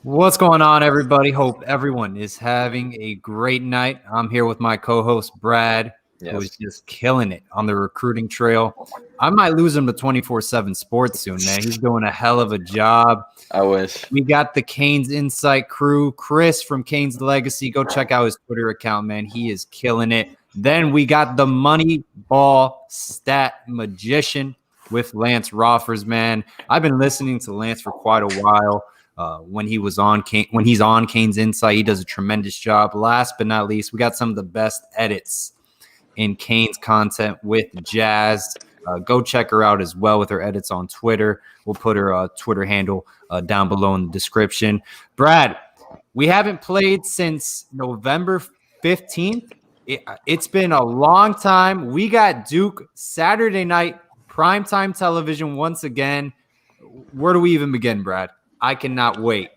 What's going on, everybody? Hope everyone is having a great night. I'm here with my co-host, Brad, who is just killing it on the recruiting trail. I might lose him to 24/7 Sports soon, man. He's doing a hell of a job. I wish. We got the Canes Insight crew, Chris from Canes Legacy. Go check out his Twitter account, man. He is killing it. Then we got the Moneyball Stat Magician with Lance Roffers, man. I've been listening to Lance for quite a while. When he's on Canes Insight, he does a tremendous job. Last but not least, we got some of the best edits in Canes content with Jazz. Go check her out as well with her edits on Twitter. We'll put her Twitter handle down below in the description. Brad, we haven't played since November 15th. It's been a long time. We got Duke Saturday night, primetime television once again. Where do we even begin, Brad? I cannot wait.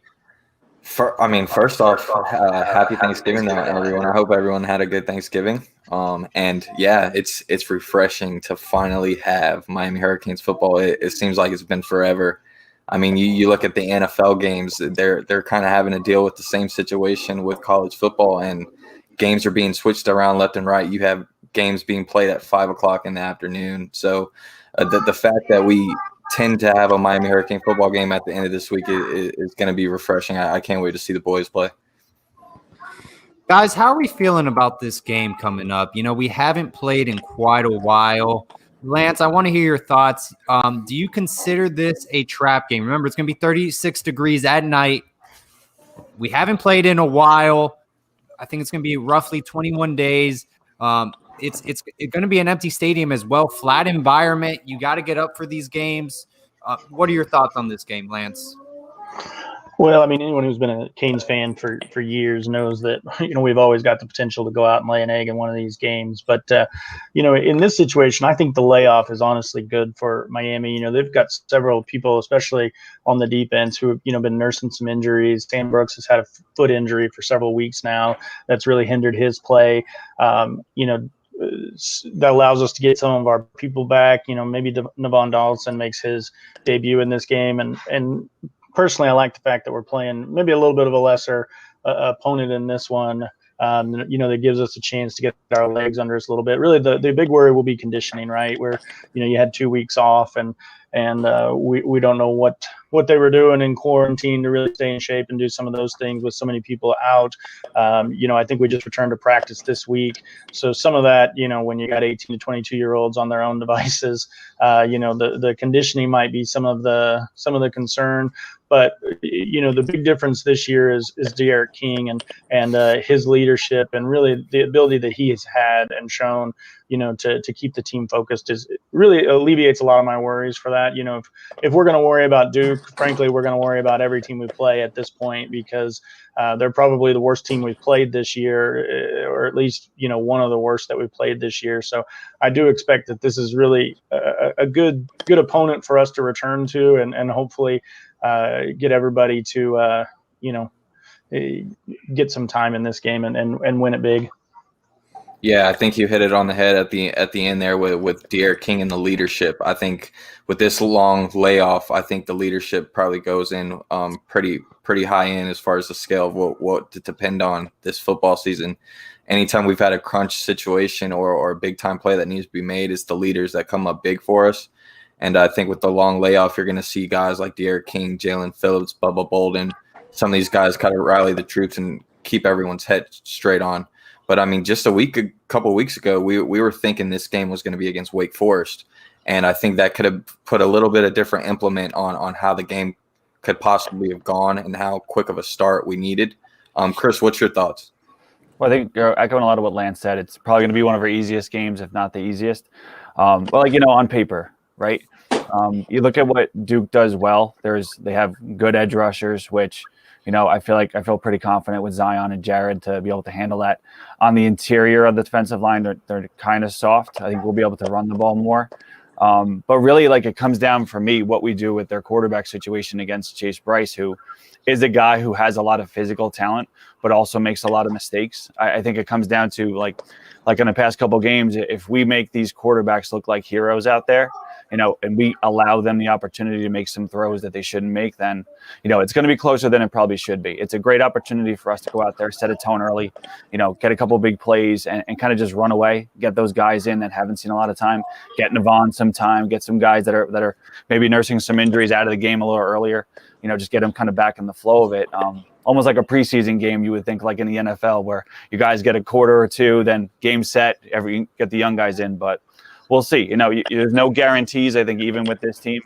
First off, happy Thanksgiving to everyone. I hope everyone had a good Thanksgiving. And yeah, it's refreshing to finally have Miami Hurricanes football. It seems like it's been forever. I mean, you look at the NFL games; they're kind of having to deal with the same situation with college football, and games are being switched around left and right. You have games being played at 5 o'clock in the afternoon. So the fact that we tend to have a Miami Hurricane football game at the end of this week is going to be refreshing. I can't wait to see the boys play. Guys, how are we feeling about this game coming up? You know, we haven't played in quite a while. Lance, I want to hear your thoughts. Do you consider this a trap game? Remember, it's going to be 36 degrees at night. We haven't played in a while. I think it's going to be roughly 21 days. It's going to be an empty stadium as well, flat environment. You got to get up for these games. What are your thoughts on this game, Lance? Well, I mean, anyone who's been a Canes fan for years knows that, we've always got the potential to go out and lay an egg in one of these games. But, in this situation, I think the layoff is honestly good for Miami. They've got several people, especially on the defense, who have, been nursing some injuries. Sam Brooks has had a foot injury for several weeks now. That's really hindered his play. That allows us to get some of our people back. Maybe Navon Donaldson makes his debut in this game. And personally, I like the fact that we're playing maybe a little bit of a lesser opponent in this one. That gives us a chance to get our legs under us a little bit. Really, the big worry will be conditioning, right? Where, you had 2 weeks off and we don't know what they were doing in quarantine to really stay in shape and do some of those things with so many people out. I think we just returned to practice this week. So some of that, when you got 18 to 22-year-olds on their own devices, the conditioning might be some of the concern. But, the big difference this year is De'Aaron King and his leadership and really the ability that he has had and shown, to keep the team focused is really alleviates a lot of my worries for that. If we're going to worry about Duke, frankly, we're going to worry about every team we play at this point because they're probably the worst team we've played this year, or at least, one of the worst that we've played this year. So I do expect that this is really a good opponent for us to return to and hopefully get everybody to, get some time in this game and win it big. Yeah, I think you hit it on the head at the end there with De'Aaron King and the leadership. I think with this long layoff, I think the leadership probably goes in pretty high in as far as the scale of what to depend on this football season. Anytime we've had a crunch situation or a big time play that needs to be made, it's the leaders that come up big for us. And I think with the long layoff, you're going to see guys like De'Aaron King, Jalen Phillips, Bubba Bolden, some of these guys kind of rally the troops and keep everyone's head straight on. But, I mean, just a couple of weeks ago, we were thinking this game was going to be against Wake Forest. And I think that could have put a little bit of different implement on how the game could possibly have gone and how quick of a start we needed. Chris, what's your thoughts? Well, I think echoing a lot of what Lance said, it's probably going to be one of our easiest games, if not the easiest. On paper, right? You look at what Duke does well. They have good edge rushers, which – I feel pretty confident with Zion and Jared to be able to handle that. On the interior of the defensive line, they're kind of soft. I think we'll be able to run the ball more. But really, it comes down for me what we do with their quarterback situation against Chase Bryce, who is a guy who has a lot of physical talent, but also makes a lot of mistakes. I think it comes down to like in the past couple games, if we make these quarterbacks look like heroes out there, and we allow them the opportunity to make some throws that they shouldn't make, then, it's going to be closer than it probably should be. It's a great opportunity for us to go out there, set a tone early, get a couple of big plays and kind of just run away, get those guys in that haven't seen a lot of time, get Navon some time, get some guys that are maybe nursing some injuries out of the game a little earlier, just get them kind of back in the flow of it. Almost like a preseason game, you would think, like in the NFL, where you guys get a quarter or two, then game set, get the young guys in. But we'll see. There's no guarantees. I think even with this team,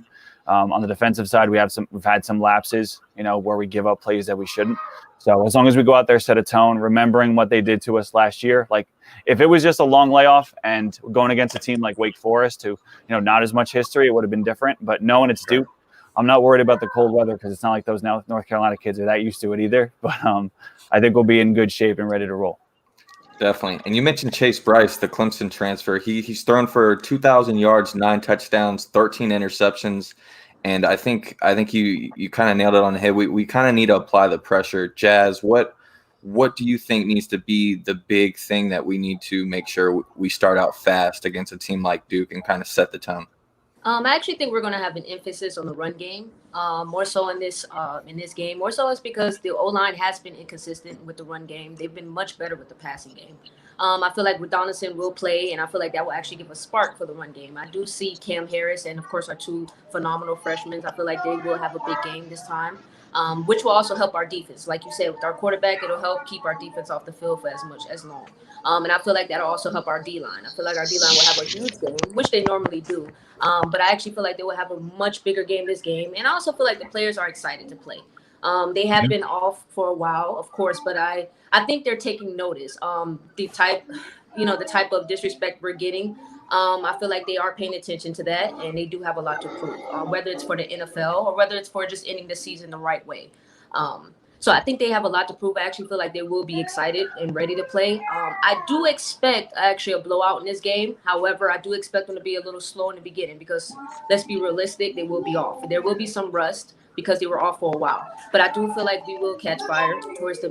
on the defensive side, we've had some lapses, where we give up plays that we shouldn't. So as long as we go out there, set a tone, remembering what they did to us last year, like if it was just a long layoff and going against a team like Wake Forest, who not as much history, it would have been different. But knowing it's Duke, I'm not worried about the cold weather because it's not like those North Carolina kids are that used to it either. But I think we'll be in good shape and ready to roll. Definitely. And you mentioned Chase Bryce, the Clemson transfer. He's thrown for 2,000 yards, 9 touchdowns, 13 interceptions. And I think you kind of nailed it on the head. We kind of need to apply the pressure. Jazz, what do you think needs to be the big thing that we need to make sure we start out fast against a team like Duke and kind of set the tone? I actually think we're going to have an emphasis on the run game, more so in this game. More so is because the O-line has been inconsistent with the run game. They've been much better with the passing game. I feel like Donaldson will play, and I feel like that will actually give a spark for the run game. I do see Cam Harris and, of course, our 2 phenomenal freshmen. I feel like they will have a big game this time, which will also help our defense. Like you said, with our quarterback, it'll help keep our defense off the field for as long. And I feel like that'll also help our D-line. I feel like our D-line will have a huge game, which they normally do. But I actually feel like they will have a much bigger game this game. And I also feel like the players are excited to play. They have been off for a while, of course, but I think they're taking notice. The type of disrespect we're getting, I feel like they are paying attention to that, and they do have a lot to prove, whether it's for the NFL or whether it's for just ending the season the right way. So I think they have a lot to prove. I actually feel like they will be excited and ready to play. I do expect actually a blowout in this game. However, I do expect them to be a little slow in the beginning because, let's be realistic, they will be off. There will be some rust because they were off for a while. But I do feel like we will catch fire towards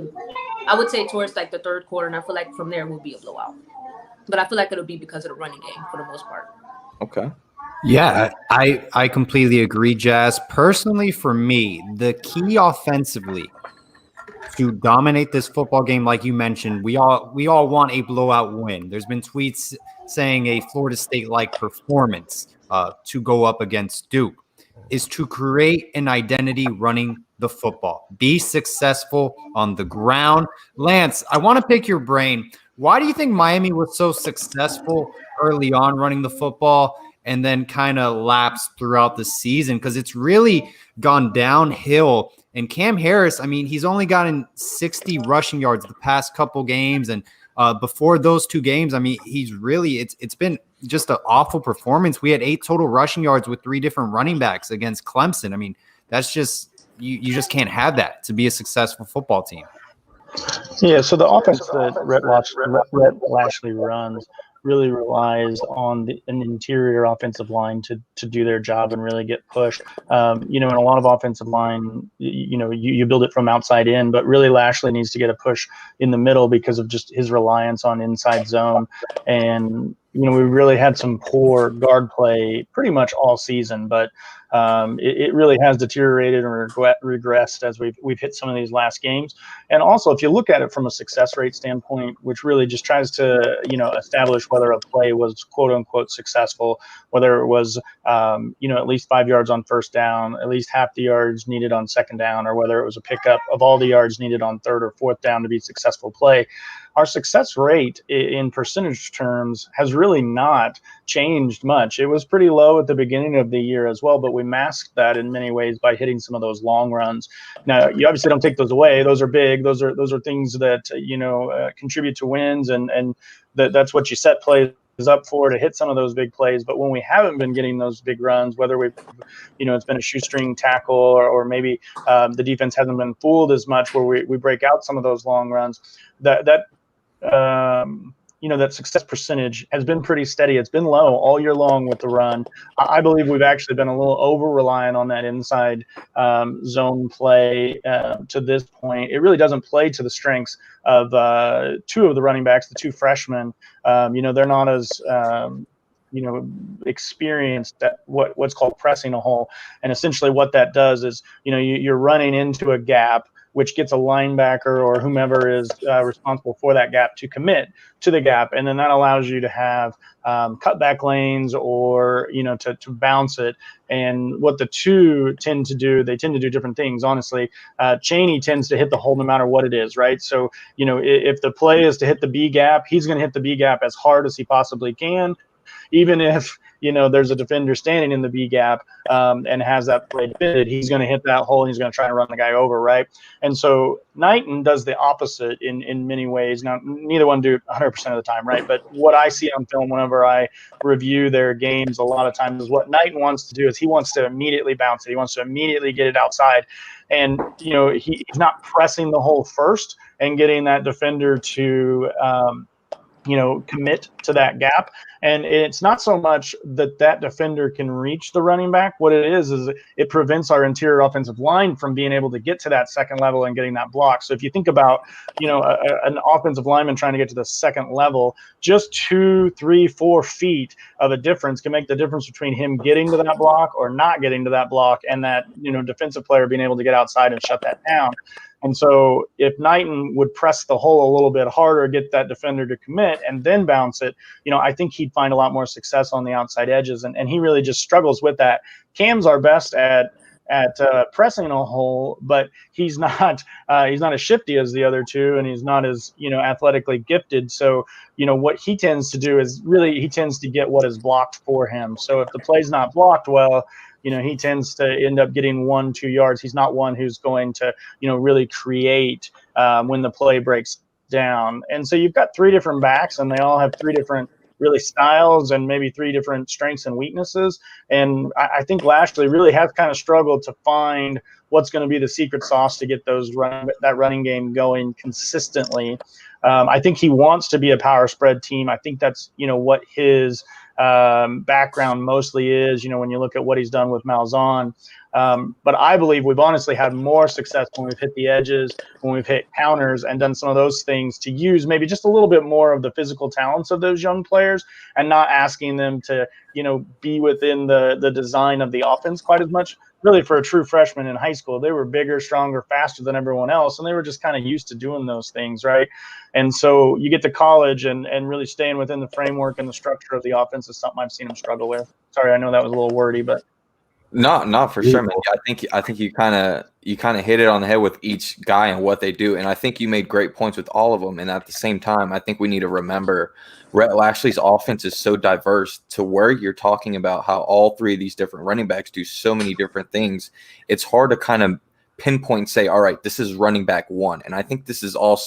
like the third quarter, and I feel like from there will be a blowout. But I feel like it'll be because of the running game for the most part. Okay. Yeah, I completely agree, Jazz. Personally, for me, the key offensively to dominate this football game, like you mentioned, we all want a blowout win. There's been tweets saying a Florida State-like performance to go up against Duke, is to create an identity running the football. Be successful on the ground. Lance, I want to pick your brain. Why do you think Miami was so successful early on running the football and then kind of lapsed throughout the season? Because it's really gone downhill. And Cam Harris, I mean, he's only gotten 60 rushing yards the past couple games. And before those 2 games, I mean, it's been just an awful performance. We had 8 total rushing yards with 3 different running backs against Clemson. I mean, that's just, you just can't have that to be a successful football team. Yeah, so the offense that Rhett Lashley runs really relies on an interior offensive line to do their job and really get pushed. In a lot of offensive line, you build it from outside in, but really Lashley needs to get a push in the middle because of just his reliance on inside zone. And, we really had some poor guard play pretty much all season, but it really has deteriorated and regressed as we've hit some of these last games. And also, if you look at it from a success rate standpoint, which really just tries to, establish whether a play was quote unquote successful, whether it was, at least 5 yards on first down, at least half the yards needed on second down, or whether it was a pickup of all the yards needed on third or fourth down to be successful play. Our success rate in percentage terms has really not changed much. It was pretty low at the beginning of the year as well, but we masked that in many ways by hitting some of those long runs. Now, you obviously don't take those away. Those are big. Those are things that contribute to wins, and that's what you set plays up for, to hit some of those big plays. But when we haven't been getting those big runs, whether we've it's been a shoestring tackle or maybe the defense hasn't been fooled as much, where we break out some of those long runs, that success percentage has been pretty steady. It's been low all year long with the run. I believe we've actually been a little over-reliant on that inside zone play to this point. It really doesn't play to the strengths of 2 of the running backs, the 2 freshmen. They're not as experienced at what's called pressing a hole. And essentially what that does is, you're running into a gap, which gets a linebacker or whomever is responsible for that gap to commit to the gap. And then that allows you to have cutback lanes or, to bounce it. And what the two tend to do, they tend to do different things, honestly. Chaney tends to hit the hole no matter what it is, right? So, if the play is to hit the B gap, he's going to hit the B gap as hard as he possibly can, even if there's a defender standing in the B gap and has that play defended, he's going to hit that hole and he's going to try to run the guy over, right? And so Knighton does the opposite in many ways. Now, neither one do it 100% of the time, right? But what I see on film whenever I review their games a lot of times is what Knighton wants to do is he wants to immediately bounce it. He wants to immediately get it outside. And, he's not pressing the hole first and getting that defender to commit to that gap. And it's not so much that defender can reach the running back. What it is it prevents our interior offensive line from being able to get to that second level and getting that block. So if you think about, an offensive lineman trying to get to the second level, just 2, 3, 4 feet of a difference can make the difference between him getting to that block or not getting to that block, and that, defensive player being able to get outside and shut that down. And so if Knighton would press the hole a little bit harder, get that defender to commit, and then bounce it, I think he'd find a lot more success on the outside edges. And he really just struggles with that. Cam's our best at pressing a hole, but he's not as shifty as the other two, and he's not as athletically gifted. So what he tends to do is really he tends to get what is blocked for him. So if the play's not blocked well, he tends to end up getting 1-2 yards. He's not one who's going to really create when the play breaks down. And so you've got 3 different backs, and they all have 3 different really styles and maybe 3 different strengths and weaknesses. And I think Lashley really has kind of struggled to find what's going to be the secret sauce to get that running game going consistently. I think he wants to be a power spread team. I think that's what his background mostly is, when you look at what he's done with Malzahn. But I believe we've honestly had more success when we've hit the edges, when we've hit counters and done some of those things to use maybe just a little bit more of the physical talents of those young players and not asking them to, be within the design of the offense quite as much. Really, for a true freshman in high school, they were bigger, stronger, faster than everyone else, and they were just kind of used to doing those things, right? And so you get to college and really staying within the framework and the structure of the offense is something I've seen them struggle with. Sorry, I know that was a little wordy, but not for sure, man. I think you kind of hit it on the head with each guy and what they do, and I think you made great points with all of them. And at the same time, I think we need to remember Rhett Lashley's offense is so diverse to where you're talking about how all 3 of these different running backs do so many different things. It's hard to kind of pinpoint, say, all right, this is running back 1. And I think this is all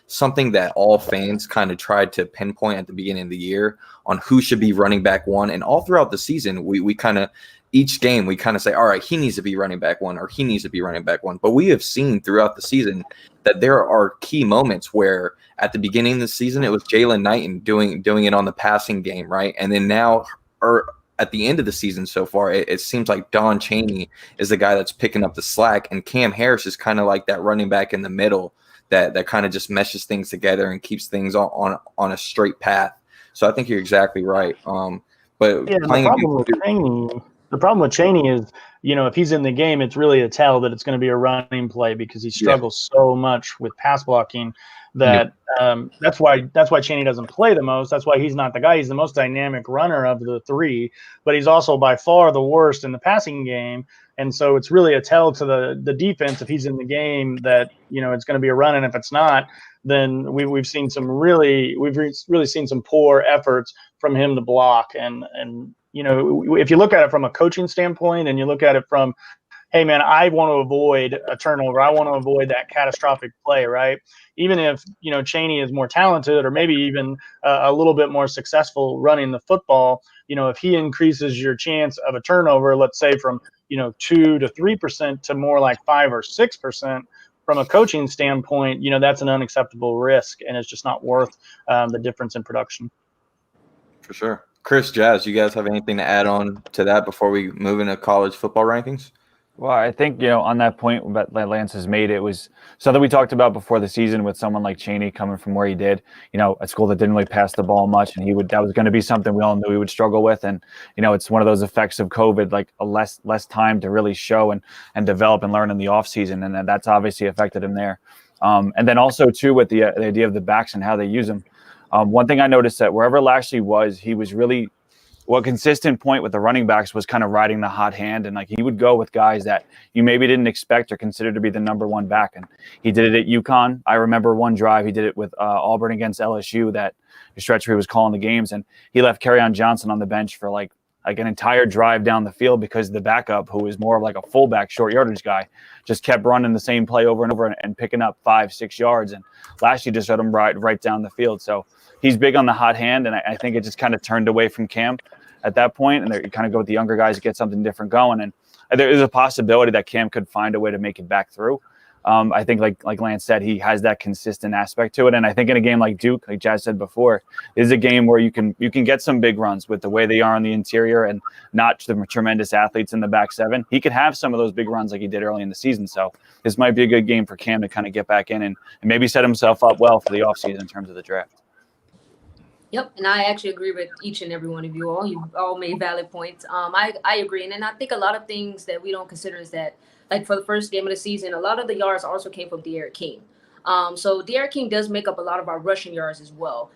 something that all fans kind of tried to pinpoint at the beginning of the year on who should be running back 1. And all throughout the season, we kind of each game we kind of say, all right, he needs to be running back 1 or he needs to be running back 1. But we have seen throughout the season that there are key moments where at the beginning of the season it was Jalen Knighton doing it on the passing game, right? And then now or at the end of the season so far, it seems like Don Chaney is the guy that's picking up the slack, and Cam Harris is kind of like that running back in the middle that kind of just meshes things together and keeps things on a straight path. So I think you're exactly right. But yeah, the problem with Chaney is, if he's in the game, it's really a tell that it's going to be a running play because he struggles so much with pass blocking that that's why Chaney doesn't play the most. That's why he's not the guy. He's the most dynamic runner of the 3, but he's also by far the worst in the passing game. And so it's really a tell to the defense if he's in the game that, it's going to be a run. And if it's not, then we've seen some really seen some poor efforts from him to block. And if you look at it from a coaching standpoint and you look at it from, hey, man, I want to avoid a turnover. I want to avoid that catastrophic play, right? Even if, Chaney is more talented or maybe even a little bit more successful running the football, if he increases your chance of a turnover, let's say from, 2 to 3% to more like 5 or 6%, from a coaching standpoint, that's an unacceptable risk, and it's just not worth the difference in production. For sure. Chris, Jazz, you guys have anything to add on to that before we move into college football rankings? Well, I think, on that point that Lance has made, it was something we talked about before the season with someone like Chaney coming from where he did, a school that didn't really pass the ball much. And that was going to be something we all knew he would struggle with. And, it's one of those effects of COVID, like a less time to really show and develop and learn in the off season. And that's obviously affected him there. And then also too, with the idea of the backs and how they use them. One thing I noticed that wherever Lashley was, he was really, consistent point with the running backs was kind of riding the hot hand. And like he would go with guys that you maybe didn't expect or consider to be the number one back. And he did it at UConn. I remember one drive he did it with Auburn against LSU, that stretch where he was calling the games. And he left Kerryon Johnson on the bench for like an entire drive down the field because the backup, who was more of like a fullback short yardage guy, just kept running the same play over and over and picking up 5-6 yards. And last year just let him right down the field. So he's big on the hot hand. And I think it just kind of turned away from Cam at that point, and you kind of go with the younger guys to get something different going. And there is a possibility that Cam could find a way to make it back through. I think like Lance said, he has that consistent aspect to it. And I think in a game like Duke, like Jazz said before, is a game where you can get some big runs with the way they are on the interior and not the tremendous athletes in the back seven. He could have some of those big runs like he did early in the season. So this might be a good game for Cam to kind of get back in and maybe set himself up well for the offseason in terms of the draft. Yep, and I actually agree with each and every one of you all. You all made valid points. I agree, and then I think a lot of things that we don't consider is that, like for the first game of the season, a lot of the yards also came from De'Aaron King. So De'Aaron King does make up a lot of our rushing yards as well,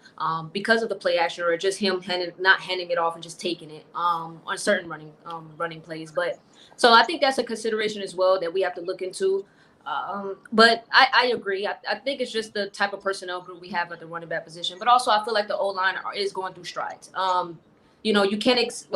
because of the play action or just him not handing it off and just taking it on certain running plays. But so I think that's a consideration as well that we have to look into. But I agree. I think it's just the type of personnel group we have at the running back position. But also, I feel like the O-line is going through strides. You can't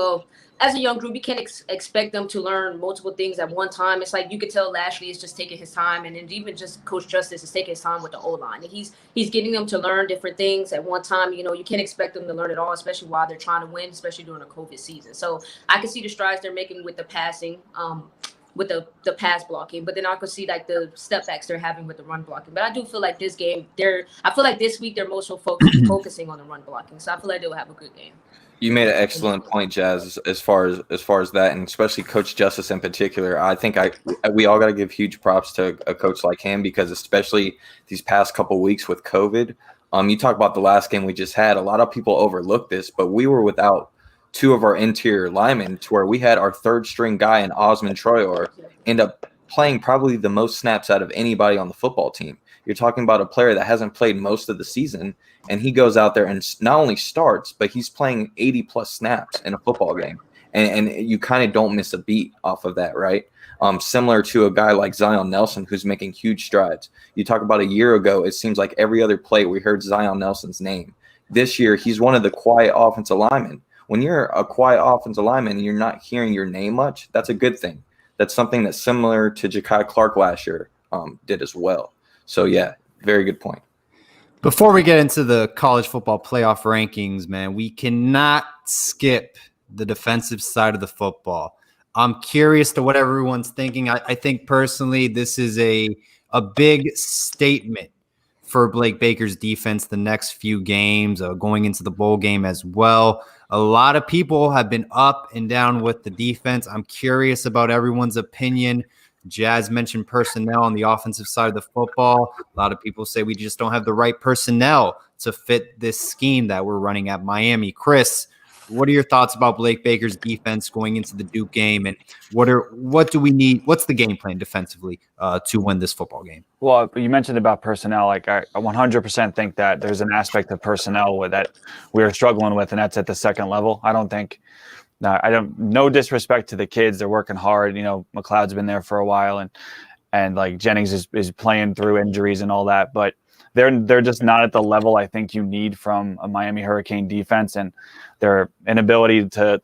as a young group, you can't expect them to learn multiple things at one time. It's like you could tell Lashley is just taking his time, and then even just Coach Justice is taking his time with the O-line. And he's getting them to learn different things at one time. You can't expect them to learn it all, especially while they're trying to win, especially during a COVID season. So I can see the strides they're making with the passing. With the pass blocking, but then I could see like the step backs they're having with the run blocking. But I do feel like this game, I feel like this week they're most focusing on the run blocking. So I feel like they'll have a good game. You made an excellent point, Jazz, as far as that, and especially Coach Justice in particular. I think we all got to give huge props to a coach like him, because especially these past couple weeks with COVID. You talk about the last game we just had. A lot of people overlook this, but we were without two of our interior linemen, to where we had our third string guy in Osmond Troyer end up playing probably the most snaps out of anybody on the football team. You're talking about a player that hasn't played most of the season, and he goes out there and not only starts, but he's playing 80 plus snaps in a football game. And you kind of don't miss a beat off of that, right? Similar to a guy like Zion Nelson, who's making huge strides. You talk about a year ago, it seems like every other play we heard Zion Nelson's name. This year, he's one of the quiet offensive linemen. When you're a quiet offensive lineman and you're not hearing your name much, that's a good thing. That's something that's similar to Ja'Kai Clark last year did as well. So, yeah, very good point. Before we get into the college football playoff rankings, man, we cannot skip the defensive side of the football. I'm curious to what everyone's thinking. I think personally this is a big statement for Blake Baker's defense the next few games, going into the bowl game as well. A lot of people have been up and down with the defense. I'm curious about everyone's opinion. Jazz mentioned personnel on the offensive side of the football. A lot of people say we just don't have the right personnel to fit this scheme that we're running at Miami. Chris, what are your thoughts about Blake Baker's defense going into the Duke game, and what do we need? What's the game plan defensively to win this football game? Well, you mentioned about personnel. Like I 100% think that there's an aspect of personnel that we are struggling with, and that's at the second level. No disrespect to the kids. They're working hard. McLeod's been there for a while, and like Jennings is playing through injuries and all that, but they're just not at the level I think you need from a Miami Hurricane defense, and their inability to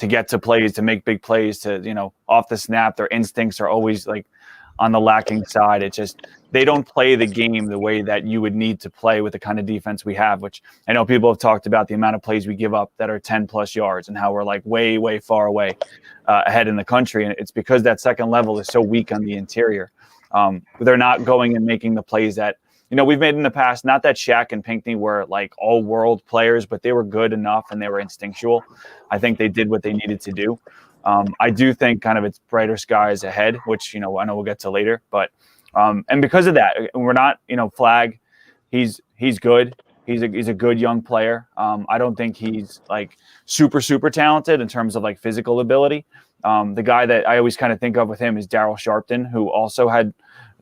get to plays, to make big plays, to, off the snap, their instincts are always like on the lacking side. It's just, they don't play the game the way that you would need to play with the kind of defense we have, which I know people have talked about the amount of plays we give up that are 10 plus yards and how we're like way, way far away ahead in the country. And it's because that second level is so weak on the interior. They're not going and making the plays that, we've made in the past. Not that Shaq and Pinckney were like all world players, but they were good enough and they were instinctual. I think they did what they needed to do. I do think kind of it's brighter skies ahead, which, I know we'll get to later. But and because of that, we're not, Flag, he's good. He's a good young player. I don't think he's like super talented in terms of like physical ability. The guy that I always kind of think of with him is Daryl Sharpton, who also had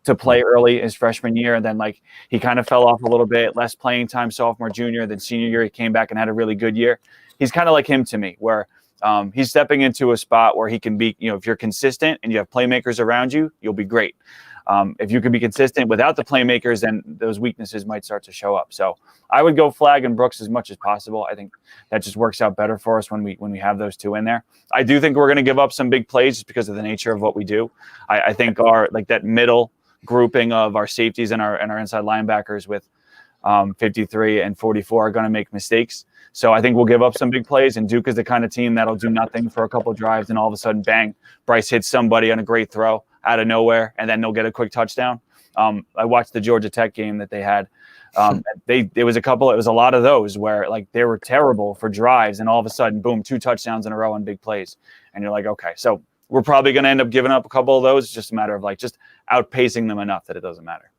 to play early his freshman year, and then like he kind of fell off a little bit, less playing time sophomore, junior. Then senior year he came back and had a really good year. He's kind of like him to me, where he's stepping into a spot where he can be, if you're consistent and you have playmakers around you, you'll be great. If you can be consistent without the playmakers, then those weaknesses might start to show up. So I would go Flag and Brooks as much as possible. I think that just works out better for us when we have those two in there. I do think we're going to give up some big plays just because of the nature of what we do. I think our like that middle grouping of our safeties and our inside linebackers with 53 and 44 are going to make mistakes. So I think we'll give up some big plays, and Duke is the kind of team that'll do nothing for a couple of drives, and all of a sudden, bang, Bryce hits somebody on a great throw out of nowhere, and then they'll get a quick touchdown. I watched the Georgia Tech game that they had. It was a lot of those where like they were terrible for drives, and all of a sudden, boom, 2 touchdowns in a row on big plays. And you're like, okay, so we're probably going to end up giving up a couple of those. It's just a matter of like just outpacing them enough that it doesn't matter.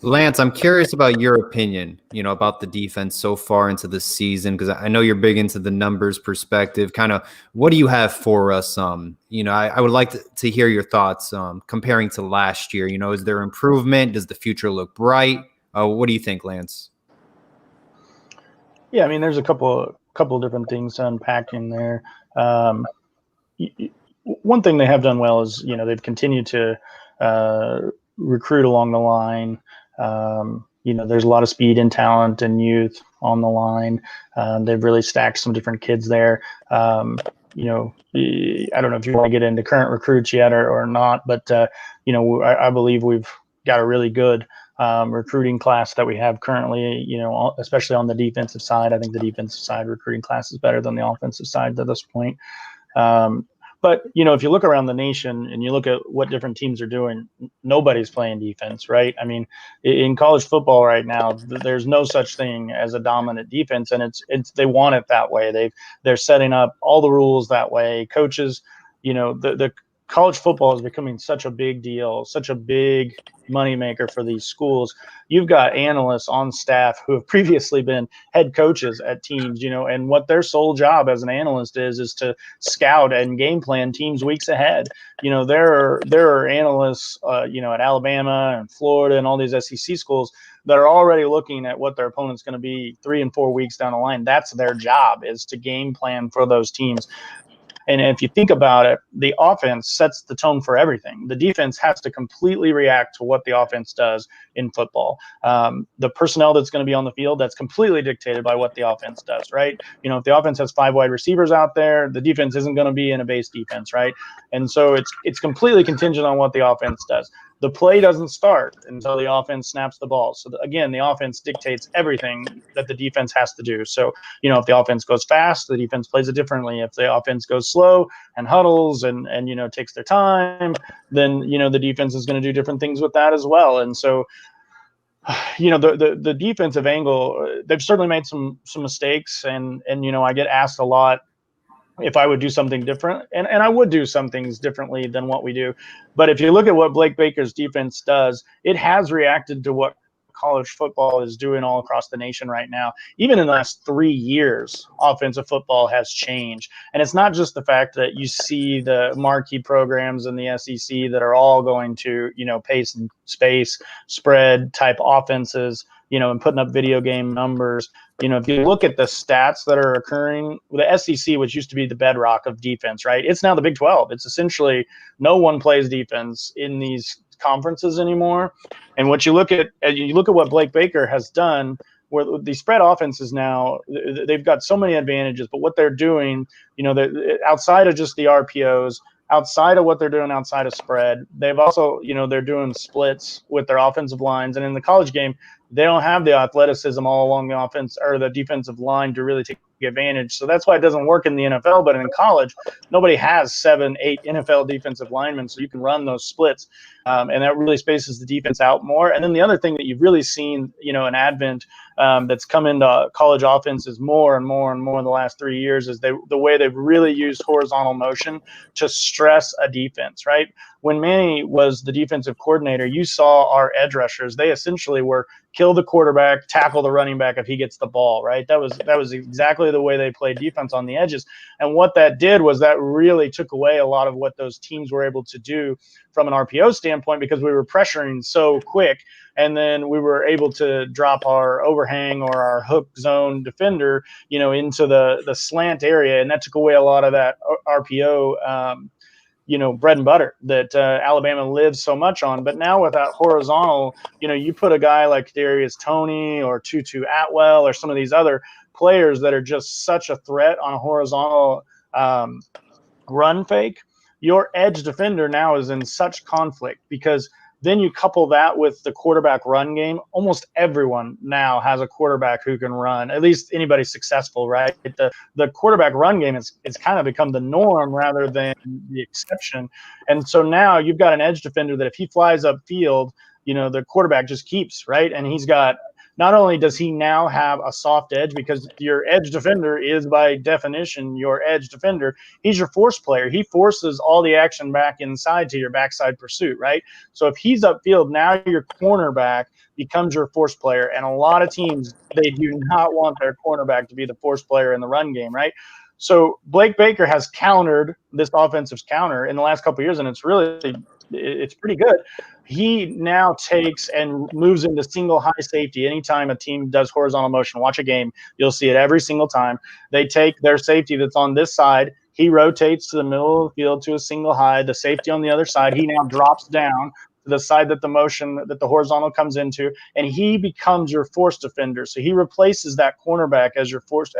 Lance, I'm curious about your opinion, about the defense so far into the season, because I know you're big into the numbers perspective. Kind of, what do you have for us? I would like to hear your thoughts comparing to last year. Is there improvement? Does the future look bright? What do you think, Lance? Yeah, I mean, there's a couple of different things to unpack in there. One thing they have done well is, they've continued to recruit along the line. There's a lot of speed and talent and youth on the line. They've really stacked some different kids there. I don't know if you want to get into current recruits yet or not, but, I believe we've got a really good recruiting class that we have currently, especially on the defensive side. I think the defensive side recruiting class is better than the offensive side to this point. But, if you look around the nation and you look at what different teams are doing, nobody's playing defense, right? I mean, in college football right now, there's no such thing as a dominant defense, and they want it that way. They're setting up all the rules that way. Coaches, the college football is becoming such a big deal, such a big moneymaker for these schools. You've got analysts on staff who have previously been head coaches at teams, and what their sole job as an analyst is to scout and game plan teams weeks ahead. There are analysts, at Alabama and Florida and all these SEC schools that are already looking at what their opponent's going to be 3 and 4 weeks down the line. That's their job, is to game plan for those teams. And if you think about it, the offense sets the tone for everything. The defense has to completely react to what the offense does in football. The personnel that's going to be on the field, that's completely dictated by what the offense does, right? If the offense has 5 wide receivers out there, the defense isn't going to be in a base defense, right? And so it's completely contingent on what the offense does. The play doesn't start until the offense snaps the ball. So again, the offense dictates everything that the defense has to do. So, if the offense goes fast, the defense plays it differently. If the offense goes slow and huddles and takes their time, then, the defense is going to do different things with that as well. And so, the defensive angle, they've certainly made some mistakes. And I get asked a lot if I would do something different, and I would do some things differently than what we do. But if you look at what Blake Baker's defense does, it has reacted to what college football is doing all across the nation right now. Even in the last 3 years, offensive football has changed. And it's not just the fact that you see the marquee programs in the SEC that are all going to, pace and space, spread type offenses, and putting up video game numbers. If you look at the stats that are occurring, the SEC, which used to be the bedrock of defense, right? It's now the Big 12. It's essentially no one plays defense in these conferences anymore. And what you look at what Blake Baker has done, where the spread offenses now, they've got so many advantages, but what they're doing, outside of just the RPOs, outside of what they're doing outside of spread, they've also, they're doing splits with their offensive lines. And in the college game, they don't have the athleticism all along the offense or the defensive line to really take advantage. So that's why it doesn't work in the NFL. But in college, nobody has 7, 8 NFL defensive linemen, so you can run those splits. And that really spaces the defense out more. And then the other thing that you've really seen, an advent that's come into college offenses more and more and more in the last 3 years is the way they've really used horizontal motion to stress a defense, right? When Manny was the defensive coordinator, you saw our edge rushers. They essentially were kill the quarterback, tackle the running back if he gets the ball, right? That was exactly the way they played defense on the edges. And what that did was that really took away a lot of what those teams were able to do from an RPO standpoint, because we were pressuring so quick, and then we were able to drop our overhang or our hook zone defender, into the slant area, and that took away a lot of that RPO, bread and butter that Alabama lives so much on. But now with that horizontal, you put a guy like Kadarius Toney or Tutu Atwell or some of these other players that are just such a threat on a horizontal run fake, your edge defender now is in such conflict, because then you couple that with the quarterback run game. Almost everyone now has a quarterback who can run, at least anybody successful, right? The quarterback run game is kind of become the norm rather than the exception. And so now you've got an edge defender that if he flies upfield, the quarterback just keeps, right? And he's got, not only does he now have a soft edge, because your edge defender is by definition your edge defender, he's your force player. He forces all the action back inside to your backside pursuit, right? So if he's upfield, now your cornerback becomes your force player. And a lot of teams, they do not want their cornerback to be the force player in the run game, right? So Blake Baker has countered this offensive counter in the last couple of years, and it's pretty good. He now takes and moves into single high safety. Anytime a team does horizontal motion, watch a game, you'll see it every single time. They take their safety that's on this side. He rotates to the middle of the field to a single high. The safety on the other side, he now drops down to the side that the horizontal comes into, and he becomes your force defender. So he replaces that cornerback as your force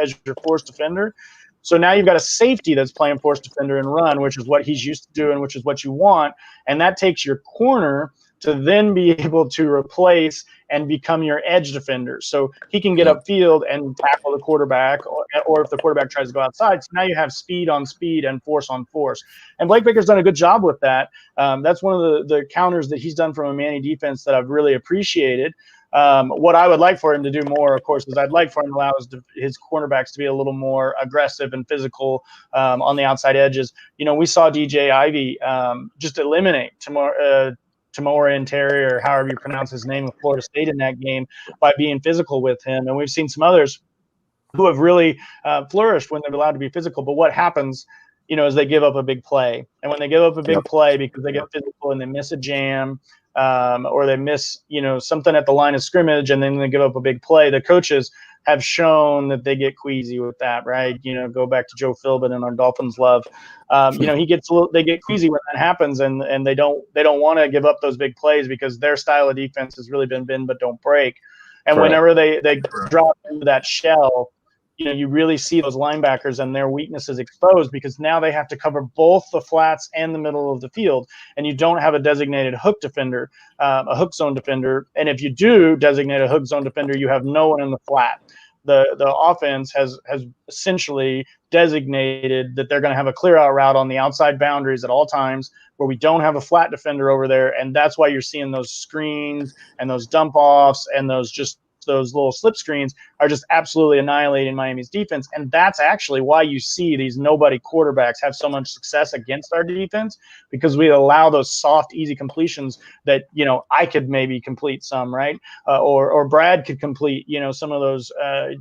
defender. So now you've got a safety that's playing force defender and run, which is what he's used to doing, which is what you want. And that takes your corner to then be able to replace and become your edge defender. So he can get upfield and tackle the quarterback, or if the quarterback tries to go outside. So now you have speed on speed and force on force. And Blake Baker's done a good job with that. That's one of the counters that he's done from a Manny defense that I've really appreciated. What I would like for him to do more, of course, is I'd like for him to allow his cornerbacks to be a little more aggressive and physical on the outside edges. We saw DJ Ivey just eliminate Tamorrion Terry, or however you pronounce his name, of Florida State in that game by being physical with him. And we've seen some others who have really flourished when they're allowed to be physical. But what happens, is they give up a big play. And when they give up a big play because they get physical and they miss a jam, or they miss, something at the line of scrimmage, and then they give up a big play, the coaches have shown that they get queasy with that, right? Go back to Joe Philbin and our Dolphins love. They get queasy when that happens, and they don't want to give up those big plays, because their style of defense has really been bend but don't break. And whenever they drop into that shell, you really see those linebackers and their weaknesses exposed, because now they have to cover both the flats and the middle of the field, and you don't have a designated hook defender, a hook zone defender. And if you do designate a hook zone defender, you have no one in the flat. The offense has essentially designated that they're going to have a clear out route on the outside boundaries at all times, where we don't have a flat defender over there. And that's why you're seeing those screens and those dump offs and those little slip screens are just absolutely annihilating Miami's defense. And that's actually why you see these nobody quarterbacks have so much success against our defense, because we allow those soft, easy completions that, I could maybe complete some, right? Or Brad could complete, some of those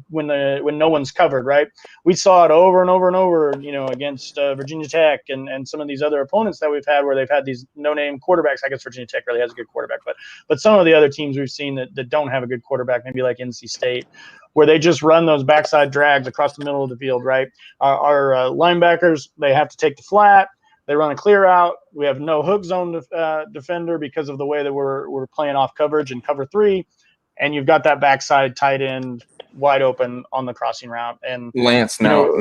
when no one's covered, right? We saw it over and over and over, against Virginia Tech and some of these other opponents that we've had, where they've had these no-name quarterbacks. I guess Virginia Tech really has a good quarterback, but some of the other teams we've seen that don't have a good quarterback, maybe like NC State, where they just run those backside drags across the middle of the field, right? Our linebackers, they have to take the flat. They run a clear out. We have no hook zone defender because of the way that we're playing off coverage and cover three. And you've got that backside tight end wide open on the crossing route. And Lance, now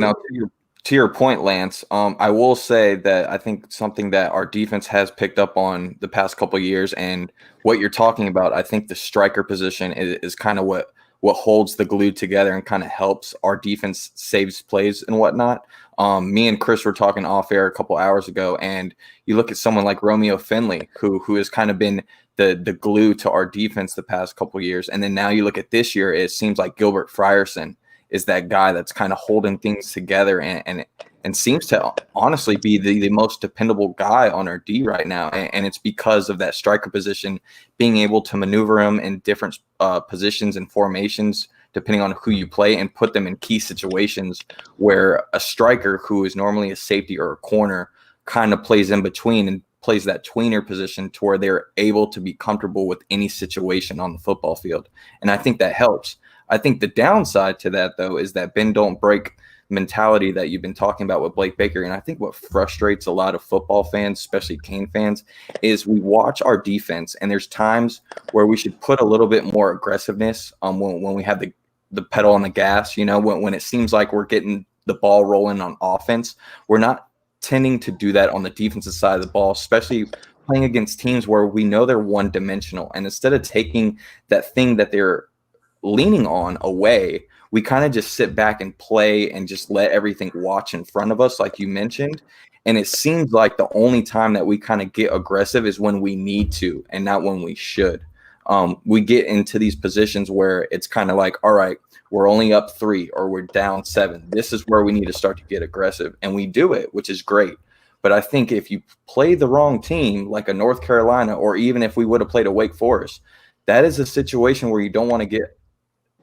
to your point, Lance, I will say that I think something that our defense has picked up on the past couple of years, and what you're talking about, I think the striker position is kind of what what holds the glue together and kind of helps our defense saves plays and whatnot. Me and Chris were talking off air a couple hours ago, and you look at someone like Romeo Finley, who has kind of been the glue to our defense the past couple of years. And then now you look at this year, it seems like Gilbert Frierson is that guy that's kind of holding things together and seems to honestly be the most dependable guy on our D right now. And it's because of that striker position, being able to maneuver him in different positions and formations, depending on who you play, and put them in key situations where a striker who is normally a safety or a corner kind of plays in between and plays that tweener position to where they're able to be comfortable with any situation on the football field. And I think that helps. I think the downside to that, though, is that bend don't break mentality that you've been talking about with Blake Baker. And I think what frustrates a lot of football fans, especially Cane fans, is we watch our defense, and there's times where we should put a little bit more aggressiveness when we have the pedal on the gas. You know, when it seems like we're getting the ball rolling on offense, we're not tending to do that on the defensive side of the ball, especially playing against teams where we know they're one-dimensional. And instead of taking that thing that they're leaning on away, we kind of just sit back and play and just let everything watch in front of us, like you mentioned. And it seems like the only time that we kind of get aggressive is when we need to and not when we should. We get into these positions where it's kind of like, all right, we're only up 3 or we're down 7. This is where we need to start to get aggressive. And we do it, which is great. But I think if you play the wrong team, like a North Carolina, or even if we would have played a Wake Forest, that is a situation where you don't want to get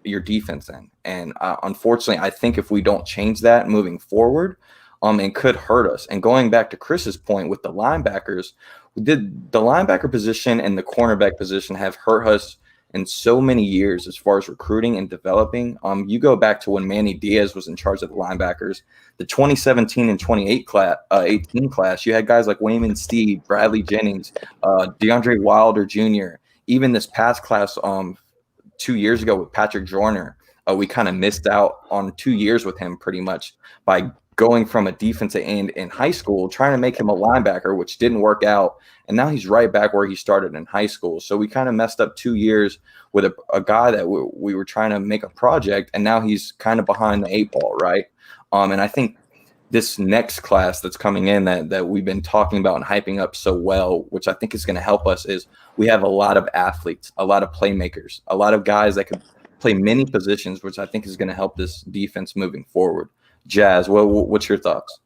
your defense in. And unfortunately, I think if we don't change that moving forward, it could hurt us. And going back to Chris's point with the linebackers, the linebacker position and the cornerback position have hurt us in so many years as far as recruiting and developing. You go back to when Manny Diaz was in charge of the linebackers, the 2017 and 2018 class, you had guys like Wayman Steed, Bradley Jennings, DeAndre Wilder Jr., even this past class 2 years ago with Patrick Joyner. We kind of missed out on 2 years with him pretty much by going from a defensive end in high school, trying to make him a linebacker, which didn't work out. And now he's right back where he started in high school. So we kind of messed up 2 years with a guy that we were trying to make a project, and now he's kind of behind the 8 ball, right? And I think this next class that's coming in that we've been talking about and hyping up so well, which I think is going to help us, is we have a lot of athletes, a lot of playmakers, a lot of guys that could play many positions, which I think is going to help this defense moving forward. Jazz, what's your thoughts?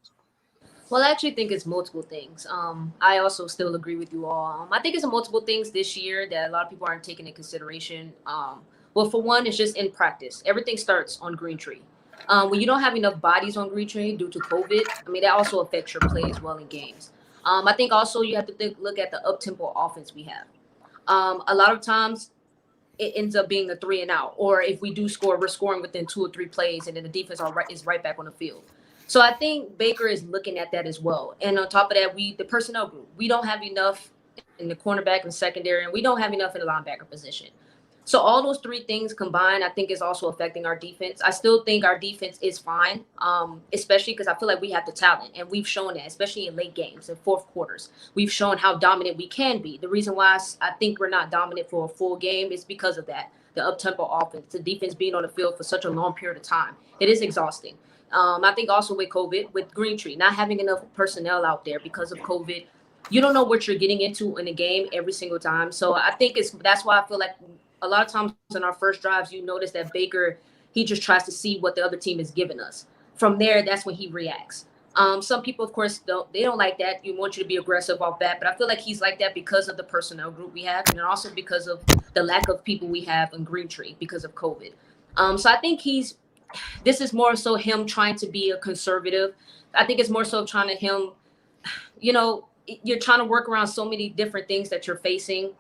Well, I actually think it's multiple things. I also still agree with you all. I think it's multiple things this year that a lot of people aren't taking into consideration. Well, for one, it's just in practice. Everything starts on Green Tree. When you don't have enough bodies on Green Tree due to COVID, I mean, that also affects your play as well in games. I think also you have to look at the up-tempo offense we have. A lot of times it ends up being a 3 and out, or if we do score, we're scoring within 2 or 3 plays, and then the defense is right back on the field. So I think Baker is looking at that as well. And on top of that, the personnel group, we don't have enough in the cornerback and secondary, and we don't have enough in the linebacker position. So all those 3 things combined, I think, is also affecting our defense. I still think our defense is fine, especially because I feel like we have the talent, and we've shown that, especially in late games and fourth quarters. We've shown how dominant we can be. The reason why I think we're not dominant for a full game is because of that, the up-tempo offense, the defense being on the field for such a long period of time. It is exhausting. I think also with COVID, with Green Tree, not having enough personnel out there because of COVID, you don't know what you're getting into in a game every single time. So I think that's why I feel like a lot of times in our first drives, you notice that Baker, he just tries to see what the other team is giving us. From there, that's when he reacts. Some people, of course, don't like that. You want you to be aggressive off that. But I feel like he's like that because of the personnel group we have, and also because of the lack of people we have in Green Tree because of COVID. So I think this is more so him trying to be a conservative. I think it's more so you're trying to work around so many different things that you're facing.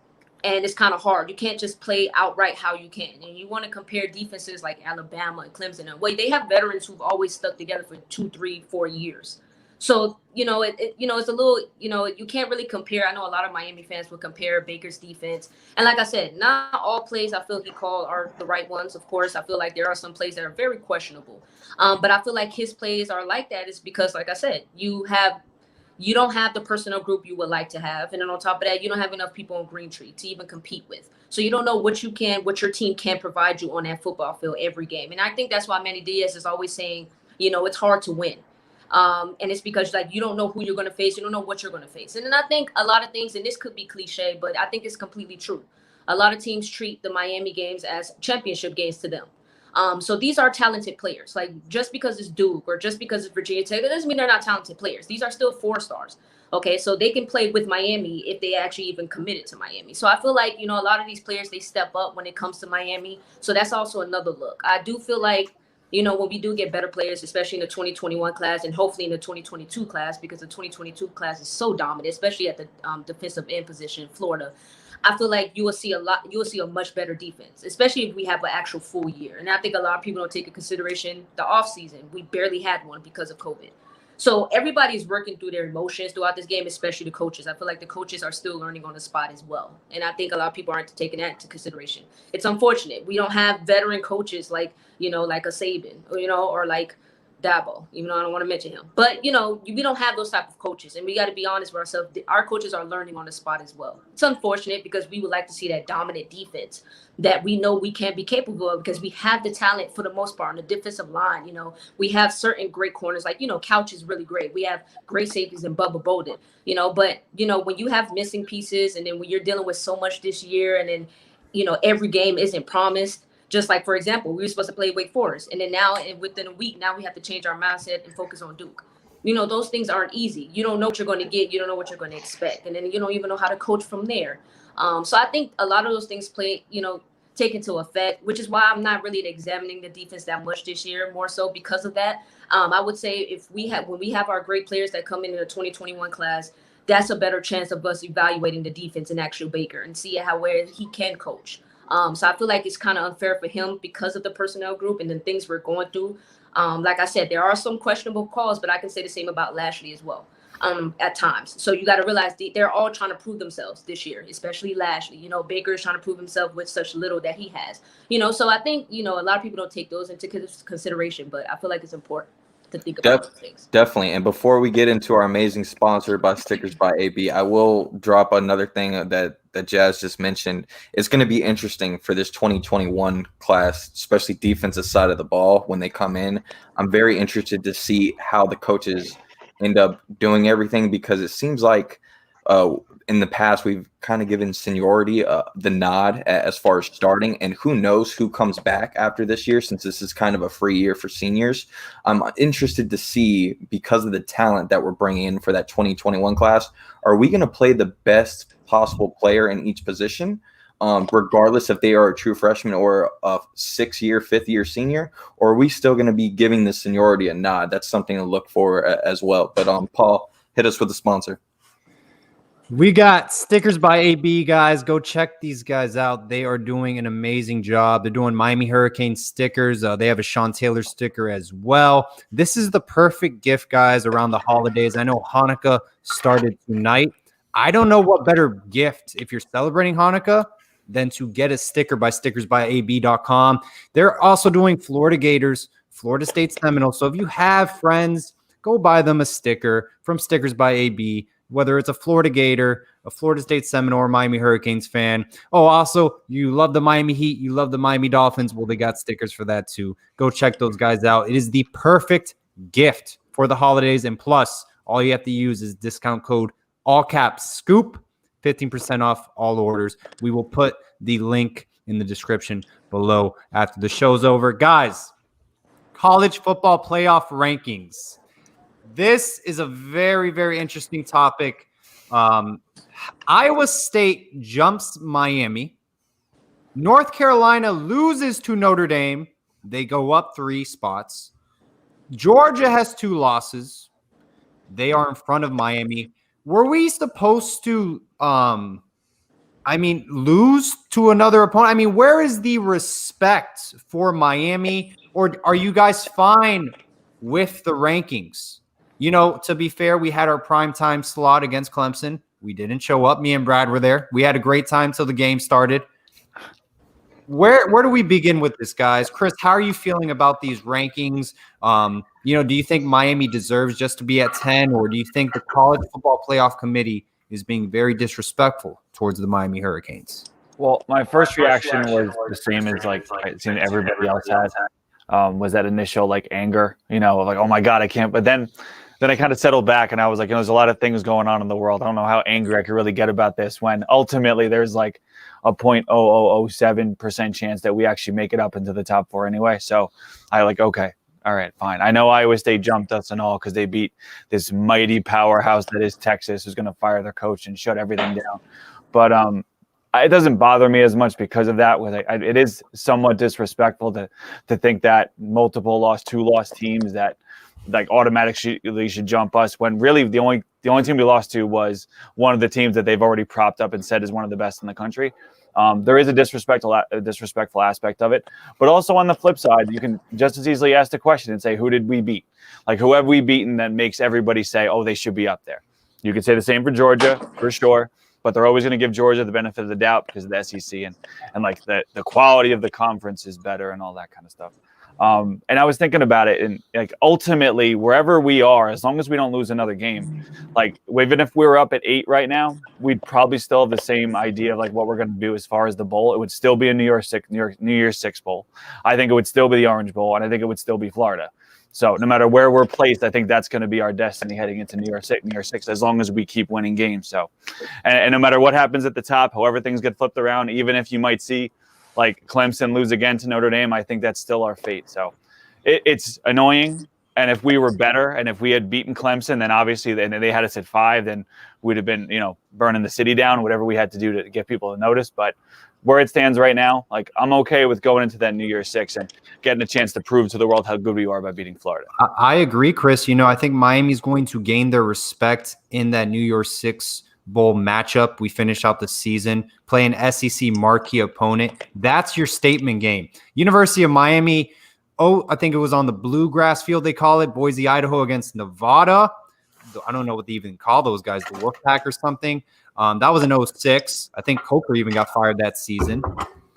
And it's kind of hard. You can't just play outright how you can. And you want to compare defenses like Alabama and Clemson. And they have veterans who've always stuck together for 2, 3, 4 years. So, it's a little, you can't really compare. I know a lot of Miami fans will compare Baker's defense. And like I said, not all plays I feel he called are the right ones. Of course, I feel like there are some plays that are very questionable. But I feel like his plays are like that is because, like I said, you you don't have the personnel group you would like to have. And then on top of that, you don't have enough people on Green Tree to even compete with. So you don't know what your team can provide you on that football field every game. And I think that's why Manny Diaz is always saying, it's hard to win. And it's because you don't know who you're going to face. You don't know what you're going to face. And then I think a lot of things, and this could be cliche, but I think it's completely true. A lot of teams treat the Miami games as championship games to them. So these are talented players. Just because it's Duke or just because it's Virginia Tech, that doesn't mean they're not talented players. These are still 4 stars. Okay, so they can play with Miami if they actually even committed to Miami. So I feel like, a lot of these players, they step up when it comes to Miami. So that's also another look. I do feel like, when we do get better players, especially in the 2021 class and hopefully in the 2022 class, because the 2022 class is so dominant, especially at the defensive end position, Florida. I feel like you will see a much better defense, especially if we have an actual full year. And I think a lot of people don't take into consideration the offseason. We barely had one because of COVID. So everybody's working through their emotions throughout this game, especially the coaches. I feel like the coaches are still learning on the spot as well. And I think a lot of people aren't taking that into consideration. It's unfortunate. We don't have veteran coaches like a Saban, or like Dabo, even though I don't want to mention him. But, we don't have those type of coaches. And we got to be honest with ourselves. Our coaches are learning on the spot as well. It's unfortunate because we would like to see that dominant defense that we know we can be capable of because we have the talent for the most part on the defensive line. We have certain great corners. Couch is really great. We have great safeties in Bubba Bolden, But, when you have missing pieces and then when you're dealing with so much this year and then, every game isn't promised. Just like, for example, we were supposed to play Wake Forest. And then now, within a week, now we have to change our mindset and focus on Duke. Those things aren't easy. You don't know what you're going to get. You don't know what you're going to expect. And then you don't even know how to coach from there. So I think a lot of those things take into effect, which is why I'm not really examining the defense that much this year, more so because of that. I would say when we have our great players that come in the 2021 class, that's a better chance of us evaluating the defense in actual Baker and see where he can coach. So I feel like it's kind of unfair for him because of the personnel group and the things we're going through. Like I said, there are some questionable calls, but I can say the same about Lashley as well at times. So you got to realize they're all trying to prove themselves this year, especially Lashley. Baker is trying to prove himself with such little that he has. So I think, a lot of people don't take those into consideration, but I feel like it's important to think about those things. Definitely. And before we get into our amazing sponsor by Stickers by AB, I will drop another thing that Jazz just mentioned. It's going to be interesting for this 2021 class, especially defensive side of the ball when they come in. I'm very interested to see how the coaches end up doing everything because it seems like in the past we've kind of given seniority the nod as far as starting, and who knows who comes back after this year since this is kind of a free year for seniors. I'm interested to see, because of the talent that we're bringing in for that 2021 class, are we going to play the best possible player in each position, regardless if they are a true freshman or a 6-year, 5th-year senior, or are we still going to be giving the seniority a nod? That's something to look for as well. But Paul, hit us with the sponsor. We got Stickers by AB, guys. Go check these guys out. They are doing an amazing job. They're doing Miami Hurricane stickers. They have a Sean Taylor sticker as well. This is the perfect gift, guys, around the holidays. I know Hanukkah started tonight. I don't know what better gift if you're celebrating Hanukkah than to get a sticker by stickersbyab.com. They're also doing Florida Gators, Florida State Seminoles. So if you have friends, go buy them a sticker from Stickers by AB. Whether it's a Florida Gator, a Florida State Seminole, or Miami Hurricanes fan. Oh, also, you love the Miami Heat, you love the Miami Dolphins. Well, they got stickers for that too. Go check those guys out. It is the perfect gift for the holidays. And plus, all you have to use is discount code all caps SCOOP, 15% off all orders. We will put the link in the description below after the show's over. Guys, college football playoff rankings. This is a very, very interesting topic. Iowa State jumps Miami. North Carolina loses to Notre Dame. They go up 3 spots. Georgia has 2 losses. They are in front of Miami. Were we supposed to, lose to another opponent? Where is the respect for Miami? Or are you guys fine with the rankings? To be fair, we had our primetime slot against Clemson. We didn't show up. Me and Brad were there. We had a great time till the game started. where do we begin with this, guys? Chris, how are you feeling about these rankings? Do you think Miami deserves just to be at 10, or do you think the College Football Playoff Committee is being very disrespectful towards the Miami Hurricanes? Well, my first reaction was the same as like it seemed everybody else had. Was that initial like anger, like, oh my God, I can't. But then I kind of settled back and I was like, there's a lot of things going on in the world. I don't know how angry I could really get about this when ultimately there's like a 0.0007% chance that we actually make it up into the top 4 anyway. So I okay, all right, fine. I know Iowa State jumped us and all because they beat this mighty powerhouse that is Texas, who's going to fire their coach and shut everything down. But it doesn't bother me as much because of that. It is somewhat disrespectful to think that multiple two-loss teams that like automatically should jump us when really the only team we lost to was one of the teams that they've already propped up and said is one of the best in the country. There is a disrespectful aspect of it, but also on the flip side, you can just as easily ask the question and say, who did we beat? Like who have we beaten that makes everybody say, oh, they should be up there. You could say the same for Georgia for sure, but they're always going to give Georgia the benefit of the doubt because of the SEC and like the quality of the conference is better and all that kind of stuff. And I was thinking about it, and like ultimately, wherever we are, as long as we don't lose another game, like even if we were up at 8 right now, we'd probably still have the same idea of like what we're going to do as far as the bowl. It would still be a New Year's Six bowl. I think it would still be the Orange Bowl, and I think it would still be Florida. So no matter where we're placed, I think that's going to be our destiny heading into New Year's Six, as long as we keep winning games. So, and no matter what happens at the top, however things get flipped around, even if you might see like Clemson lose again to Notre Dame, I think that's still our fate. So it's annoying. And if we were better and if we had beaten Clemson, then obviously they had us at 5, then we'd have been, burning the city down, whatever we had to do to get people to notice. But where it stands right now, like I'm okay with going into that New Year's Six and getting a chance to prove to the world how good we are by beating Florida. I agree, Chris. I think Miami's going to gain their respect in that New Year's Six bowl matchup. We finish out the season playing SEC marquee opponent. That's your statement game. University of Miami. I think it was on the Bluegrass field, they call it, Boise, Idaho against Nevada. I don't know what they even call those guys, the Wolfpack or something. That was in 2006. I think Coker even got fired that season.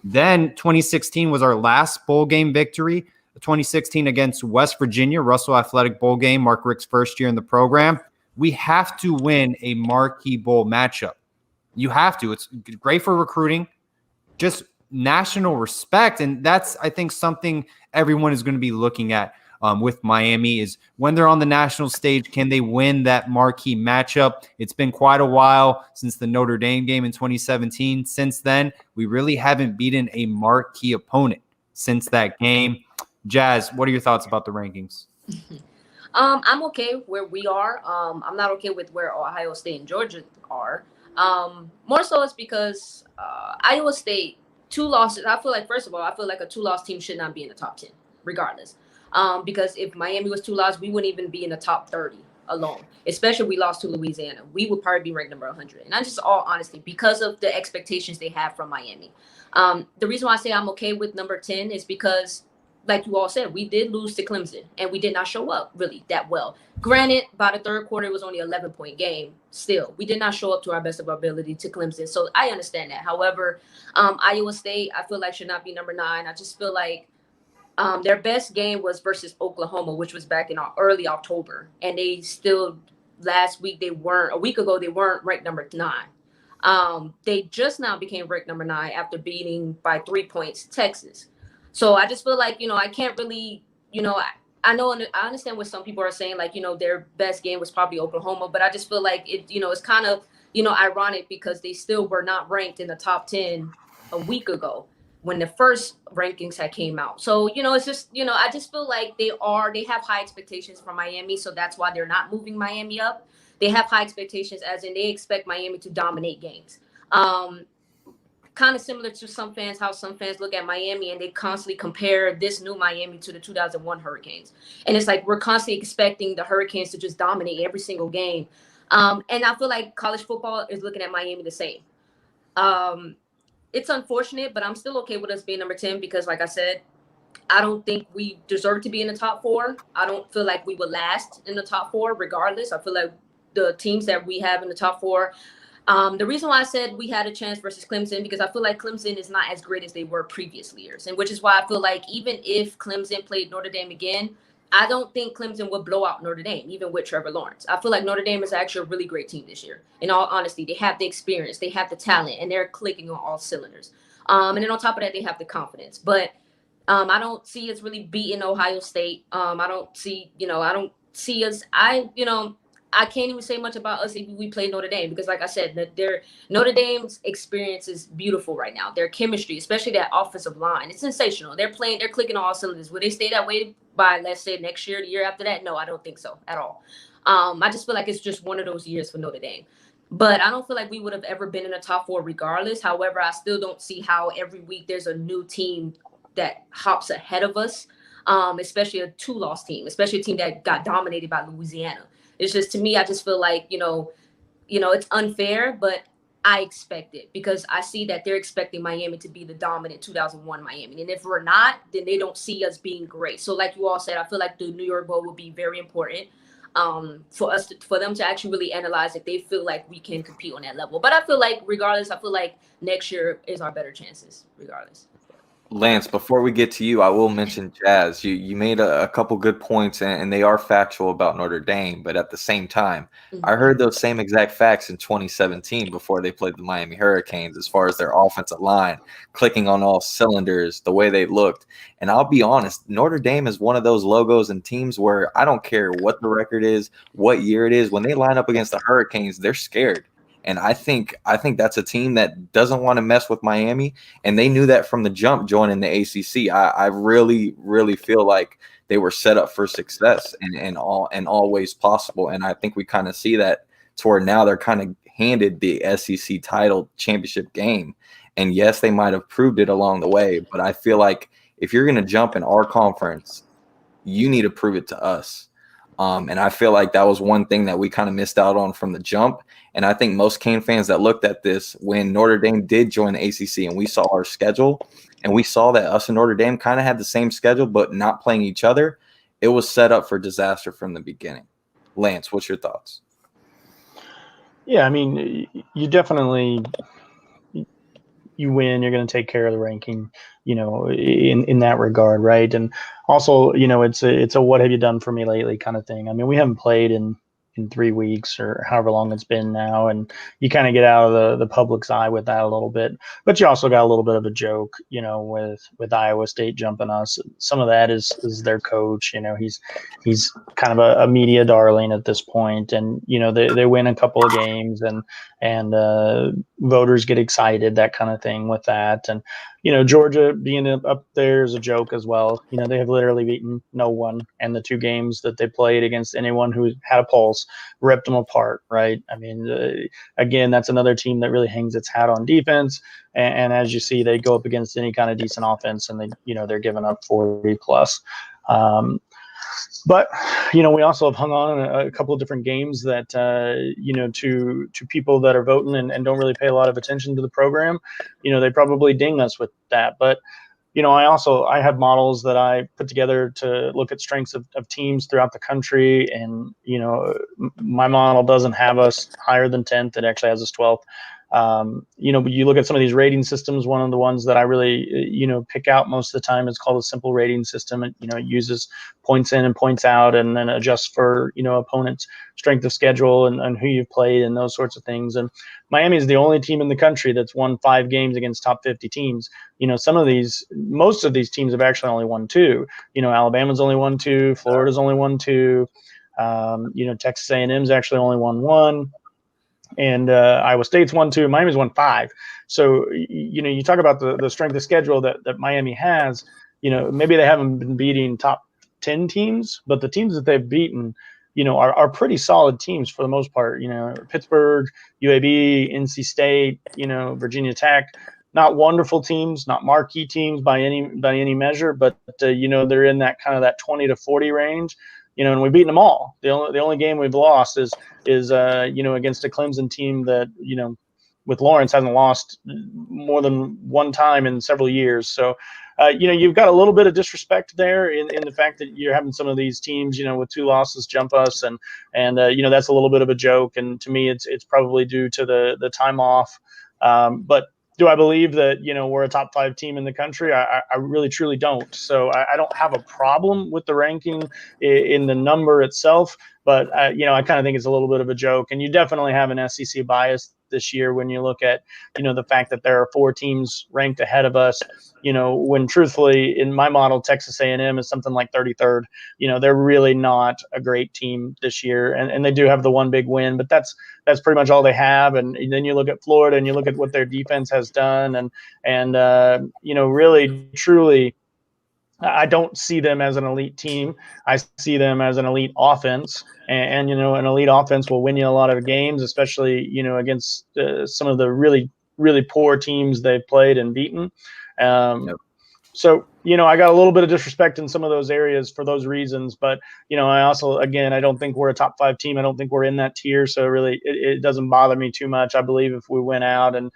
Then 2016 was our last bowl game victory. 2016 against West Virginia, Russell Athletic Bowl game, Mark Richt's first year in the program. We have to win a marquee bowl matchup. You have to. It's great for recruiting, just national respect. And that's, I think, something everyone is going to be looking at with Miami is when they're on the national stage, can they win that marquee matchup? It's been quite a while since the Notre Dame game in 2017. Since then, we really haven't beaten a marquee opponent since that game. Jazz, what are your thoughts about the rankings? I'm okay where we are. I'm not okay with where Ohio State and Georgia are. More so it's because Iowa State, 2 losses. I feel like, first of all, a 2-loss team should not be in the top 10, regardless. Because if Miami was 2 losses, we wouldn't even be in the top 30 alone. Especially if we lost to Louisiana. We would probably be ranked number 100. And that's just all honesty because of the expectations they have from Miami. The reason why I say I'm okay with number 10 is because, like you all said, we did lose to Clemson, and we did not show up really that well. Granted, by the third quarter, it was only an 11-point game. Still, we did not show up to our best of our ability to Clemson. So I understand that. However, Iowa State, I feel like should not be number 9. I just feel like their best game was versus Oklahoma, which was back in early October. And they still, a week ago, they weren't ranked number 9. They just now became ranked number 9 after beating by 3 points Texas. So I just feel like, I can't really, I understand what some people are saying, like, their best game was probably Oklahoma, but I just feel like it's kind of, ironic because they still were not ranked in the top 10 a week ago when the first rankings had came out. So, it's just, I just feel like they have high expectations for Miami. So that's why they're not moving Miami up. They have high expectations as in they expect Miami to dominate games. Kind of similar to how some fans look at Miami and they constantly compare this new Miami to the 2001 Hurricanes. And it's like we're constantly expecting the Hurricanes to just dominate every single game. And I feel like college football is looking at Miami the same. It's unfortunate, but I'm still okay with us being number 10 because, like I said, I don't think we deserve to be in the top 4. I don't feel like we would last in the top 4 regardless. I feel like the teams that we have in the top 4, The reason why I said we had a chance versus Clemson, because I feel like Clemson is not as great as they were previous years. And which is why I feel like even if Clemson played Notre Dame again, I don't think Clemson would blow out Notre Dame, even with Trevor Lawrence. I feel like Notre Dame is actually a really great team this year. In all honesty, they have the experience, they have the talent, and they're clicking on all cylinders. And then on top of that, they have the confidence. But I don't see us really beating Ohio State. I don't see us. I can't even say much about us if we play Notre Dame, because, like I said, Notre Dame's experience is beautiful right now. Their chemistry, especially that offensive line, it's sensational. They're clicking on all cylinders. Will they stay that way by, let's say, next year, the year after that? No, I don't think so at all. I just feel like it's just one of those years for Notre Dame. But I don't feel like we would have ever been in the top 4 regardless. However, I still don't see how every week there's a new team that hops ahead of us, especially a 2-loss team, especially a team that got dominated by Louisiana. It's just, to me, I just feel like, it's unfair, but I expect it, because I see that they're expecting Miami to be the dominant 2001 Miami. And if we're not, then they don't see us being great. So like you all said, I feel like the New York Bowl will be very important for them to actually really analyze if they feel like we can compete on that level. But I feel like regardless, I feel like next year is our better chances regardless. Lance, before we get to you, I will mention Jazz. You made a couple good points, and they are factual about Notre Dame. But at the same time, I heard those same exact facts in 2017 before they played the Miami Hurricanes, as far as their offensive line, clicking on all cylinders, the way they looked. And I'll be honest, Notre Dame is one of those logos and teams where I don't care what the record is, what year it is. When they line up against the Hurricanes, they're scared. And I think that's a team that doesn't want to mess with Miami, and they knew that from the jump joining the ACC. I really, really feel like they were set up for success in all ways possible. And I think we kind of see that to where now they're kind of handed the SEC title championship game. And yes, they might have proved it along the way, but I feel like if you're going to jump in our conference, you need to prove it to us. And I feel like that was one thing that we kind of missed out on from the jump. And I think most Cane fans that looked at this when Notre Dame did join the ACC and we saw our schedule and we saw that us and Notre Dame kind of had the same schedule but not playing each other, it was set up for disaster from the beginning. Lance, what's your thoughts? Yeah, I mean, you definitely – you win, you're going to take care of the ranking, in that regard, right? And also, it's a what have you done for me lately kind of thing. I mean, we haven't played in 3 weeks or however long it's been now, and you kind of get out of the public's eye with that a little bit. But you also got a little bit of a joke, with Iowa State jumping us. Some of that is their coach. He's kind of a media darling at this point, and they win a couple of games, and voters get excited, that kind of thing with that. And Georgia being up there is a joke as well. They have literally beaten no one, and the 2 games that they played against anyone who had a pulse ripped them apart, right? I mean, again, that's another team that really hangs its hat on defense, and as you see, they go up against any kind of decent offense, and they're giving up 40 plus. But we also have hung on a couple of different games that to people that are voting and don't really pay a lot of attention to the program. They probably ding us with that. But I have models that I put together to look at strengths of teams throughout the country, and my model doesn't have us higher than 10th. It actually has us 12th. But you look at some of these rating systems. One of the ones that I really, pick out most of the time is called a simple rating system. It uses points in and points out, and then adjusts for, opponent's strength of schedule and who you've played and those sorts of things. And Miami is the only team in the country that's won 5 games against top 50 teams. Most of these teams have actually only won 2. Alabama's only won 2. Florida's only won 2. Texas A&M's actually only won 1. And Iowa State's won 2. Miami's won 5. So, you talk about the strength of schedule that Miami has. Maybe they haven't been beating top 10 teams, but the teams that they've beaten, are pretty solid teams for the most part. Pittsburgh, UAB, NC State, Virginia Tech. Not wonderful teams, not marquee teams by any measure, but they're in that kind of that 20 to 40 range. And we've beaten them all. The only game we've lost is against a Clemson team that, with Lawrence hasn't lost more than one time in several years. So, you've got a little bit of disrespect there in the fact that you're having some of these teams, with 2 losses jump us, and that's a little bit of a joke. And to me, it's probably due to the time off. But do I believe that, we're a top 5 team in the country? I really, truly don't. So I don't have a problem with the ranking in the number itself, but I kind of think it's a little bit of a joke. And you definitely have an SEC bias this year when you look at, the fact that there are 4 teams ranked ahead of us, when truthfully in my model, Texas A&M is something like 33rd. They're really not a great team this year. And they do have the one big win, but that's pretty much all they have. And then you look at Florida and you look at what their defense has done. And really, truly, I don't see them as an elite team. I see them as an elite offense, and an elite offense will win you a lot of games, especially against some of the really, really poor teams they've played and beaten. Yep. So, I got a little bit of disrespect in some of those areas for those reasons. But, I also, again, I don't think we're a top 5 team. I don't think we're in that tier. So really, it doesn't bother me too much. I believe if we went out and,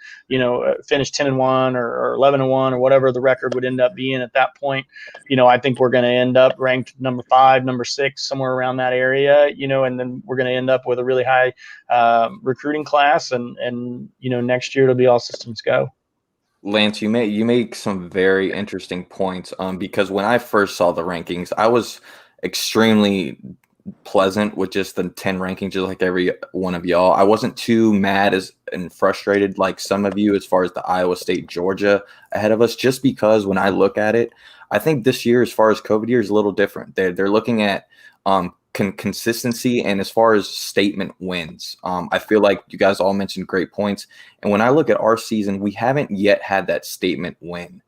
finish 10-1 or 11-1 or whatever the record would end up being at that point, I think we're going to end up ranked number 5, number 6, somewhere around that area, and then we're going to end up with a really high recruiting class. And next year it'll be all systems go. Lance, you make some very interesting points. Because when I first saw the rankings, I was extremely pleasant with just the 10 rankings, just like every one of y'all. I wasn't too mad and frustrated like some of you as far as the Iowa State, Georgia ahead of us, just because when I look at it, I think this year, as far as COVID year, is a little different. They're looking at consistency, and as far as statement wins, I feel like you guys all mentioned great points. And when I look at our season, we haven't yet had that statement win.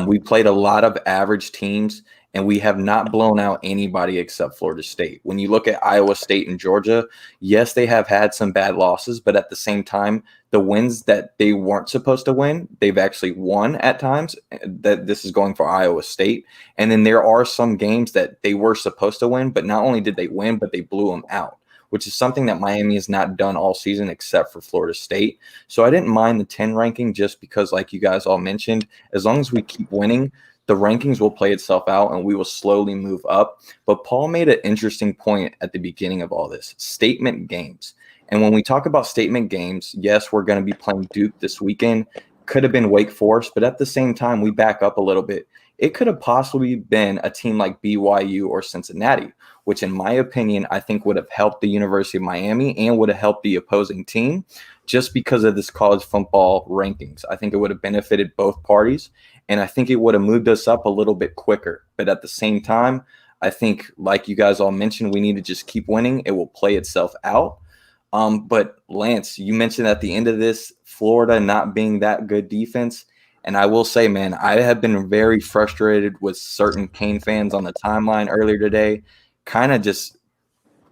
We played a lot of average teams, and we have not blown out anybody except Florida State. When you look at Iowa State and Georgia, yes, they have had some bad losses, but at the same time, the wins that they weren't supposed to win, they've actually won at times. That this is going for Iowa State. And then there are some games that they were supposed to win, but not only did they win, but they blew them out, which is something that Miami has not done all season except for Florida State. So I didn't mind the 10 ranking just because, like you guys all mentioned, as long as we keep winning, the rankings will play itself out and we will slowly move up. But Paul made an interesting point at the beginning of all this: statement games. And when we talk about statement games, yes, we're going to be playing Duke this weekend. Could have been Wake Forest, but at the same time, we back up a little bit. It could have possibly been a team like BYU or Cincinnati, which in my opinion, I think would have helped the University of Miami and would have helped the opposing team just because of this college football rankings. I think it would have benefited both parties, and I think it would have moved us up a little bit quicker. But at the same time, I think, like you guys all mentioned, we need to just keep winning. It will play itself out. But Lance, you mentioned at the end of this, Florida not being that good defense. And I will say, man, I have been very frustrated with certain Cane fans on the timeline earlier today, kind of just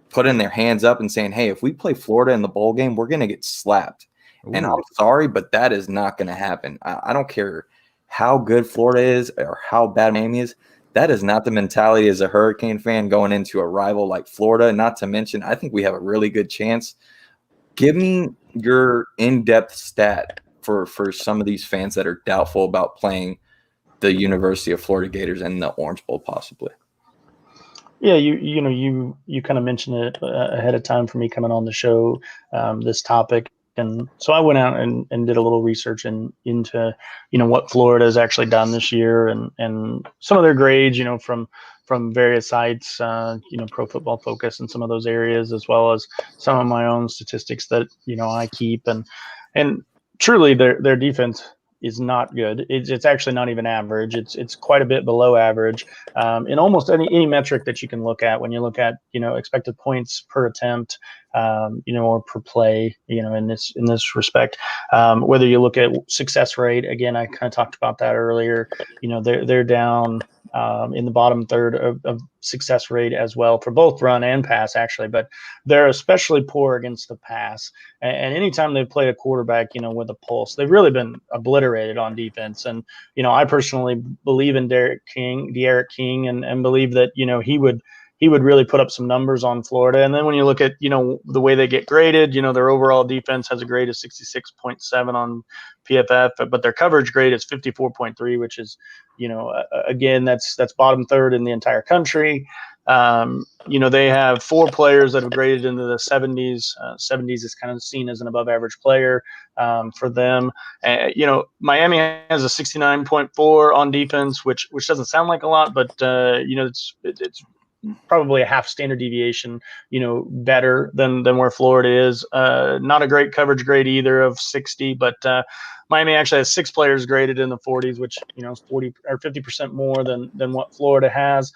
putting their hands up and saying, hey, if we play Florida in the bowl game, we're going to get slapped. Ooh. And I'm sorry, but that is not going to happen. I don't care how good Florida is or how bad Miami is. That is not the mentality as a Hurricane fan going into a rival like Florida. Not to mention, I think we have a really good chance. Give me your in-depth stat for some of these fans that are doubtful about playing the University of Florida Gators in the Orange Bowl possibly. Yeah, you kind of mentioned it ahead of time for me coming on the show, this topic. And so I went out and did a little research into, what Florida has actually done this year and some of their grades, from various sites, Pro Football Focus and some of those areas, as well as some of my own statistics that, I keep. And truly their defense is not good. It's actually not even average. It's quite a bit below average in almost any metric that you can look at. When you look at expected points per attempt, or per play, in this respect, whether you look at success rate, again, I kind of talked about that earlier. They're down in the bottom third of success rate as well for both run and pass, actually, but they're especially poor against the pass. And anytime they've played a quarterback, with a pulse, they've really been obliterated on defense. And, I personally believe in D'Eriq King and believe that, he would really put up some numbers on Florida. And then when you look at, the way they get graded, their overall defense has a grade of 66.7 on PFF, but their coverage grade is 54.3, which is, again, that's bottom third in the entire country. They have 4 players that have graded into the 70s. 70s is kind of seen as an above average player for them. Miami has a 69.4 on defense, which doesn't sound like a lot, but it's probably a half standard deviation, better than where Florida is. Not a great coverage grade either of 60, but Miami actually has 6 players graded in the 40s, which is 40 or 50% more than what Florida has.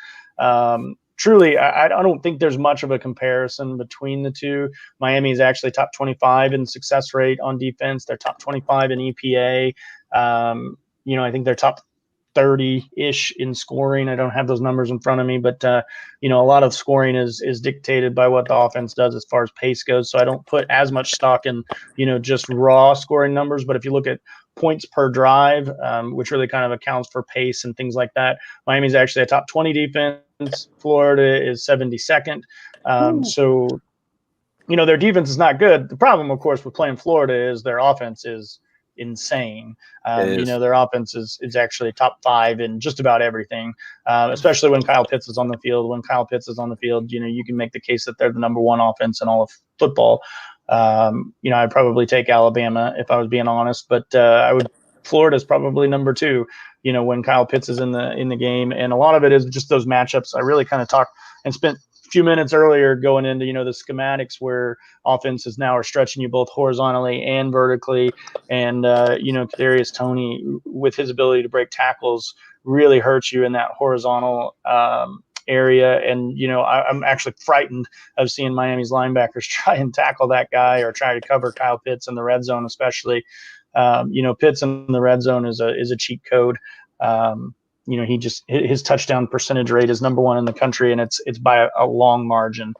Truly, I don't think there's much of a comparison between the two. Miami is actually top 25 in success rate on defense. They're top 25 in EPA. I think they're top 30-ish in scoring. I don't have those numbers in front of me, but a lot of scoring is dictated by what the offense does as far as pace goes. So I don't put as much stock in just raw scoring numbers. But if you look at points per drive, which really kind of accounts for pace and things like that, Miami's actually a top 20 defense. Florida is 72nd. So their defense is not good. The problem, of course, with playing Florida is their offense is insane. Their offense is actually top 5 in just about everything, especially when Kyle Pitts is on the field. When Kyle Pitts is on the field, you can make the case that they're the number 1 offense in all of football. I'd probably take Alabama if I was being honest, but Florida's probably number 2, when Kyle Pitts is in the game. And a lot of it is just those matchups. I really kind of talked and spent a few minutes earlier going into, the schematics where offenses now are stretching you both horizontally and vertically. And, Kadarius Toney, with his ability to break tackles, really hurts you in that horizontal area. And, I'm actually frightened of seeing Miami's linebackers try and tackle that guy or try to cover Kyle Pitts in the red zone, especially. Pitts in the red zone is a cheat code. His touchdown percentage rate is number 1 in the country, and it's by a long margin.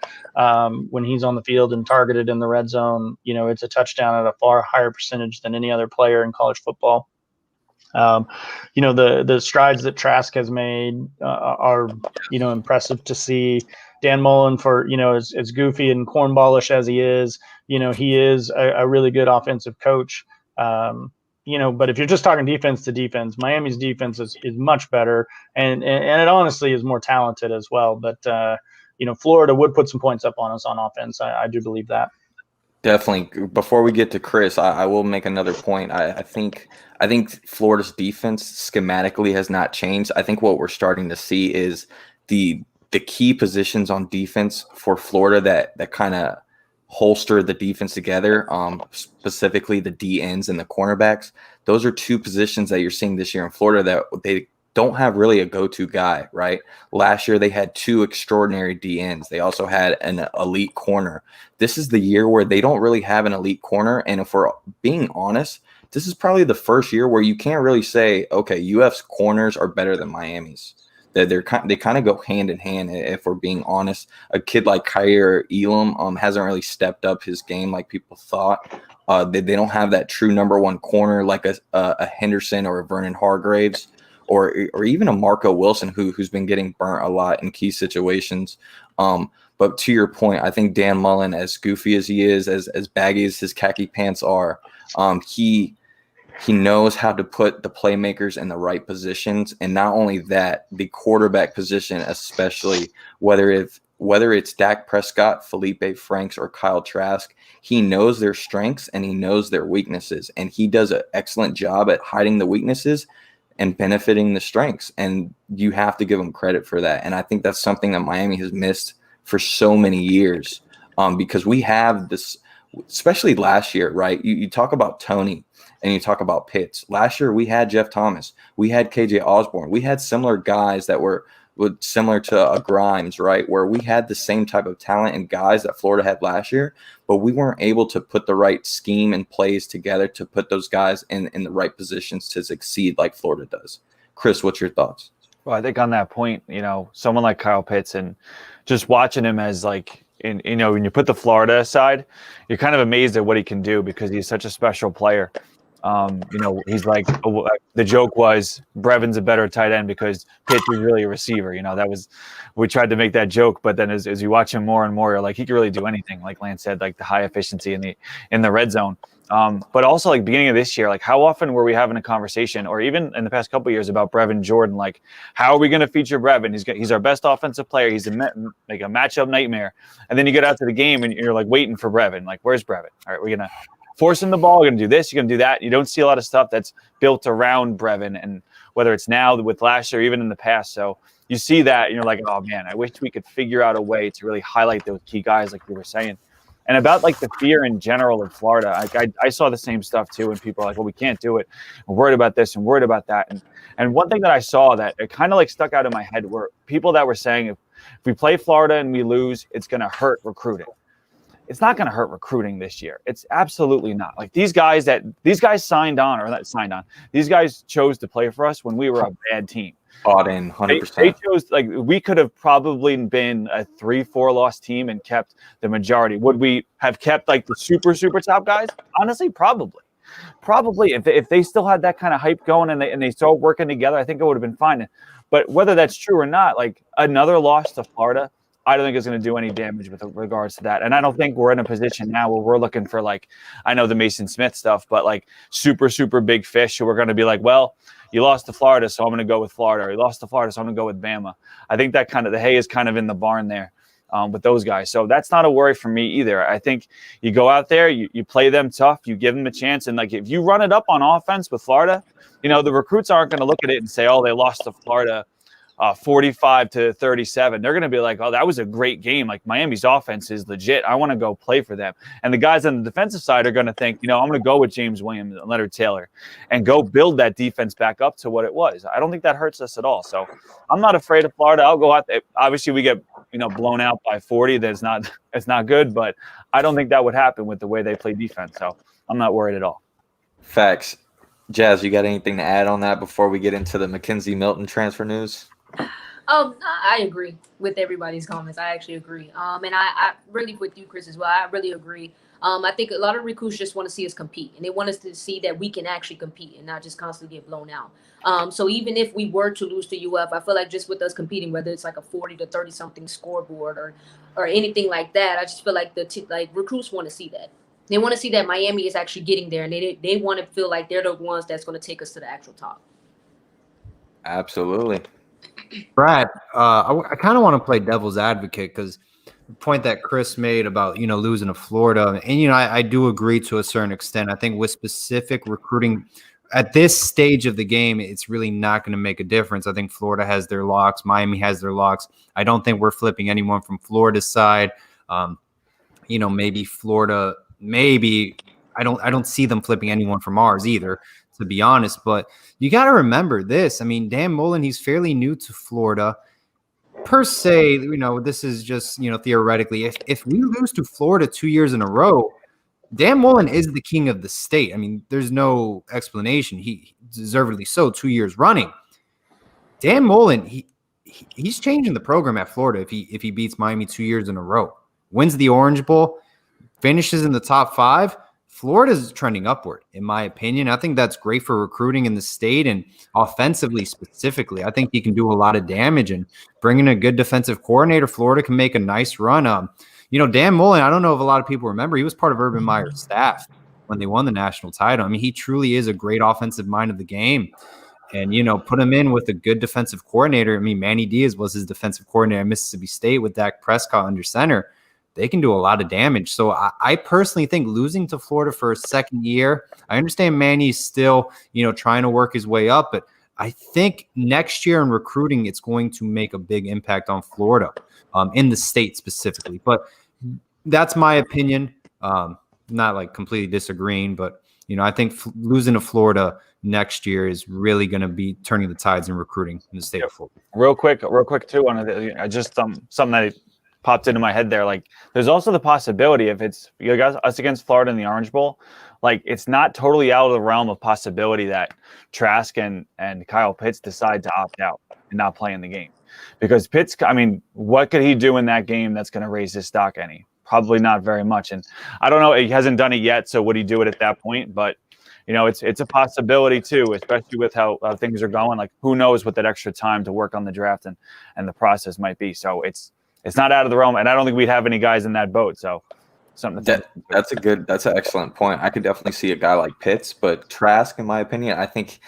When he's on the field and targeted in the red zone, it's a touchdown at a far higher percentage than any other player in college football. The strides that Trask has made are impressive to see. Dan Mullen, for as goofy and cornballish as he is, he is a really good offensive coach. But if you're just talking defense to defense, Miami's defense is much better, and it honestly is more talented as well. But Florida would put some points up on us on offense. I do believe that. Definitely. Before we get to Chris, I will make another point. I think Florida's defense schematically has not changed. I think what we're starting to see is the key positions on defense for Florida that kind of holster the defense together, specifically the D ends and the cornerbacks. Those are 2 positions that you're seeing this year in Florida that they don't have really a go-to guy, right? Last year they had 2 extraordinary D ends. They also had an elite corner. This is the year where they don't really have an elite corner. And if we're being honest, this is probably the first year where you can't really say, okay, UF's corners are better than Miami's. They kind of go hand in hand, if we're being honest. A kid like Kyer Elam hasn't really stepped up his game like people thought. They don't have that true number 1 corner like a Henderson or a Vernon Hargraves or even a Marco Wilson who's been getting burnt a lot in key situations. But to your point, I think Dan Mullen, as goofy as he is, as baggy as his khaki pants are, he knows how to put the playmakers in the right positions. And not only that, the quarterback position, especially whether it's Dak Prescott, Felipe Franks, or Kyle Trask, he knows their strengths and he knows their weaknesses. And he does an excellent job at hiding the weaknesses and benefiting the strengths. And you have to give him credit for that. And I think that's something that Miami has missed for so many years, because we have this, especially last year, right? You talk about Toney and you talk about Pitts. Last year, we had Jeff Thomas. We had KJ Osborne. We had similar guys that were similar to a Grimes, right, where we had the same type of talent and guys that Florida had last year, but we weren't able to put the right scheme and plays together to put those guys in the right positions to succeed like Florida does. Chris, what's your thoughts? Well, I think on that point, someone like Kyle Pitts and just watching him as when you put the Florida aside, you're kind of amazed at what he can do because he's such a special player. He's like, the joke was Brevin's a better tight end because Pitts is really a receiver. We tried to make that joke, but then as you watch him more and more, you're like, he can really do anything. Like Lance said, like the high efficiency in the red zone. But also like beginning of this year, like how often were we having a conversation, or even in the past couple of years, about Brevin Jordan? Like, how are we going to feature Brevin? He's our best offensive player. He's like a matchup nightmare. And then you get out to the game and you're like waiting for Brevin. Like, where's Brevin? All right, we're going to force him the ball. We're going to do this. You're going to do that. You don't see a lot of stuff that's built around Brevin, and whether it's now with last year, or even in the past. So you see that and you're like, oh man, I wish we could figure out a way to really highlight those key guys, like you were saying. And about like the fear in general of Florida, like I saw the same stuff too, and people are like, well, we can't do it. We're worried about this and worried about that. And one thing that I saw that it kind of like stuck out in my head were people that were saying, if we play Florida and we lose, it's going to hurt recruiting. It's not going to hurt recruiting this year. It's absolutely not. Like these guys signed on, or not signed on. These guys chose to play for us when we were a bad team. Bought in 100%. They chose, like, we could have probably been a 3-4 loss team and kept the majority. Would we have kept like the super top guys? Honestly, probably. If they still had that kind of hype going and they started working together, I think it would have been fine. But whether that's true or not, like another loss to Florida, I don't think it's going to do any damage with regards to that. And I don't think we're in a position now where we're looking for, like, I know the Mason Smith stuff, but like super big fish who are going to be like, well, you lost to Florida, so I'm going to go with Florida. Or you lost to Florida, so I'm going to go with Bama. I think that kind of the hay is kind of in the barn there with those guys. So that's not a worry for me either. I think you go out there, you play them tough, you give them a chance. And like if you run it up on offense with Florida, the recruits aren't going to look at it and say, oh, they lost to Florida 45-37. They're going to be like, oh, that was a great game. Like Miami's offense is legit. I want to go play for them. And the guys on the defensive side are going to think, I'm going to go with James Williams and Leonard Taylor and go build that defense back up to what it was. I don't think that hurts us at all. So I'm not afraid of Florida. I'll go out there. Obviously we get, blown out by 40. It's not good, but I don't think that would happen with the way they play defense. So I'm not worried at all. Facts. Jazz, you got anything to add on that before we get into the Mackenzie Milton transfer news? I agree with everybody's comments. I actually agree. And I really with you, Chris, as well. I really agree. I think a lot of recruits just want to see us compete, and they want us to see that we can actually compete and not just constantly get blown out. So even if we were to lose to UF, I feel like just with us competing, whether it's like a 40 to 30 something scoreboard or anything like that, I just feel like recruits want to see that. They want to see that Miami is actually getting there, and they want to feel like they're the ones that's going to take us to the actual top. Absolutely. Brad, I kind of want to play devil's advocate because the point that Chris made about, losing to Florida, and, I do agree to a certain extent. I think with specific recruiting at this stage of the game, it's really not going to make a difference. I think Florida has their locks. Miami has their locks. I don't think we're flipping anyone from Florida's side. Maybe Florida, I don't see them flipping anyone from ours either, to be honest. But you got to remember this. I mean, Dan Mullen, he's fairly new to Florida. Per se, this is just, theoretically, if we lose to Florida 2 years in a row, Dan Mullen is the king of the state. I mean, there's no explanation. He deservedly so, 2 years running. Dan Mullen, he's changing the program at Florida if he beats Miami 2 years in a row, wins the Orange Bowl, finishes in the top 5. Florida's trending upward, in my opinion. I think that's great for recruiting in the state and offensively specifically. I think he can do a lot of damage, and bringing a good defensive coordinator, Florida can make a nice run. Dan Mullen, I don't know if a lot of people remember, he was part of Urban Meyer's staff when they won the national title. I mean, he truly is a great offensive mind of the game. And, put him in with a good defensive coordinator. I mean, Manny Diaz was his defensive coordinator at Mississippi State with Dak Prescott under center. They can do a lot of damage. So I personally think losing to Florida for a second year, I understand Manny's still, trying to work his way up, but I think next year in recruiting, it's going to make a big impact on Florida, in the state specifically. But that's my opinion. Not like completely disagreeing, but I think losing to Florida next year is really going to be turning the tides in recruiting in the state of Florida. Real quick too, on just something that popped into my head there. Like, there's also the possibility if it's you guys us against Florida in the Orange Bowl, like it's not totally out of the realm of possibility that Trask and Kyle Pitts decide to opt out and not play in the game. Because Pitts, I mean, what could he do in that game that's going to raise his stock any? Probably not very much. And I don't know, he hasn't done it yet, so would he do it at that point? But it's a possibility too, especially with how things are going. Like, who knows what that extra time to work on the draft and the process might be. So it's not out of the realm, and I don't think we'd have any guys in that boat. So something to that's an excellent point. I could definitely see a guy like Pitts, but Trask, in my opinion, I think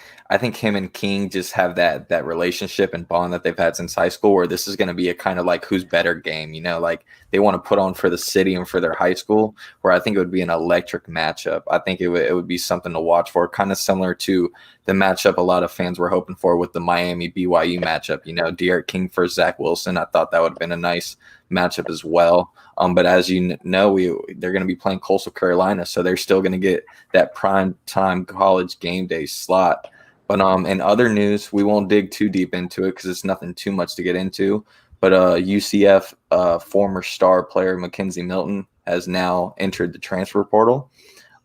him and King just have that relationship and bond that they've had since high school, where this is going to be a kind of like who's better game, like they want to put on for the city and for their high school, where I think it would be an electric matchup. I think it would be something to watch for, kind of similar to the matchup a lot of fans were hoping for with the Miami BYU matchup, De'Aaron King versus Zach Wilson. I thought that would have been a nice matchup as well. But as you know, they're going to be playing Coastal Carolina, so they're still going to get that prime time college game day slot. But in other news, we won't dig too deep into it because it's nothing too much to get into. But UCF former star player Mackenzie Milton has now entered the transfer portal.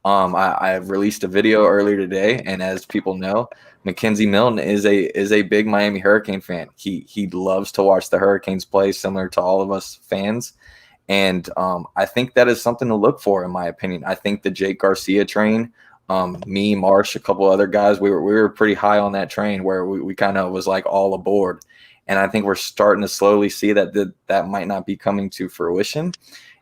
I released a video earlier today, and as people know, Mackenzie Milton is a big Miami Hurricane fan. He loves to watch the Hurricanes play, similar to all of us fans. And I think that is something to look for, in my opinion. I think the Jake Garcia train, me, Marsh, a couple other guys, we were pretty high on that train, where we kind of was like all aboard. And I think we're starting to slowly see that might not be coming to fruition.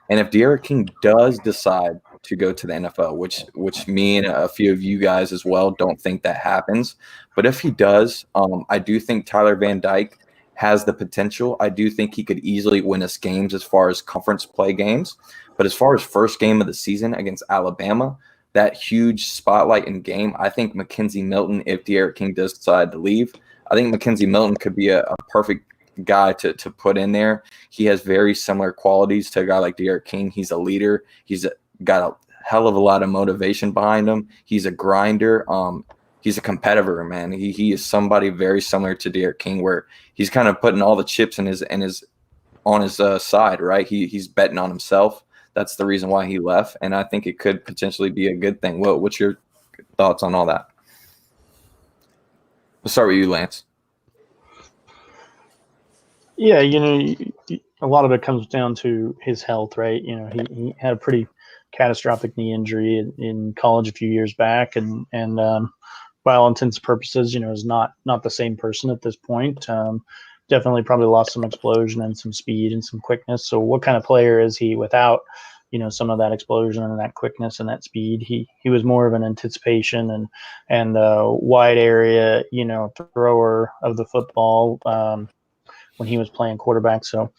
And if De'Aaron King does decide to go to the NFL, which me and a few of you guys as well don't think that happens, but if he does, I do think Tyler Van Dyke has the potential. I do think he could easily win us games as far as conference play games. But as far as first game of the season against Alabama, that huge spotlight in game, I think Mackenzie Milton, if De'Aaron King does decide to leave, I think Mackenzie Milton could be a perfect guy to put in there. He has very similar qualities to a guy like De'Aaron King. He's a leader. He's got a hell of a lot of motivation behind him. He's a grinder. He's a competitor, man. He is somebody very similar to De'Aaron King, where he's kind of putting all the chips on his side, right? He's betting on himself. That's the reason why he left, and I think it could potentially be a good thing. What's your thoughts on all that? We'll start with you, Lance. Yeah, a lot of it comes down to his health, right? He had a pretty catastrophic knee injury in college a few years back, and by all intents and purposes, is not the same person at this point. Definitely probably lost some explosion and some speed and some quickness. So what kind of player is he without, some of that explosion and that quickness and that speed? He was more of an anticipation and wide area, thrower of the football when he was playing quarterback. So,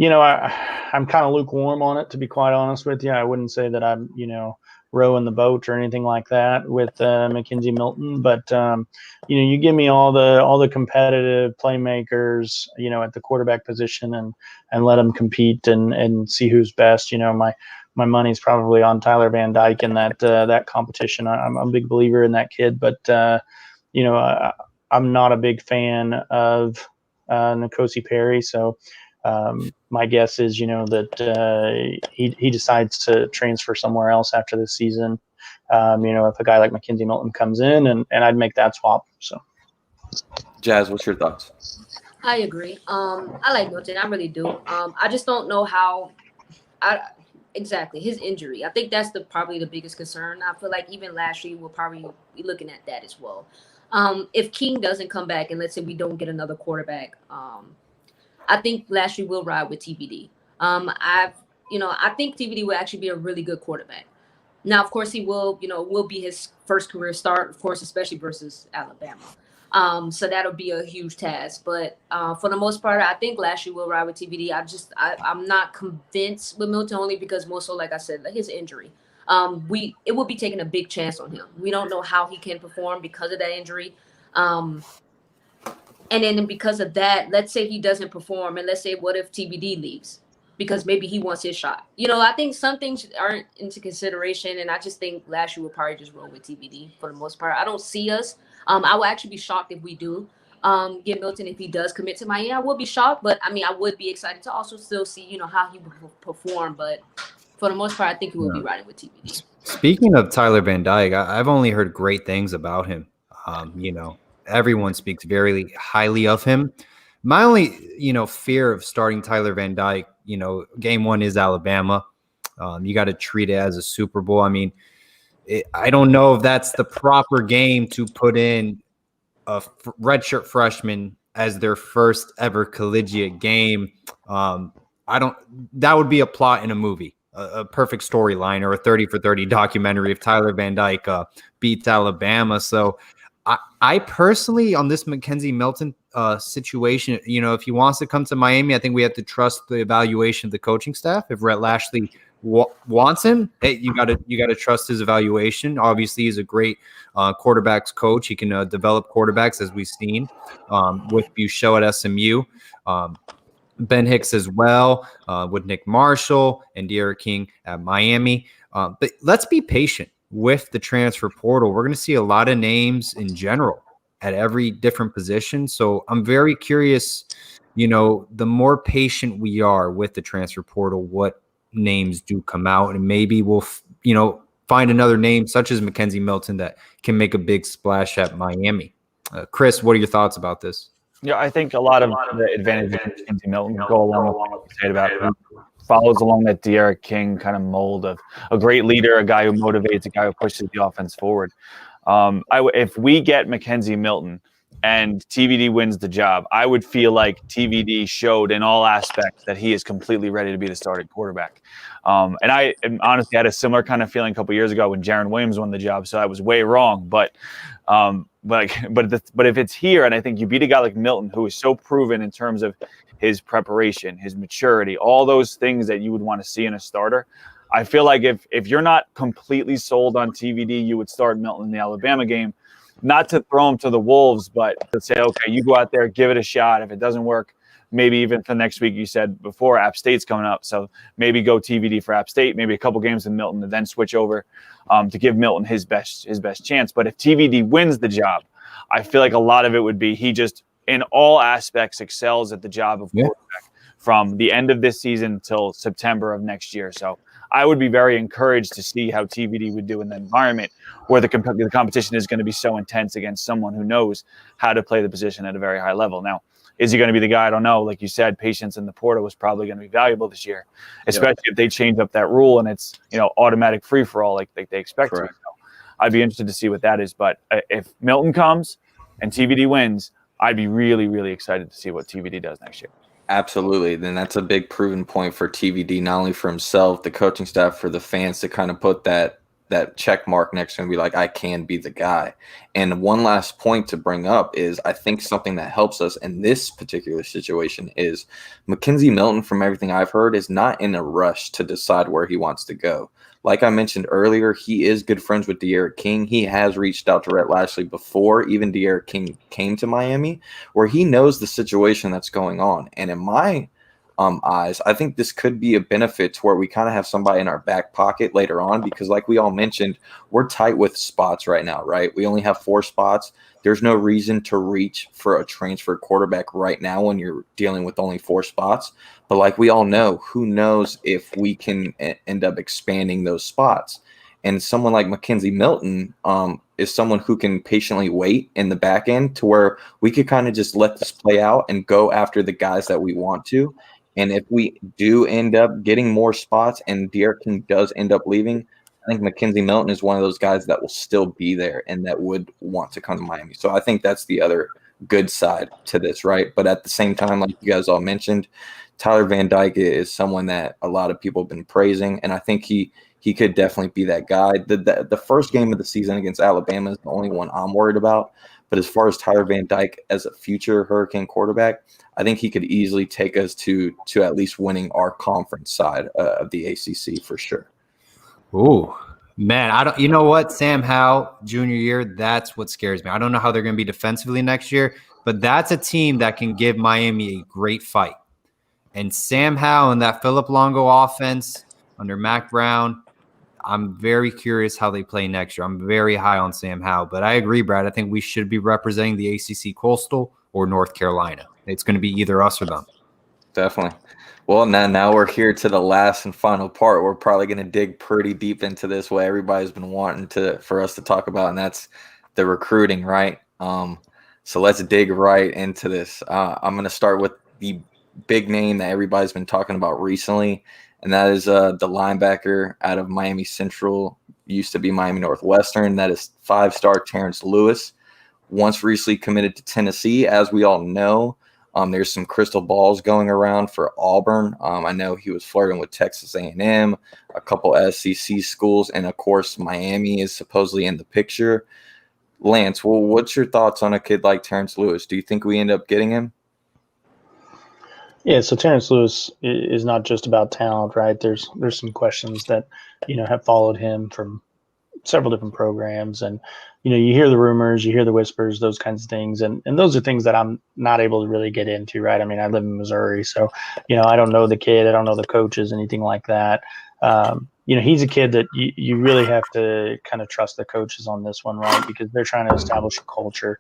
I'm kind of lukewarm on it, to be quite honest with you. I wouldn't say that I'm, rowing the boat or anything like that with Mackenzie Milton, but you give me all the competitive playmakers, at the quarterback position, and let them compete and see who's best. My money's probably on Tyler Van Dyke in that competition. I'm a big believer in that kid, but I'm not a big fan of N'Kosi Perry, so. My guess is, that he decides to transfer somewhere else after this season. If a guy like Mackenzie Milton comes in, and I'd make that swap. So, Jazz, what's your thoughts? I agree. I like Milton. I really do. I just don't know how. Exactly his injury. I think that's probably the biggest concern. I feel like even last year we'll probably be looking at that as well. If King doesn't come back, and let's say we don't get another quarterback, I think Lashley will ride with TBD. I think TBD will actually be a really good quarterback. Now, of course, he will be his first career start, of course, especially versus Alabama. So that'll be a huge task. But for the most part, I think Lashley will ride with TBD. I'm not convinced with Milton, only because more so, like I said, his injury. It will be taking a big chance on him. We don't know how he can perform because of that injury. And then because of that, let's say he doesn't perform, and let's say what if TBD leaves because maybe he wants his shot. I think some things aren't into consideration, and I just think Lashley will probably just roll with TBD for the most part. I don't see us. I will actually be shocked if we do get Milton if he does commit to Miami. I will be shocked, but I would be excited to also still see how he would perform. But for the most part, I think he will be riding with TBD. Speaking of Tyler Van Dyke, I've only heard great things about him. Everyone speaks very highly of him. My only, fear of starting Tyler Van Dyke, game one is Alabama. You got to treat it as a Super Bowl. I don't know if that's the proper game to put in a redshirt freshman as their first ever collegiate game. That would be a plot in a movie, a perfect storyline, or a 30 for 30 documentary if Tyler Van Dyke beats Alabama. So I personally, on this Mackenzie Milton situation, if he wants to come to Miami, I think we have to trust the evaluation of the coaching staff. If Rhett Lashley wants him, hey, you got to trust his evaluation. Obviously, he's a great quarterbacks coach. He can develop quarterbacks, as we've seen with Buechel at SMU. Ben Hicks as well, with Nick Marshall and De'Ara King at Miami. But let's be patient with the transfer portal. We're going to see a lot of names in general at every different position. So I'm very curious, the more patient we are with the transfer portal, what names do come out, and maybe we'll, find another name such as Mackenzie Milton that can make a big splash at Miami. Chris, what are your thoughts about this? Yeah, I think a lot of the advantages of Mackenzie Milton go along with what you said about who follows along that De'Ara King kind of mold of a great leader, a guy who motivates, a guy who pushes the offense forward. If we get Mackenzie Milton and TVD wins the job, I would feel like TVD showed in all aspects that he is completely ready to be the starting quarterback. And I honestly had a similar kind of feeling a couple years ago when Jaron Williams won the job, so I was way wrong. But if it's here, and I think you beat a guy like Milton, who is so proven in terms of his preparation, his maturity, all those things that you would want to see in a starter. I feel like if you're not completely sold on TVD, you would start Milton in the Alabama game, not to throw him to the wolves, but to say, okay, you go out there, give it a shot. If it doesn't work, maybe even for next week, you said before, App State's coming up. So maybe go TVD for App State, maybe a couple games in Milton, and then switch over to give Milton his best chance. But if TVD wins the job, I feel like a lot of it would be he just, in all aspects, excels at the job of quarterback from the end of this season till September of next year. So I would be very encouraged to see how TVD would do in the environment where the competition is going to be so intense against someone who knows how to play the position at a very high level. Now, is he going to be the guy? I don't know. Like you said, patience in the portal was probably going to be valuable this year, especially if they change up that rule and it's automatic free for all like they expect to. So I'd be interested to see what that is. But if Milton comes and TVD wins, I'd be really, really excited to see what TVD does next year. Absolutely. Then that's a big proven point for TVD, not only for himself, the coaching staff, for the fans to kind of put that check mark next to him and be like, I can be the guy. And one last point to bring up is I think something that helps us in this particular situation is Mackenzie Milton, from everything I've heard, is not in a rush to decide where he wants to go. Like I mentioned earlier, he is good friends with De'Ara King. He has reached out to Rhett Lashley before even De'Ara King came to Miami, where he knows the situation that's going on. And in my eyes, I think this could be a benefit to where we kind of have somebody in our back pocket later on, because like we all mentioned, we're tight with spots right now, right? We only have 4 spots. There's no reason to reach for a transfer quarterback right now when you're dealing with only 4 spots. But like we all know, who knows if we can end up expanding those spots. And someone like Mackenzie Milton is someone who can patiently wait in the back end to where we could kind of just let this play out and go after the guys that we want to. And if we do end up getting more spots and De'Ara King does end up leaving, I think Mackenzie Milton is one of those guys that will still be there and that would want to come to Miami. So I think that's the other good side to this, right? But at the same time, like you guys all mentioned, Tyler Van Dyke is someone that a lot of people have been praising, and I think he could definitely be that guy. The first game of the season against Alabama is the only one I'm worried about. But as far as Tyler Van Dyke as a future Hurricane quarterback, I think he could easily take us to at least winning our conference side of the ACC for sure. Ooh, man, you know what? Sam Howell, junior year, that's what scares me. I don't know how they're going to be defensively next year, but that's a team that can give Miami a great fight. And Sam Howell and that Philip Longo offense under Mac Brown, I'm very curious how they play next year. I'm very high on Sam Howell, but I agree, Brad. I think we should be representing the ACC Coastal or North Carolina. It's going to be either us or them. Definitely. Well, now we're here to the last and final part. We're probably going to dig pretty deep into this, what everybody's been wanting for us to talk about, and that's the recruiting, right? So let's dig right into this. I'm going to start with the big name that everybody's been talking about recently, and that is the linebacker out of Miami Central, used to be Miami Northwestern. That is 5-star Terrence Lewis, once recently committed to Tennessee. As we all know, there's some crystal balls going around for Auburn. I know he was flirting with Texas A&M, a couple SEC schools, and of course Miami is supposedly in the picture. Lance, well, what's your thoughts on a kid like Terrence Lewis? Do you think we end up getting him? Yeah, so Terrence Lewis is not just about talent, right? There's some questions that, have followed him from several different programs, and you hear the rumors, you hear the whispers, those kinds of things, and those are things that I'm not able to really get into, right? I mean, I live in Missouri, so I don't know the kid, I don't know the coaches, anything like that. He's a kid that you really have to kind of trust the coaches on this one, right? Because they're trying to establish a culture,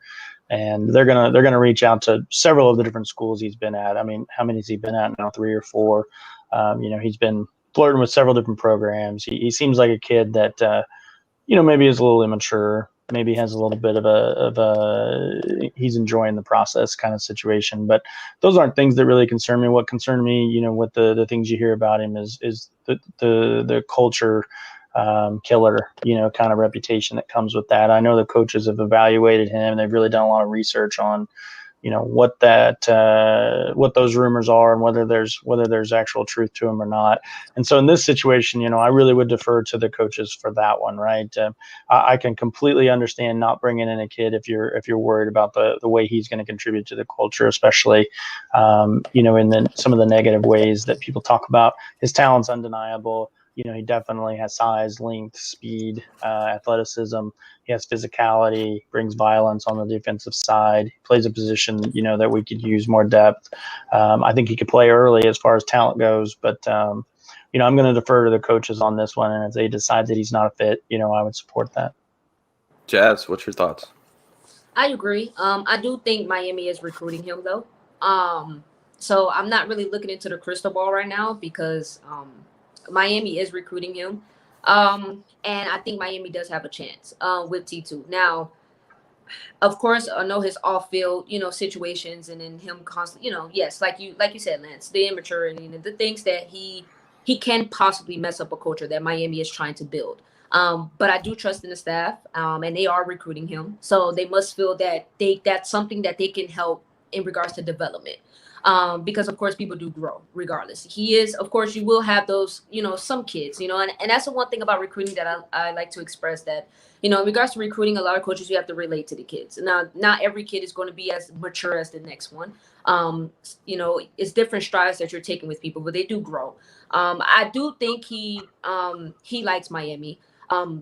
and they're gonna reach out to several of the different schools he's been at. I mean, how many has he been at now? 3 or 4. He's been flirting with several different programs. He seems like a kid that maybe is a little immature, maybe has a little bit of a he's enjoying the process kind of situation. But those aren't things that really concern me. What concern me, what the things you hear about him is the culture killer, kind of reputation that comes with that. I know the coaches have evaluated him. They've really done a lot of research on what those rumors are and whether there's actual truth to them or not. And so in this situation, I really would defer to the coaches for that one, right? I can completely understand not bringing in a kid if you're worried about the way he's going to contribute to the culture, especially in some of the negative ways that people talk about. His talent's undeniable. He definitely has size, length, speed, athleticism. He has physicality, brings violence on the defensive side. He plays a position, that we could use more depth. I think he could play early as far as talent goes, but, I'm going to defer to the coaches on this one. And if they decide that he's not a fit, I would support that. Jazz, what's your thoughts? I agree. I do think Miami is recruiting him, though. So I'm not really looking into the crystal ball right now because Miami is recruiting him. And I think Miami does have a chance with T2. Now, of course, I know his off-field, situations, and then him constantly, yes, like you said, Lance, the immaturity and the things that he can possibly mess up a culture that Miami is trying to build. But I do trust in the staff, and they are recruiting him, so they must feel that that's something that they can help in regards to development. Because of course people do grow regardless. He is, of course, you will have those, some kids, and that's the one thing about recruiting that I like to express, that, in regards to recruiting, a lot of coaches, you have to relate to the kids. Now, not every kid is going to be as mature as the next one. It's different strides that you're taking with people, but they do grow. I do think he likes Miami,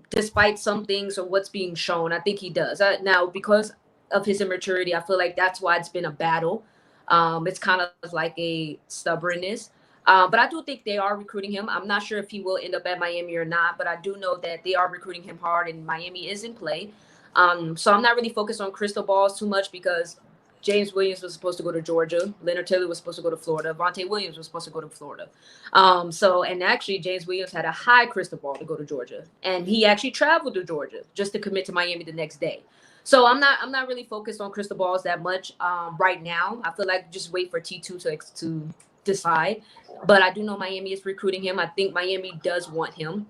despite some things or what's being shown. I think he does. Now, because of his immaturity, I feel like that's why it's been a battle. It's kind of like a stubbornness. But I do think they are recruiting him. I'm not sure if he will end up at Miami or not, but I do know that they are recruiting him hard, and Miami is in play. So I'm not really focused on crystal balls too much because James Williams was supposed to go to Georgia. Leonard Taylor was supposed to go to Florida. Vontae Williams was supposed to go to Florida. And actually James Williams had a high crystal ball to go to Georgia, and he actually traveled to Georgia just to commit to Miami the next day. So I'm not really focused on crystal balls that much right now. I feel like just wait for T2 to decide. But I do know Miami is recruiting him. I think Miami does want him.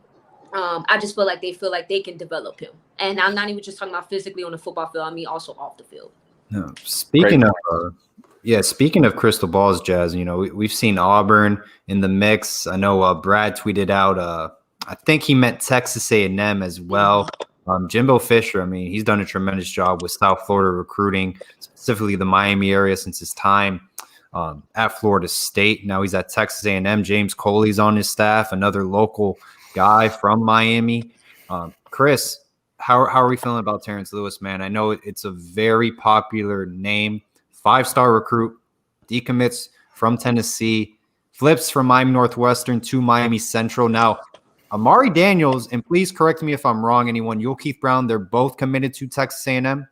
I just feel like they can develop him. And I'm not even just talking about physically on the football field. I mean also off the field. No, speaking of crystal balls, Jazz, we've seen Auburn in the mix. I know Brad tweeted out, I think he meant Texas A&M as well. Jimbo Fisher, I mean, he's done a tremendous job with South Florida recruiting, specifically the Miami area since his time at Florida State. Now he's at Texas A&M. James Coley's on his staff, another local guy from Miami. Chris, how are we feeling about Terrence Lewis, man? I know it's a very popular name, 5-star recruit, decommits from Tennessee, flips from Miami Northwestern to Miami Central. Now, Amari Daniels, and please correct me if I'm wrong, anyone, Yul Keith Brown, they're both committed to Texas A&M.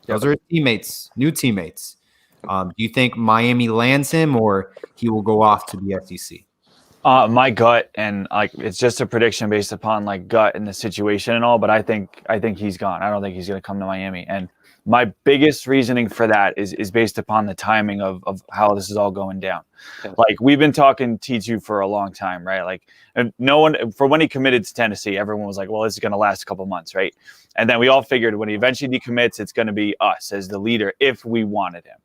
Those are teammates, new teammates. Do you think Miami lands him or he will go off to the SEC? My gut, and it's just a prediction based upon gut and the situation and all, but I think he's gone. I don't think he's going to come to Miami. And My biggest reasoning for that is based upon the timing of how this is all going down. Like, we've been talking T2 for a long time, right? Like, and no one, for when he committed to Tennessee, everyone was like, well, this is going to last a couple months, right? And then we all figured when he eventually decommits, it's going to be us as the leader if we wanted him.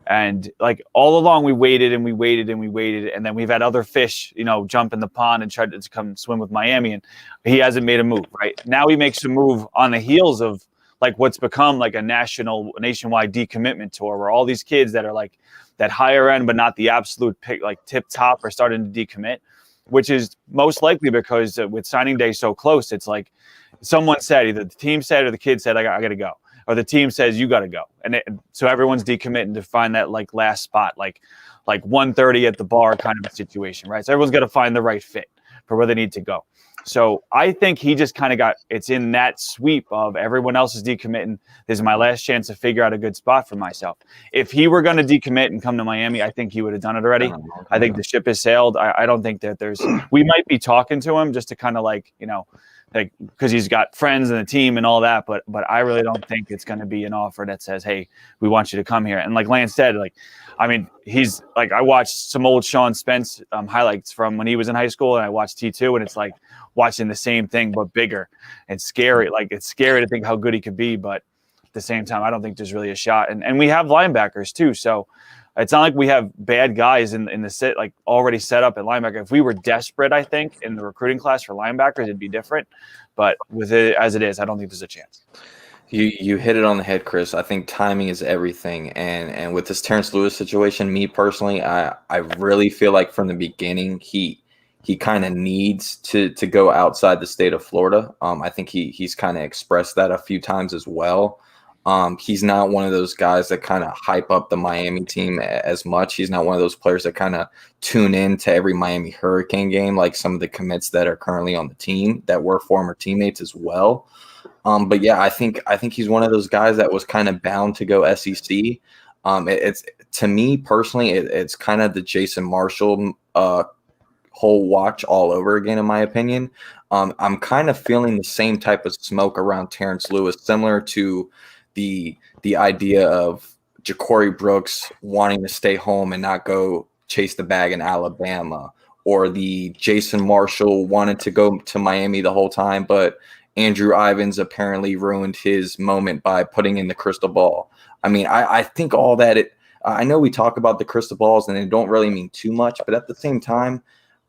And like all along, we waited and we waited and we waited. And then we've had other fish, jump in the pond and try to come swim with Miami. And he hasn't made a move, right? Now he makes a move on the heels of like what's become like a nationwide decommitment tour, where all these kids that are like that higher end, but not the absolute pick, like tip top, are starting to decommit, which is most likely because with signing day so close, it's like someone said, either the team said or the kid said, I got to go. Or the team says, you got to go. And so everyone's decommitting to find that like last spot, like 1:30 at the bar kind of a situation, right? So everyone's got to find the right fit for where they need to go. So I think he just kind of it's in that sweep of everyone else is decommitting. This is my last chance to figure out a good spot for myself. If he were going to decommit and come to Miami, I think he would have done it already. I think the ship has sailed. I don't think that we might be talking to him just to kind of like because he's got friends and the team and all that, but I really don't think it's going to be an offer that says, hey, we want you to come here. And like Lance said, he's like, I watched some old Sean Spence highlights from when he was in high school, and I watched T2, and it's like watching the same thing but bigger and scary. Like, it's scary to think how good he could be, but at the same time, I don't think there's really a shot. And we have linebackers too, so it's not like we have bad guys in the set, like already set up at linebacker. If we were desperate, I think, in the recruiting class for linebackers, it'd be different. But with it as it is, I don't think there's a chance. You hit it on the head, Chris. I think timing is everything. And with this Terrence Lewis situation, me personally, I really feel like from the beginning he kind of needs to go outside the state of Florida. I think he's kind of expressed that a few times as well. He's not one of those guys that kind of hype up the Miami team as much. He's not one of those players that kind of tune in to every Miami Hurricane game, like some of the commits that are currently on the team that were former teammates as well. But yeah, I think he's one of those guys that was kind of bound to go SEC. It's to me personally, it's kind of the Jason Marshall whole watch all over again, in my opinion. I'm kind of feeling the same type of smoke around Terrence Lewis, similar to the idea of Ja'Cory Brooks wanting to stay home and not go chase the bag in Alabama, or the Jason Marshall wanted to go to Miami the whole time, but Andrew Ivins apparently ruined his moment by putting in the crystal ball. I mean, I think all that I know we talk about the crystal balls and they don't really mean too much, but at the same time,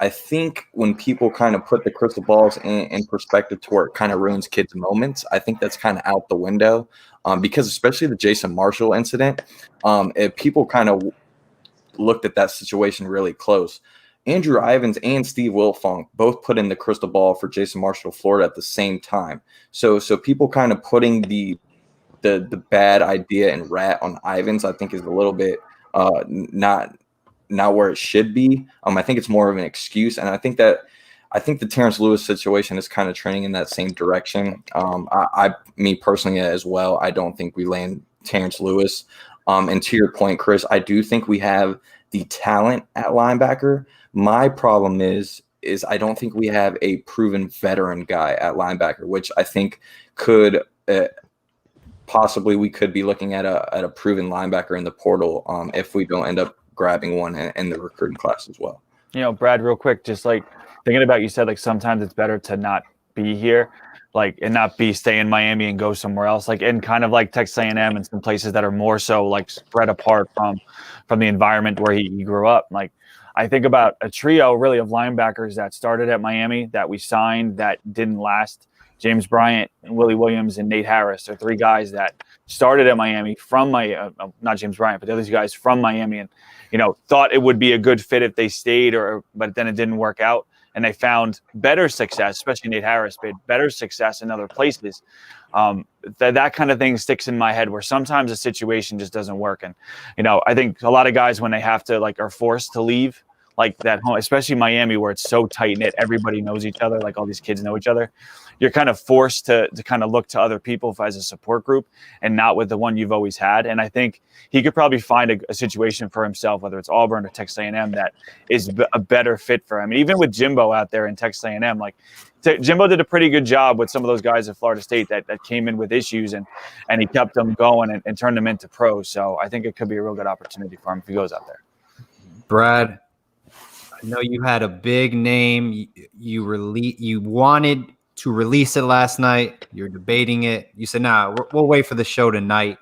I think when people kind of put the crystal balls in perspective to where it kind of ruins kids' moments, I think that's kind of out the window. Because especially the Jason Marshall incident, if people kind of looked at that situation really close, Andrew Ivins and Steve Wiltfong both put in the crystal ball for Jason Marshall, Florida at the same time. So people kind of putting the bad idea and rat on Ivins, I think, is a little bit not where it should be. I think it's more of an excuse, and I think the Terrence Lewis situation is kind of trending in that same direction. Me personally as well, I don't think we land Terrence Lewis. And to your point, Chris, I do think we have the talent at linebacker. My problem is I don't think we have a proven veteran guy at linebacker, which I think could possibly we could be looking at a proven linebacker in the portal if we don't end up grabbing one in the recruiting class as well. Brad, real quick, just like thinking about, you said like sometimes it's better to not be here, like, and not stay in Miami and go somewhere else, like in kind of like Texas A&M and some places that are more so like spread apart from the environment where he grew up. Like, I think about a trio really of linebackers that started at Miami that we signed that didn't last. James Bryant and Willie Williams and Nate Harris are three guys that started at Miami from not James Bryant, but the other guys from Miami, and thought it would be a good fit if they stayed, but then it didn't work out, and they found better success, especially Nate Harris, but better success in other places. That kind of thing sticks in my head, where sometimes a situation just doesn't work, and I think a lot of guys, when they have to are forced to leave, like that home, especially Miami, where it's so tight knit, everybody knows each other, like all these kids know each other. You're kind of forced to kind of look to other people as a support group and not with the one you've always had. And I think he could probably find a situation for himself, whether it's Auburn or Texas A&M, that is a better fit for him. And even with Jimbo out there in Texas A&M, like Jimbo did a pretty good job with some of those guys at Florida State that came in with issues, and he kept them going and turned them into pros. So I think it could be a real good opportunity for him if he goes out there. Brad, I know you had a big name. You wanted to release it last night. You're debating it. You said, "Nah, we'll wait for the show tonight."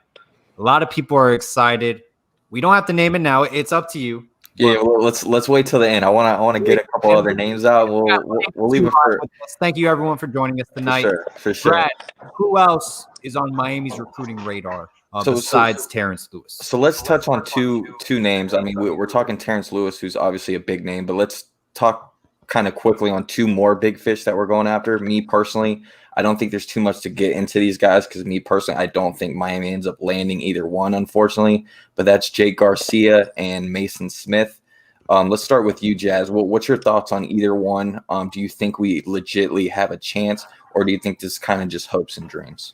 A lot of people are excited. We don't have to name it now. It's up to you. Yeah, well, let's wait till the end. I want to get a couple other names out. We'll leave it for. Thank you, everyone, for joining us tonight. For sure. Brad, who else is on Miami's recruiting radar besides Terrence Lewis? So let's touch on two names. I mean, we're talking Terrence Lewis, who's obviously a big name, but let's talk kind of quickly on two more big fish that we're going after. Me personally, I don't think there's too much to get into these guys because me personally, I don't think Miami ends up landing either one, unfortunately. But that's Jake Garcia and Mason Smith. Let's start with you, Jazz. What's your thoughts on either one? Do you think we legitimately have a chance, or do you think this kind of just hopes and dreams?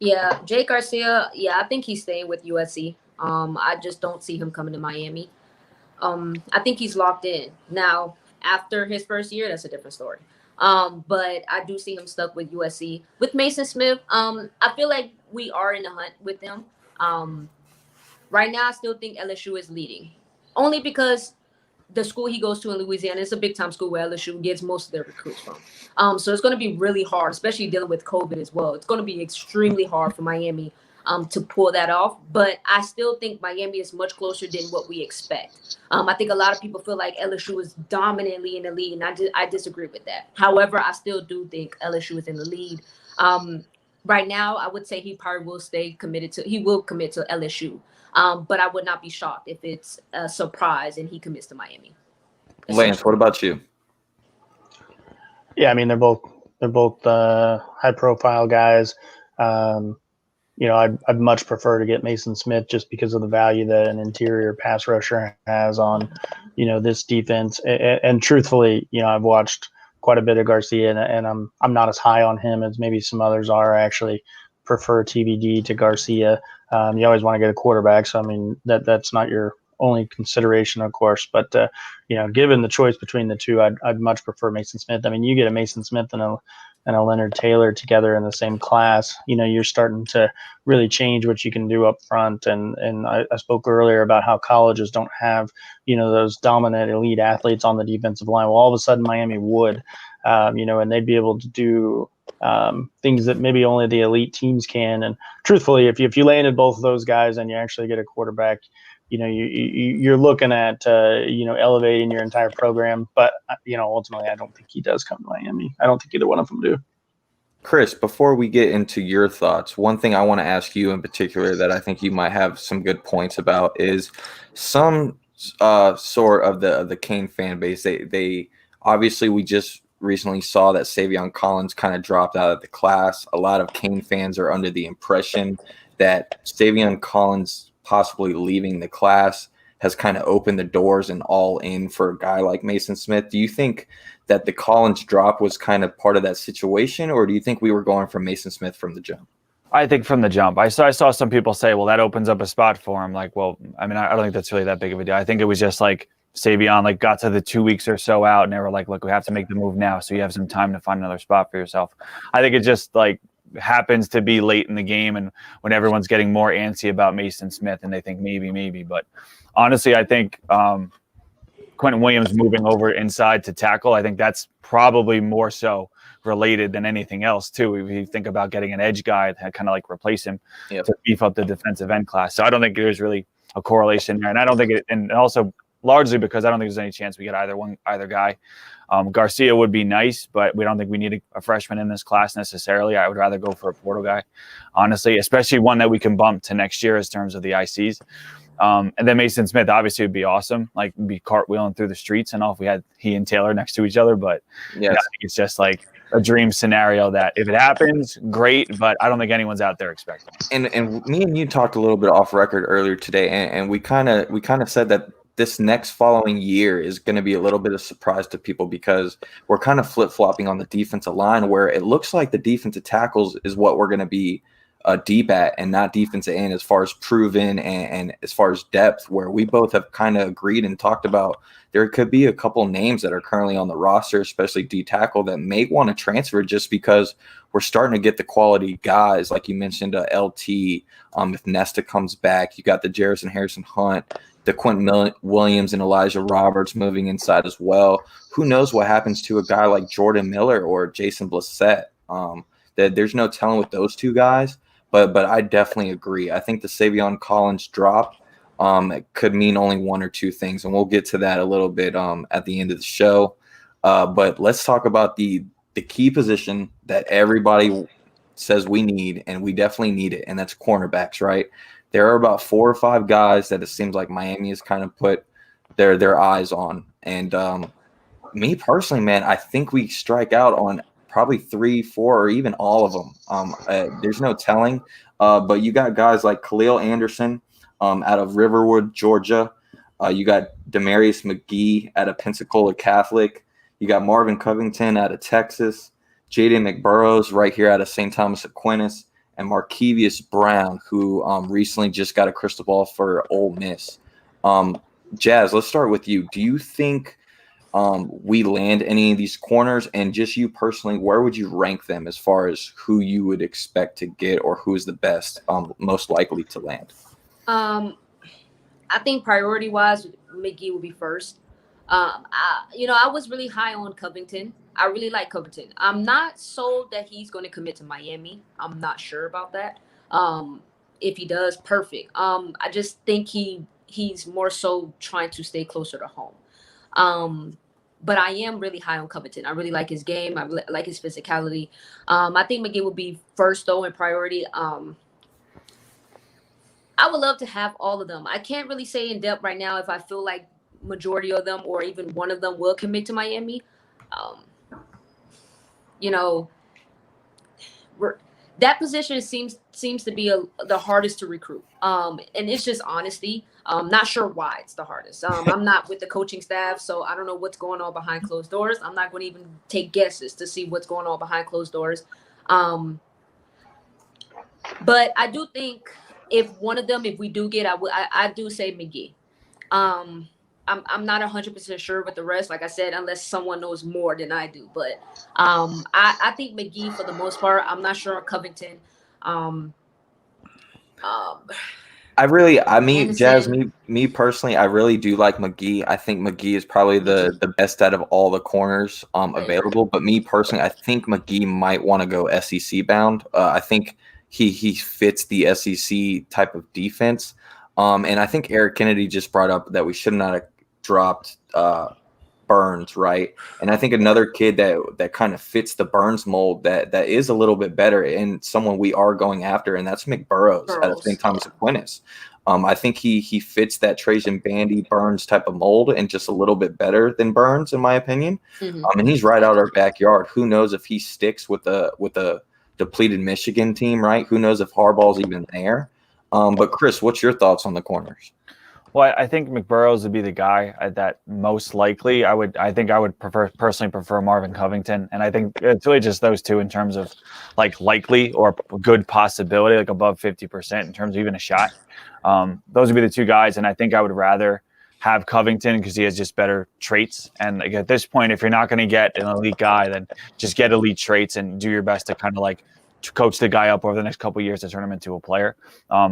Yeah, Jake Garcia, I think he's staying with USC. I just don't see him coming to Miami. I think he's locked in. Now, after his first year, that's a different story. But I do see him stuck with USC. With Mason Smith, I feel like we are in the hunt with them. Right now, I still think LSU is leading. Only because the school he goes to in Louisiana is a big-time school where LSU gets most of their recruits from. So it's going to be really hard, especially dealing with COVID as well. It's going to be extremely hard for Miami to pull that off. But I still think Miami is much closer than what we expect. I think a lot of people feel like LSU is dominantly in the lead, and I disagree with that. However, I still do think LSU is in the lead. Right now, I would say he probably will commit to LSU. But I would not be shocked if it's a surprise and he commits to Miami. Lance, what about you? Yeah, I mean, they're both high-profile guys. I'd much prefer to get Mason Smith just because of the value that an interior pass rusher has on, this defense. And truthfully, I've watched quite a bit of Garcia, and I'm not as high on him as maybe some others are. I actually prefer TBD to Garcia. You always want to get a quarterback, so I mean that's not your only consideration, of course. But given the choice between the two, I'd much prefer Mason Smith. I mean, you get a Mason Smith and a Leonard Taylor together in the same class, you're starting to really change what you can do up front. And I spoke earlier about how colleges don't have those dominant elite athletes on the defensive line. Well, all of a sudden Miami would, and they'd be able to do things that maybe only the elite teams can. And truthfully, if you landed both of those guys and you actually get a quarterback, you're looking at elevating your entire program. But ultimately, I don't think he does come to Miami. I don't think either one of them do. Chris, before we get into your thoughts, one thing I want to ask you in particular that I think you might have some good points about is some sort of the Kane fan base. They obviously, we just recently saw that Savion Collins kind of dropped out of the class. A lot of Kane fans are under the impression that Savion Collins possibly leaving the class has kind of opened the doors and all in for a guy like Mason Smith. Do you think that the Collins drop was kind of part of that situation, or do you think we were going for Mason Smith from the jump? I think from the jump. I saw some people say, well, that opens up a spot for him. Like, well, I mean, I don't think that's really that big of a deal. I think it was just like Savion got to the 2 weeks or so out, and they were like, look, we have to make the move now, so you have some time to find another spot for yourself. I think it just happens to be late in the game and when everyone's getting more antsy about Mason Smith and they think maybe. But honestly, I think Quentin Williams moving over inside to tackle, I think that's probably more so related than anything else too. If you think about getting an edge guy that kind of replace him to beef up the defensive end class. So I don't think there's really a correlation there. And I don't think and also largely because I don't think there's any chance we get either guy. Garcia would be nice, but we don't think we need a freshman in this class necessarily. I would rather go for a portal guy, honestly, especially one that we can bump to next year in terms of the ICs. And then Mason Smith obviously would be awesome, be cartwheeling through the streets and all if we had he and Taylor next to each other. But I think it's just a dream scenario that if it happens, great, but I don't think anyone's out there expecting. And me and you talked a little bit off record earlier today, and we kind of said that this next following year is going to be a little bit of surprise to people because we're kind of flip-flopping on the defensive line, where it looks like the defensive tackles is what we're going to be deep at and not defensive end as far as proven and as far as depth, where we both have kind of agreed and talked about there could be a couple names that are currently on the roster, especially D tackle, that may want to transfer just because we're starting to get the quality guys. Like you mentioned, LT, if Nesta comes back, you got the Jarrison Harrison Hunt, the Quentin Williams and Elijah Roberts moving inside as well. Who knows what happens to a guy like Jordan Miller or Jason Blissett? That there's no telling with those two guys. But I definitely agree. I think the Savion Collins drop it could mean only one or two things, and we'll get to that a little bit at the end of the show. But let's talk about the key position that everybody says we need, and we definitely need it, and that's cornerbacks, right? There are about 4 or 5 guys that it seems like Miami has kind of put their eyes on. And me personally, man, I think we strike out on probably 3, 4, or even all of them. There's no telling. But you got guys like Khalil Anderson out of Riverwood, Georgia. You got Demarius McGee out of Pensacola Catholic. You got Marvin Covington out of Texas. Jaden McBurrows right here out of St. Thomas Aquinas. And Markevius Brown, who recently just got a crystal ball for Ole Miss. Jazz, let's start with you. Do you think we land any of these corners? And just you personally, where would you rank them as far as who you would expect to get or who is the best, most likely to land? I think priority-wise, McGee will be first. I was really high on Covington. I really like Covington. I'm not sold that he's going to commit to Miami. I'm not sure about that. If he does, perfect. I just think he's more so trying to stay closer to home. But I am really high on Covington. I really like his game. I really like his physicality. I think McGee will be first, though, in priority. I would love to have all of them. I can't really say in depth right now if I feel like majority of them or even one of them will commit to Miami. That position seems to be the hardest to recruit. And it's just honesty. Not sure why it's the hardest. I'm not with the coaching staff, so I don't know what's going on behind closed doors. I'm not going to even take guesses to see what's going on behind closed doors. But I do think if one of them, if we do get, I do say McGee. I'm not 100% sure with the rest, like I said, unless someone knows more than I do. But I think McGee for the most part. I'm not sure on Covington. Jazz, me personally, I really do like McGee. I think McGee is probably the best out of all the corners available. But me personally, I think McGee might want to go SEC bound. I think he fits the SEC type of defense. And I think Eric Kennedy just brought up that we should not have dropped Burns, right? And I think another kid that kind of fits the Burns mold that is a little bit better and someone we are going after, and that's McBurrows out of St. Thomas Aquinas. I think he fits that Trajan Bandy Burns type of mold and just a little bit better than Burns, in my opinion. Mm-hmm. And he's right out our backyard. Who knows if he sticks with a depleted Michigan team, right? Who knows if Harbaugh's even there? But Chris, what's your thoughts on the corners? Well, I think McBurrows would be the guy that most likely. I think I would personally prefer Marvin Covington, and I think it's really just those two in terms of like likely or good possibility, like above 50% in terms of even a shot. Those would be the two guys, and I think I would rather have Covington because he has just better traits. And like, at this point, if you're not going to get an elite guy, then just get elite traits and do your best to kind of like to coach the guy up over the next couple of years to turn him into a player.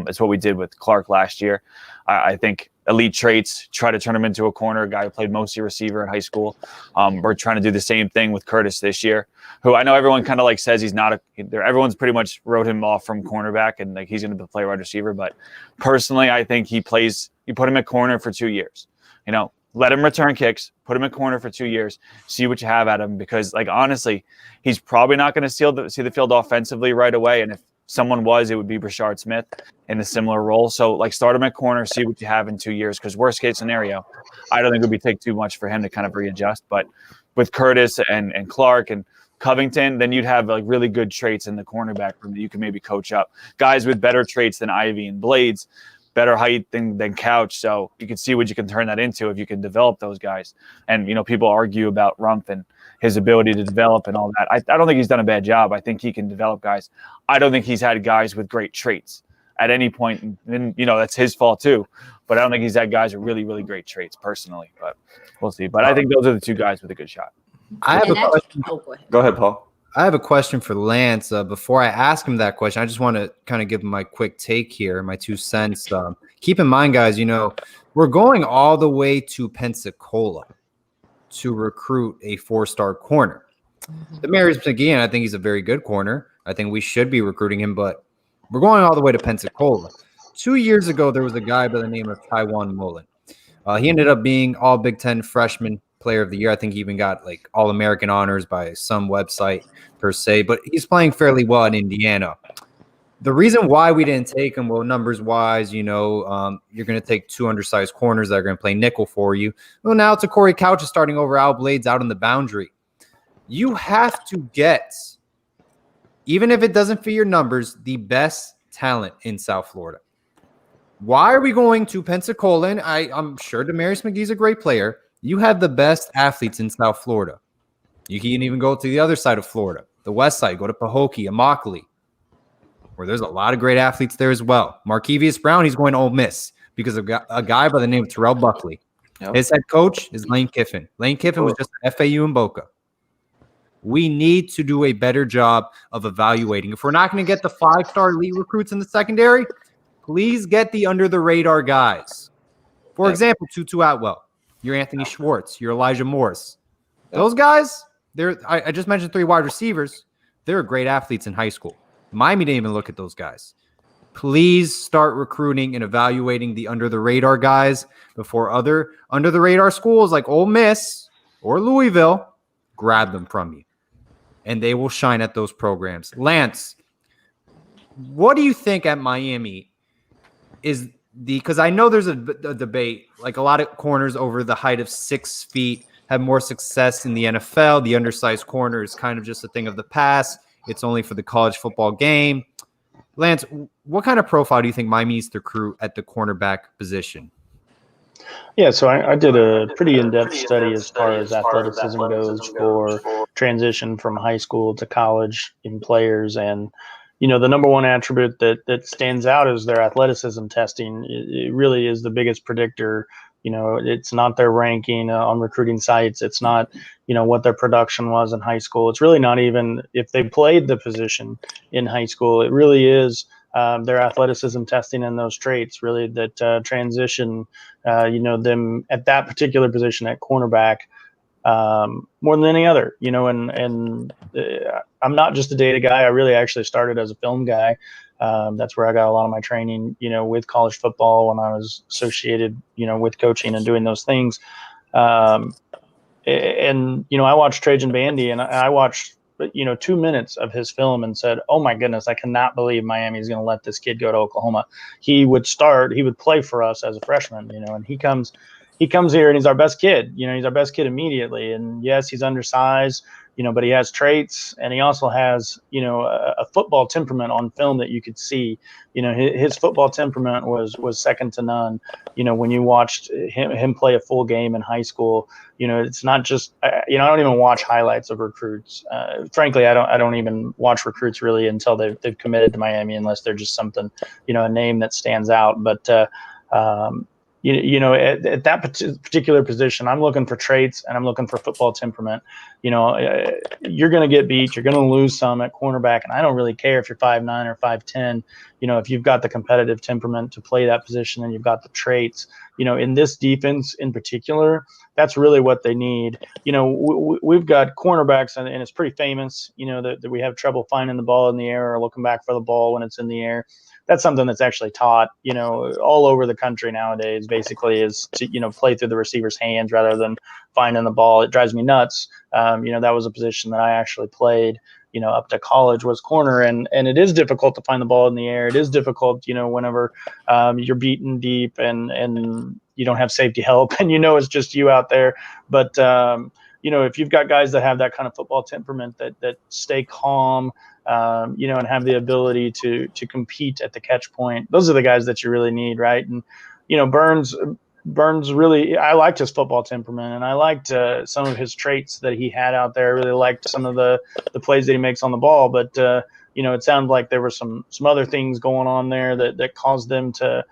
It's what we did with Clark last year. I think elite traits, try to turn him into a corner, a guy who played mostly receiver in high school. We're trying to do the same thing with Curtis this year, who I know everyone kind of like says he's not everyone's pretty much wrote him off from cornerback and like he's going to play wide receiver. But personally, I think you put him at corner for 2 years, let him return kicks, put him at corner for 2 years, see what you have at him. Because like, honestly, he's probably not going to see the field offensively right away. And if someone was, it would be Brashard Smith in a similar role. So like start him at corner, see what you have in 2 years. Because worst case scenario, I don't think it would take too much for him to kind of readjust. But with Curtis and Clark and Covington, then you'd have like really good traits in the cornerback room that you can maybe coach up. Guys with better traits than Ivy and Blades. better height than Couch. So you can see what you can turn that into if you can develop those guys. And, people argue about Rumph and his ability to develop and all that. I don't think he's done a bad job. I think he can develop guys. I don't think he's had guys with great traits at any point. And, that's his fault too. But I don't think he's had guys with really, really great traits personally. But we'll see. But I think those are the two guys with a good shot. I have a question. Oh, go ahead. Go ahead, Paul. I have a question for Lance. Before I ask him that question, I just want to kind of give him my quick take here, my 2 cents. Keep in mind, guys, we're going all the way to Pensacola to recruit a 4-star corner. Demarius McGee, I think he's a very good corner. I think we should be recruiting him, but we're going all the way to Pensacola. 2 years ago, there was a guy by the name of Tywan Mullen. He ended up being all Big Ten freshman player of the year. I think he even got like All-American honors by some website per se, but he's playing fairly well in Indiana. The reason why we didn't take him, well, numbers wise, you're going to take 2 undersized corners that are going to play nickel for you. Well, now it's a Corey Couch is starting over Al Blades out on the boundary. You have to get, even if it doesn't fit your numbers, the best talent in South Florida. Why are we going to Pensacola? And I'm sure Demarius McGee's a great player. You have the best athletes in South Florida. You can even go to the other side of Florida, the west side, go to Pahokee, Immokalee, where there's a lot of great athletes there as well. Markevius Brown, he's going to Ole Miss because of a guy by the name of Terrell Buckley. Yep. His head coach is Lane Kiffin. Lane Kiffin was just an FAU in Boca. We need to do a better job of evaluating. If we're not going to get the 5-star elite recruits in the secondary, please get the under-the-radar guys. For example, Tutu Atwell. You're Anthony Schwartz. You're Elijah Morris. Those guys, I just mentioned 3 wide receivers. They're great athletes in high school. Miami didn't even look at those guys. Please start recruiting and evaluating the under-the-radar guys before other under-the-radar schools like Ole Miss or Louisville grab them from you. And they will shine at those programs. Lance, what do you think at Miami is because I know there's a debate, like a lot of corners over the height of 6 feet have more success in the NFL. The undersized corner is kind of just a thing of the past. It's only for the college football game. Lance, what kind of profile do you think Miami needs to recruit at the cornerback position? Yeah, so I did a pretty in-depth study as far as athleticism goes for transition from high school to college in players. And the number one attribute that stands out is their athleticism testing. It really is the biggest predictor. It's not their ranking on recruiting sites. It's not, what their production was in high school. It's really not even if they played the position in high school. It really is their athleticism testing and those traits really that transition, them at that particular position at cornerback more than any other, and I'm not just a data guy. I really actually started as a film guy. That's where I got a lot of my training, with college football when I was associated, with coaching and doing those things. And I watched Trajan Bandy and I watched, 2 minutes of his film and said, oh my goodness, I cannot believe Miami is going to let this kid go to Oklahoma. He would play for us as a freshman, and he comes here and he's our best kid. He's our best kid immediately. And yes, he's undersized, but he has traits and he also has, a football temperament on film that you could see. His football temperament was second to none. When you watched him play a full game in high school, it's not just, I don't even watch highlights of recruits. Frankly, I don't even watch recruits really until they've committed to Miami, unless they're just something, a name that stands out. But, at that particular position, I'm looking for traits and I'm looking for football temperament. You're going to get beat. You're going to lose some at cornerback. And I don't really care if you're 5'9" or 5'10", if you've got the competitive temperament to play that position and you've got the traits, in this defense in particular, that's really what they need. We've got cornerbacks and it's pretty famous, that we have trouble finding the ball in the air or looking back for the ball when it's in the air. That's something that's actually taught, all over the country nowadays, basically, is to, play through the receiver's hands rather than finding the ball. It drives me nuts. That was a position that I actually played, up to college, was corner. And it is difficult to find the ball in the air. It is difficult, whenever you're beaten deep and you don't have safety help and, it's just you out there. But, if you've got guys that have that kind of football temperament that stay calm, and have the ability to compete at the catch point. Those are the guys that you really need, right? And Burns really, I liked his football temperament, and I liked some of his traits that he had out there. I really liked some of the plays that he makes on the ball, but it sounded like there were some other things going on there that caused them to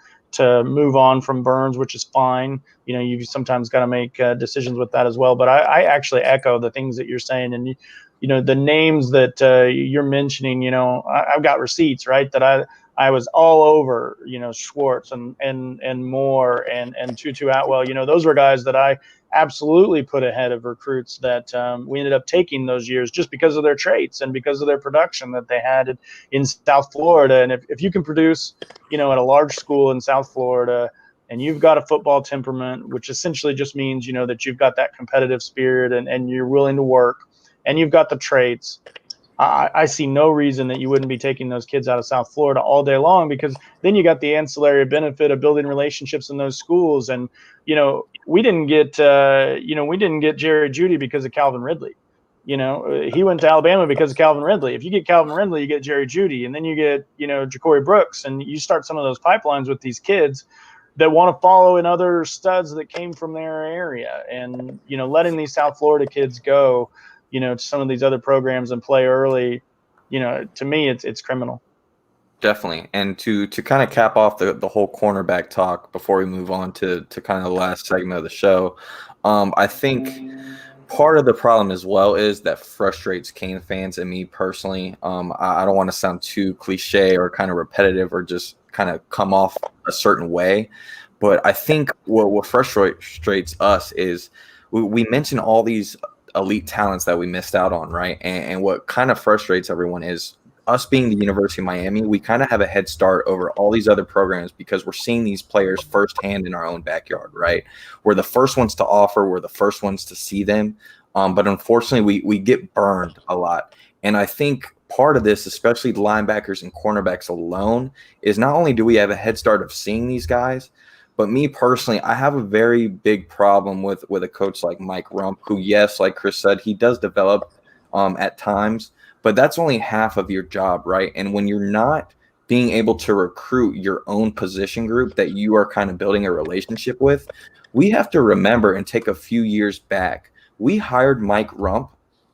move on from Burns, which is fine. You sometimes got to make decisions with that as well. But I actually echo the things that you're saying, and the names that you're mentioning. I've got receipts, right, that I was all over, Schwartz and Moore and Tutu Atwell. Those were guys that I absolutely put ahead of recruits that we ended up taking those years just because of their traits and because of their production that they had in South Florida. And if you can produce, at a large school in South Florida, and you've got a football temperament, which essentially just means, that you've got that competitive spirit and you're willing to work, and you've got the traits, I see no reason that you wouldn't be taking those kids out of South Florida all day long, because then you got the ancillary benefit of building relationships in those schools. And, we didn't get Jerry Jeudy because of Calvin Ridley. He went to Alabama because of Calvin Ridley. If you get Calvin Ridley, you get Jerry Jeudy, and then you get, Ja'Cory Brooks, and you start some of those pipelines with these kids that want to follow in other studs that came from their area. And, letting these South Florida kids go, to some of these other programs and play early, to me, it's criminal. Definitely. And to kind of cap off the whole cornerback talk before we move on to kind of the last segment of the show, I think part of the problem as well is that frustrates Cane fans and me personally. I don't want to sound too cliche or kind of repetitive or just kind of come off a certain way, but I think what frustrates us is we mention all these elite talents that we missed out on, right? And what kind of frustrates everyone is us being the University of Miami, we kind of have a head start over all these other programs because we're seeing these players firsthand in our own backyard, right? We're the first ones to offer, we're the first ones to see them. But unfortunately, we get burned a lot. And I think part of this, especially linebackers and cornerbacks alone, is not only do we have a head start of seeing these guys, but me personally, I have a very big problem with a coach like Mike Rump, who, yes, like Chris said, he does develop at times, but that's only half of your job, right? And when you're not being able to recruit your own position group that you are kind of building a relationship with, we have to remember and take a few years back. We hired Mike Rump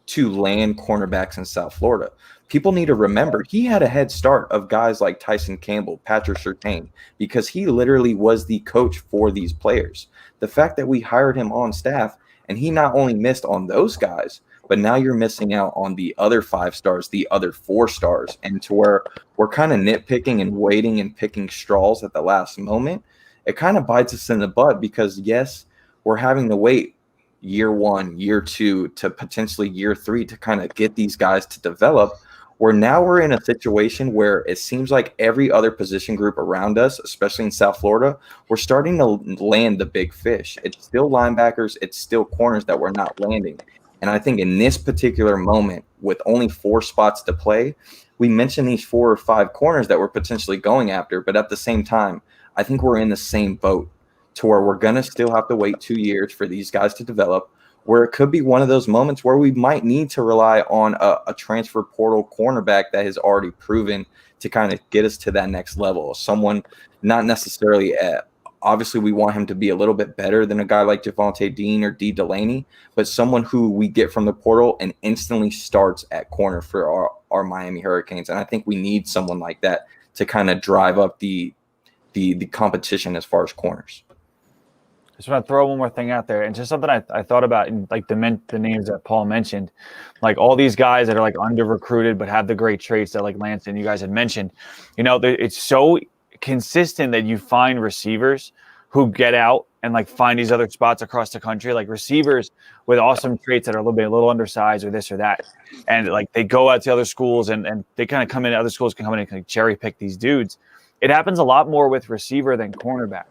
to land cornerbacks in South Florida. People need to remember he had a head start of guys like Tyson Campbell, Patrick Surtain, because he literally was the coach for these players. The fact that we hired him on staff and he not only missed on those guys, but now you're missing out on the other 5 stars, the other 4 stars, and to where we're kind of nitpicking and waiting and picking straws at the last moment. It kind of bites us in the butt because, yes, we're having to wait year 1, year 2 to potentially year 3 to kind of get these guys to develop. Where now we're in a situation where it seems like every other position group around us, especially in South Florida, we're starting to land the big fish. It's still linebackers, it's still corners that we're not landing. And I think in this particular moment, with only 4 spots to play, we mentioned these 4 or 5 corners that we're potentially going after. But at the same time, I think we're in the same boat to where we're going to still have to wait 2 years for these guys to develop, where it could be one of those moments where we might need to rely on a transfer portal cornerback that has already proven to kind of get us to that next level. Someone not necessarily obviously we want him to be a little bit better than a guy like Javonte Dean or D. Delaney, but someone who we get from the portal and instantly starts at corner for our Miami Hurricanes. And I think we need someone like that to kind of drive up the competition as far as corners. Just want to throw one more thing out there, and just something I thought about in like the names that Paul mentioned, like all these guys that are like under recruited but have the great traits that like Lance and you guys had mentioned. It's so consistent that you find receivers who get out and like find these other spots across the country, like receivers with awesome traits that are a little undersized or this or that, and like they go out to other schools and they kind of come in. Other schools can come in and kind of cherry pick these dudes. It happens a lot more with receiver than cornerback.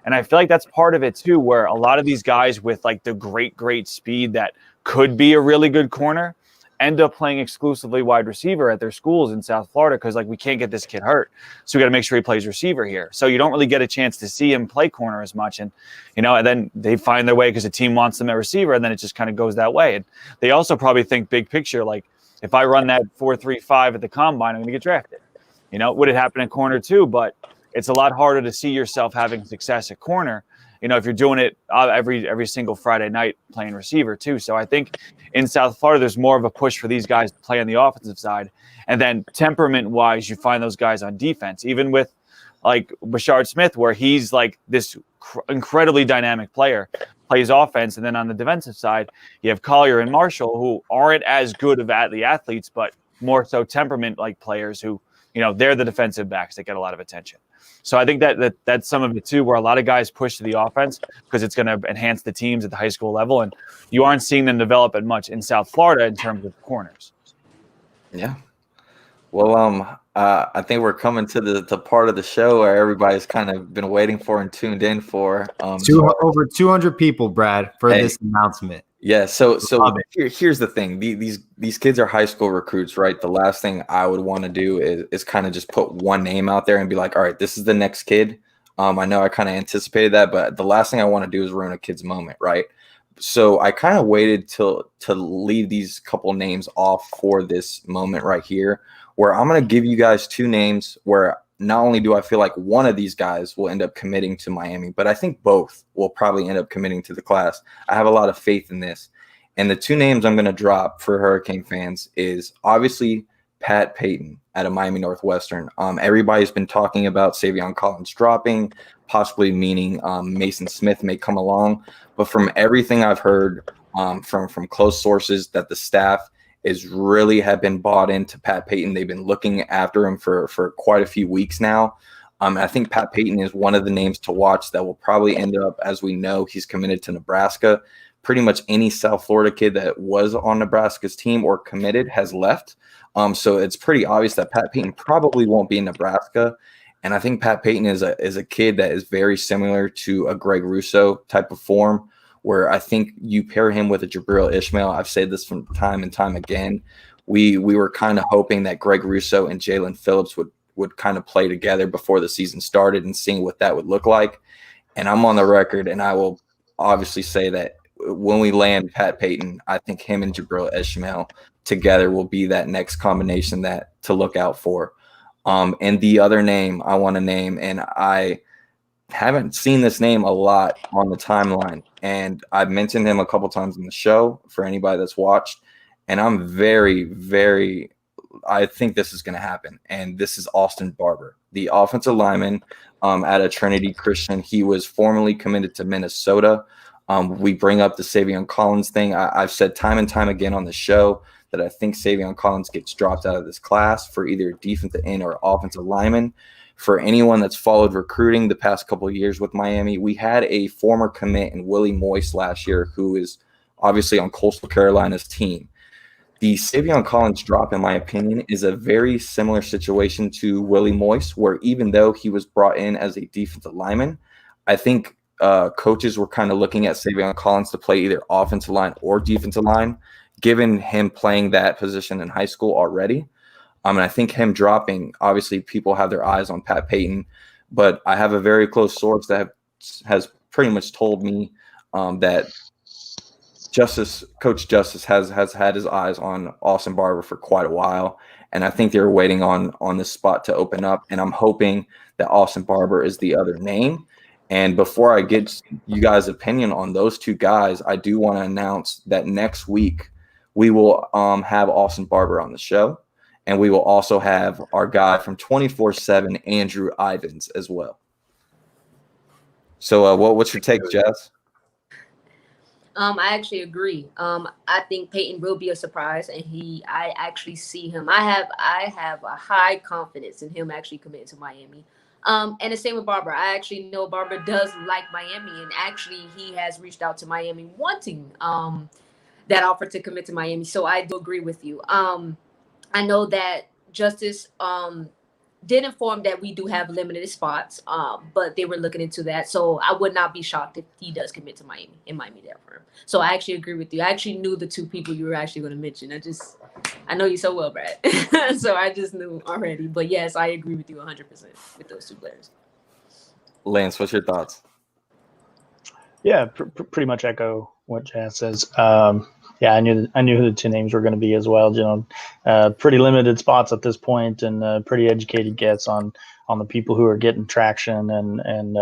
And I feel like that's part of it too, where a lot of these guys with like the great speed that could be a really good corner end up playing exclusively wide receiver at their schools in South Florida because like we can't get this kid hurt. So we got to make sure he plays receiver here. So you don't really get a chance to see him play corner as much. And, and then they find their way because the team wants them at receiver and then it just kind of goes that way. And they also probably think big picture, like if I run that 4.35 at the combine, I'm going to get drafted. You know, would it happen at corner too? But it's a lot harder to see yourself having success at corner, you know, if you're doing it every single Friday night playing receiver too. So I think in South Florida, there's more of a push for these guys to play on the offensive side. And then temperament-wise, you find those guys on defense, even with like Bashard Smith, where he's like this incredibly dynamic player, plays offense. And then on the defensive side, you have Collier and Marshall, who aren't as good of the athletes, but more so temperament-like players who, you know, they're the defensive backs that get a lot of attention. So I think that's some of it too, where a lot of guys push to the offense because it's going to enhance the teams at the high school level, and you aren't seeing them develop it much in South Florida in terms of corners. Yeah. Well, I think we're coming to the part of the show where everybody's kind of been waiting for and tuned in for. Over 200 people, Brad, for this announcement. Yeah, so here's the thing. These kids are high school recruits, right? The last thing I would want to do is kind of just put one name out there and be like, all right, this is the next kid. I know I kind of anticipated that, but the last thing I want to do is ruin a kid's moment, right? So I kind of waited to leave these couple names off for this moment right here, where I'm going to give you guys two names where not only do I feel like one of these guys will end up committing to Miami, but I think both will probably end up committing to the class. I have a lot of faith in this. And the two names I'm going to drop for Hurricane fans is obviously Pat Payton out of Miami Northwestern. Everybody's been talking about Savion Collins dropping, possibly meaning Mason Smith may come along. But from everything I've heard from close sources, that the staff have been bought into Pat Payton. They've been looking after him for quite a few weeks now. I think Pat Payton is one of the names to watch that will probably end up, as we know, he's committed to Nebraska. Pretty much any South Florida kid that was on Nebraska's team or committed has left. So it's pretty obvious that Pat Payton probably won't be in Nebraska. And I think Pat Payton is a kid that is very similar to a Greg Russo type of form, where I think you pair him with a Jabril Ishmael. I've said this from time and time again. We were kind of hoping that Greg Russo and Jalen Phillips would kind of play together before the season started and seeing what that would look like. And I'm on the record, and I will obviously say that when we land Pat Payton, I think him and Jabril Ishmael together will be that next combination that to look out for. And the other name I want to name, and I haven't seen this name a lot on the timeline, and I've mentioned him a couple times in the show for anybody that's watched, and I'm very, very I think this is going to happen, and this is Austin Barber, the offensive lineman out of Trinity Christian. He was formerly committed to Minnesota. We bring up the Savion Collins thing. I've said time and time again on the show that I think Savion Collins gets dropped out of this class for either defensive end or offensive lineman. For anyone that's followed recruiting the past couple of years with Miami, we had a former commit in Willie Moyce last year, who is obviously on Coastal Carolina's team. The Savion Collins drop, in my opinion, is a very similar situation to Willie Moyce, where even though he was brought in as a defensive lineman, I think coaches were kind of looking at Savion Collins to play either offensive line or defensive line, given him playing that position in high school already. And I think him dropping, obviously people have their eyes on Pat Payton, but I have a very close source that has pretty much told me that Coach Justice has had his eyes on Austin Barber for quite a while, and I think they're waiting on this spot to open up, and I'm hoping that Austin Barber is the other name. And before I get you guys' opinion on those two guys, I do want to announce that next week we will have Austin Barber on the show. And we will also have our guy from 24/7, Andrew Ivins, as well. So what's your take, Jess? I actually agree. I think Peyton will be a surprise, and I actually see him. I have a high confidence in him actually committing to Miami. And the same with Barber. I actually know Barber does like Miami, and actually he has reached out to Miami wanting that offer to commit to Miami. So I do agree with you. I know that Justice did inform that we do have limited spots, but they were looking into that. So I would not be shocked if he does commit to Miami and Miami that firm. So I actually agree with you. I actually knew the two people you were actually going to mention. I know you so well, Brad. So I just knew already. But yes, I agree with you 100% with those two players. Lance, what's your thoughts? Yeah, pretty much echo what Jazz says. Yeah, I knew who the two names were going to be as well. Pretty limited spots at this point, and pretty educated gets on the people who are getting traction. And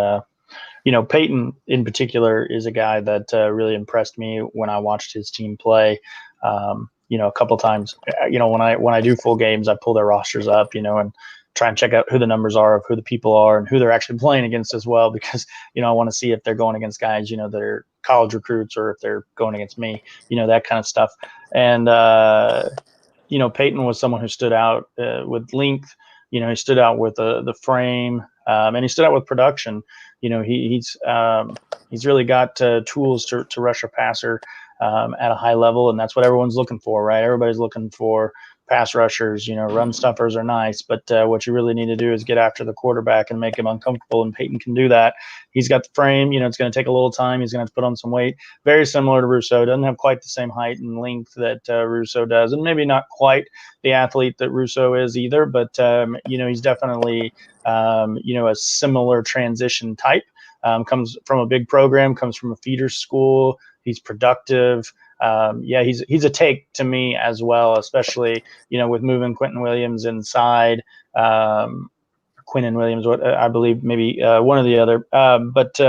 Peyton in particular is a guy that really impressed me when I watched his team play. A couple times, when I do full games, I pull their rosters up, and try and check out who the numbers are of who the people are and who they're actually playing against as well, because I want to see if they're going against guys that are college recruits or if they're going against me, that kind of stuff. And Peyton was someone who stood out with length. He stood out with the frame, and he stood out with production. He's really got tools to rush a passer at a high level, and that's what everyone's looking for, right? Everybody's looking for pass rushers. Run stuffers are nice, but what you really need to do is get after the quarterback and make him uncomfortable, and Peyton can do that. He's got the frame. It's going to take a little time. He's going to have to put on some weight. Very similar to Rousseau. Doesn't have quite the same height and length that Rousseau does, and maybe not quite the athlete that Rousseau is either, but he's definitely a similar transition type. Comes from a big program, comes from a feeder school. He's productive. He's a take to me as well, especially with moving Quentin Williams inside. Quinnen Williams, what I believe, maybe one or the other. But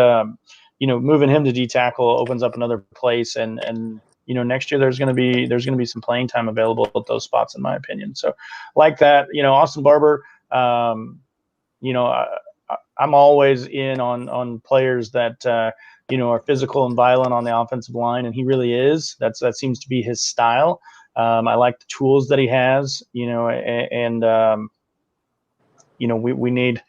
moving him to D tackle opens up another place, and next year there's going to be some playing time available at those spots, in my opinion. So, like that, Austin Barber. I'm always in on players that are physical and violent on the offensive line, and he really is. That seems to be his style. I like the tools that he has, and we need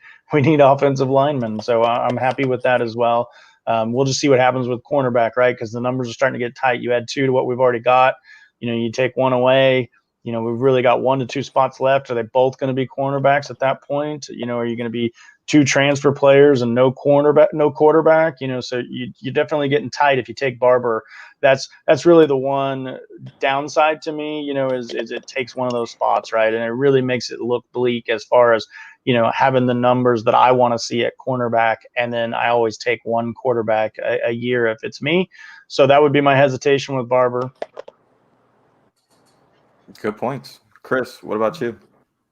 offensive linemen. So I'm happy with that as well. We'll just see what happens with cornerback, right? Because the numbers are starting to get tight. You add 2 to what we've already got. You take 1 away. We've really got 1 to 2 spots left. Are they both going to be cornerbacks at that point? Are you going to be 2 transfer players and no quarterback? So you're definitely getting tight if you take Barber. That's really the one downside to me, is it takes one of those spots, right? And it really makes it look bleak as far as, having the numbers that I want to see at cornerback. And then I always take 1 quarterback a year if it's me. So that would be my hesitation with Barber. Good points. Chris, what about you?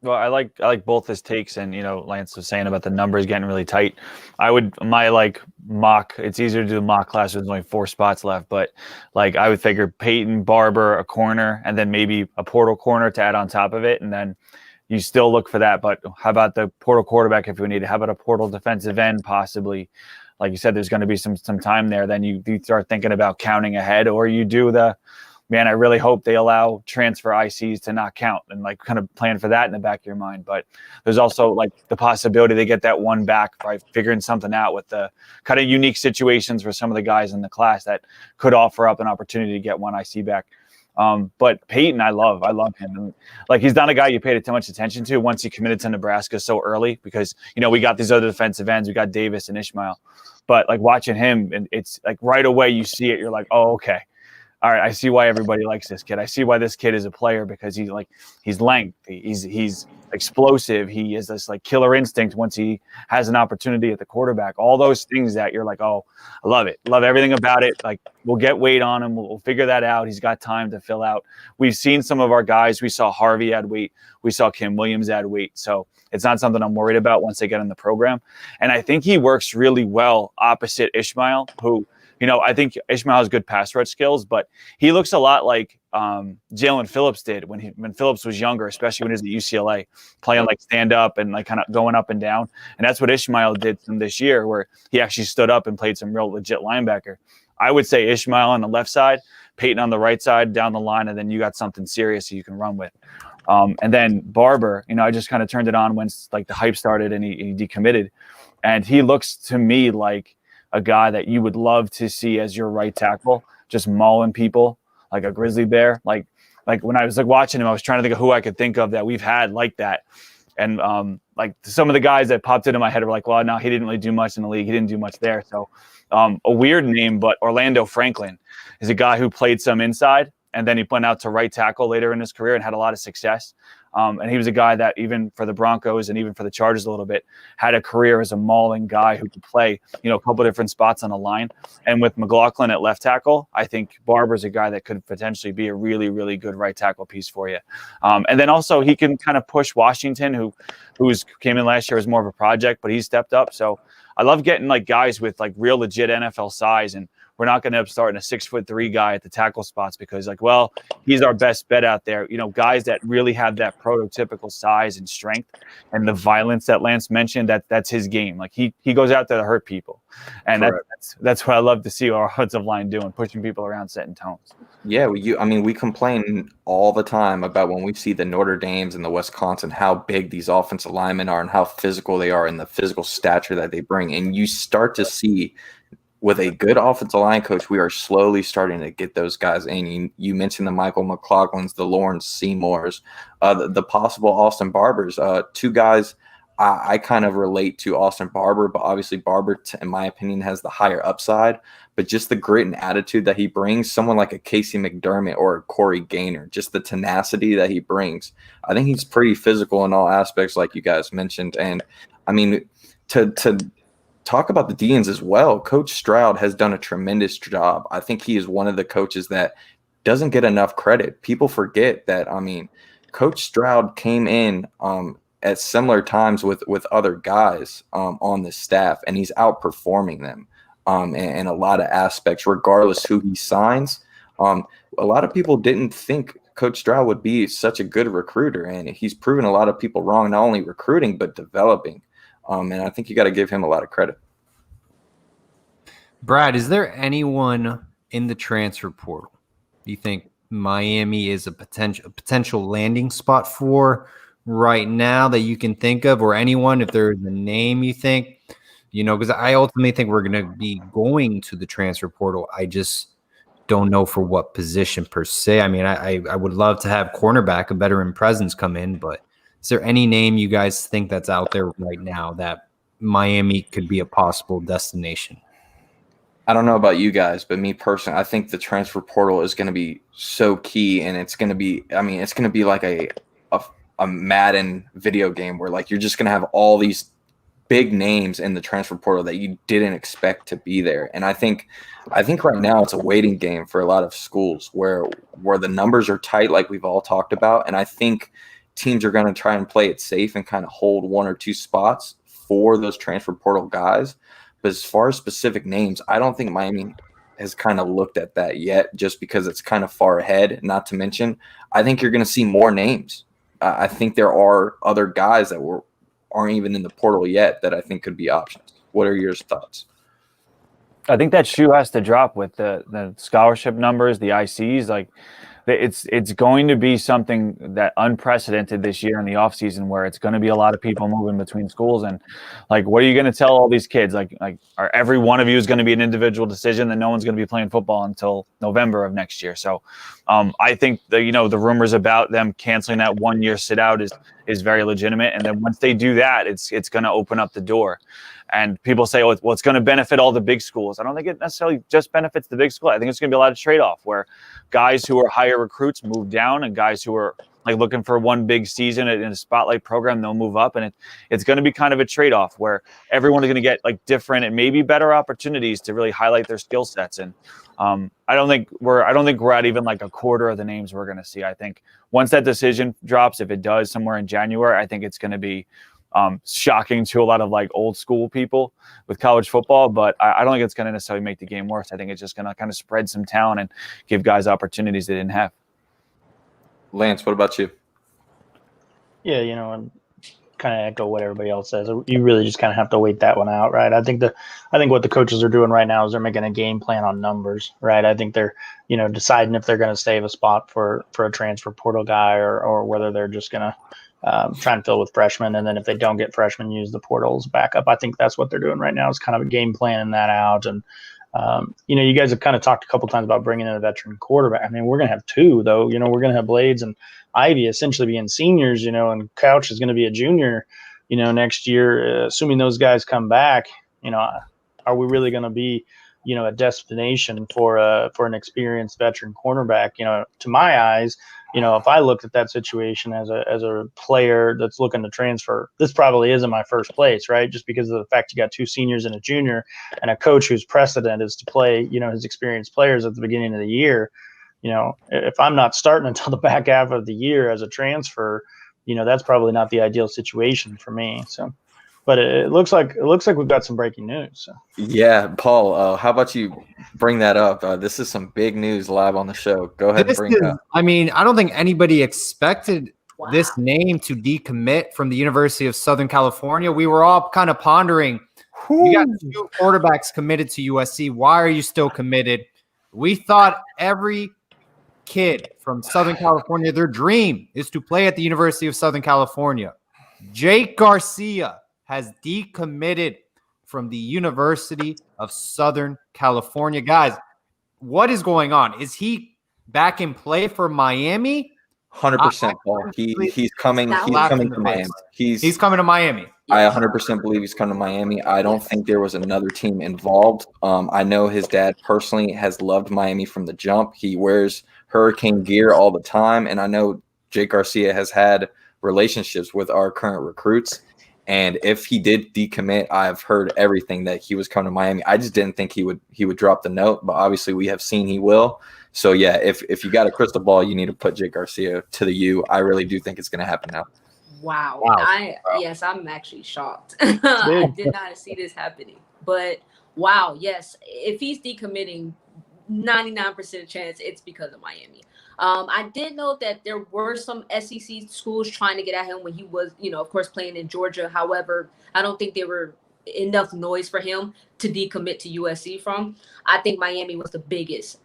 Well, I like both his takes, and Lance was saying about the numbers getting really tight. My mock. It's easier to do the mock class. There's only 4 spots left, but I would figure Peyton, Barber, a corner, and then maybe a portal corner to add on top of it, and then you still look for that. But how about the portal quarterback if we need it? How about a portal defensive end possibly? Like you said, there's going to be some time there. Then you start thinking about counting ahead, or you do the. Man, I really hope they allow transfer ICs to not count, and kind of plan for that in the back of your mind. But there's also the possibility they get that 1 back by figuring something out with the kind of unique situations for some of the guys in the class that could offer up an opportunity to get 1 IC back. But Peyton, I love him. And, he's not a guy you paid too much attention to once he committed to Nebraska so early, because, we got these other defensive ends. We got Davis and Ishmael. But watching him, and it's right away you see it. You're like, oh, okay. All right, I see why everybody likes this kid. I see why this kid is a player, because he's length, he's explosive, he is this killer instinct once he has an opportunity at the quarterback. All those things that you're oh, I love it, love everything about it. We'll get weight on him, we'll figure that out. He's got time to fill out. We've seen some of our guys. We saw Harvey add weight. We saw Kim Williams add weight. So it's not something I'm worried about once they get in the program. And I think he works really well opposite Ishmael, who. I think Ishmael has good pass rush skills, but he looks a lot like Jalen Phillips did when Phillips was younger, especially when he was at UCLA, playing stand up and kind of going up and down. And that's what Ishmael did from this year, where he actually stood up and played some real legit linebacker. I would say Ishmael on the left side, Peyton on the right side down the line, and then you got something serious you can run with. And then Barber, I just kind of turned it on when the hype started and he decommitted, and he looks to me like a guy that you would love to see as your right tackle, just mauling people like a grizzly bear. Like when I was watching him, I was trying to think of who I could think of that we've had like that. And some of the guys that popped into my head were well, no, he didn't really do much in the league. He didn't do much there. So a weird name, but Orlando Franklin is a guy who played some inside, and then he went out to right tackle later in his career and had a lot of success. And he was a guy that even for the Broncos and even for the Chargers a little bit had a career as a mauling guy who could play, a couple different spots on the line. And with McLaughlin at left tackle, I think Barber's a guy that could potentially be a really, really good right tackle piece for you. And then also he can kind of push Washington, who came in last year as more of a project, but he's stepped up. So I love getting like guys with like real legit NFL size, and we're not going to start a 6'3" guy at the tackle spots because he's our best bet out there. Guys that really have that prototypical size and strength and the violence that Lance mentioned, that's his game. Like he goes out there to hurt people. And that's what I love to see our offensive line doing, pushing people around, setting tones. Yeah, we complain all the time about when we see the Notre Dames and the Wisconsin, how big these offensive linemen are and how physical they are and the physical stature that they bring. And you start to see with a good offensive line coach, we are slowly starting to get those guys in. You mentioned the Michael McLaughlins, the Lawrence Seymours, the possible Austin Barbers, two guys. I kind of relate to Austin Barber, but obviously Barber, in my opinion, has the higher upside. But just the grit and attitude that he brings, someone like a Casey McDermott or a Corey Gaynor, just the tenacity that he brings. I think he's pretty physical in all aspects, like you guys mentioned. And I mean, to talk about the Deans as well, Coach Stroud has done a tremendous job. I think he is one of the coaches that doesn't get enough credit. People forget that, Coach Stroud came in at similar times with other guys on the staff, and he's outperforming them in a lot of aspects, regardless who he signs. A lot of people didn't think Coach Stroud would be such a good recruiter, and he's proven a lot of people wrong, not only recruiting, but developing. And I think you got to give him a lot of credit. Brad, is there anyone in the transfer portal you think Miami is a potential landing spot for right now that you can think of, or anyone, if there's a name you think, because I ultimately think we're going to be going to the transfer portal. I just don't know for what position per se. I mean, I would love to have cornerback, a veteran presence, come in, but is there any name you guys think that's out there right now that Miami could be a possible destination? I don't know about you guys, but me personally, I think the transfer portal is going to be so key, and it's going to be like a Madden video game where like you're just going to have all these big names in the transfer portal that you didn't expect to be there. And I think right now it's a waiting game for a lot of schools where the numbers are tight, like we've all talked about. And I think teams are going to try and play it safe and kind of hold one or two spots for those transfer portal guys. But as far as specific names, I don't think Miami has kind of looked at that yet, just because it's kind of far ahead. Not to mention, I think you're going to see more names. I think there are other guys that aren't even in the portal yet that I think could be options. What are your thoughts? I think that shoe has to drop with the scholarship numbers, the ICs. Like, it's going to be something that unprecedented this year in the offseason, where it's going to be a lot of people moving between schools. And like, what are you going to tell all these kids? Like every one of you is going to be an individual decision that no one's going to be playing football until November of next year. So I think the rumors about them canceling that 1 year sit out is very legitimate. And then once they do that, it's going to open up the door. And people say, well, it's going to benefit all the big schools. I don't think it necessarily just benefits the big school. I think it's going to be a lot of trade-off where guys who are higher recruits move down, and guys who are like looking for one big season in a spotlight program, they'll move up. And it's going to be kind of a trade-off where everyone is going to get like different and maybe better opportunities to really highlight their skill sets. And I don't think we're at even like a quarter of the names we're going to see. I think once that decision drops, if it does somewhere in January, I think it's going to be shocking to a lot of like old school people with college football, but I don't think it's going to necessarily make the game worse. I think it's just going to kind of spread some talent and give guys opportunities they didn't have. Lance, what about you? Yeah, and kind of echo what everybody else says. You really just kind of have to wait that one out, right? I think what the coaches are doing right now is they're making a game plan on numbers, right? I think they're, deciding if they're going to save a spot for a transfer portal guy or whether they're just going to try and fill with freshmen. And then if they don't get freshmen, use the portal as backup. I think that's what they're doing right now, is kind of a game planning that out. And, you guys have kind of talked a couple times about bringing in a veteran quarterback. I mean, we're going to have two, though. We're going to have Blades and Ivy essentially being seniors, and Couch is going to be a junior, next year. Assuming those guys come back, are we really going to be, a destination for an experienced veteran cornerback? To my eyes, if I looked at that situation as a player that's looking to transfer, this probably isn't my first place, right? Just because of the fact you got 2 seniors and a junior and a coach whose precedent is to play, his experienced players at the beginning of the year. If I'm not starting until the back half of the year as a transfer, that's probably not the ideal situation for me. So, but it looks like we've got some breaking news. So. Yeah, Paul, how about you bring that up? This is some big news live on the show. Go ahead and bring it up. I mean, I don't think anybody expected this name to decommit from the University of Southern California. We were all kind of pondering, you got 2 quarterbacks committed to USC. Why are you still committed? We thought every kid from Southern California, their dream is to play at the University of Southern California. Jake Garcia has decommitted from the University of Southern California. Guys, what is going on? Is he back in play for Miami? 100%, Paul. He's coming to Miami. He's coming to Miami. I 100% believe he's coming to Miami. I don't think there was another team involved. I know his dad personally has loved Miami from the jump. He wears Hurricane gear all the time, and I know Jake Garcia has had relationships with our current recruits. And if he did decommit, I've heard everything that he was coming to Miami. I just didn't think he would drop the note, but obviously we have seen he will. So yeah, if you got a crystal ball, you need to put Jake Garcia to the U. I really do think it's going to happen now. Wow. Yes, I'm actually shocked. I did not see this happening. But wow, yes, if he's decommitting, 99% chance it's because of Miami. I did know that there were some SEC schools trying to get at him when he was, of course, playing in Georgia. However, I don't think there were enough noise for him to decommit to USC from. I think Miami was the biggest.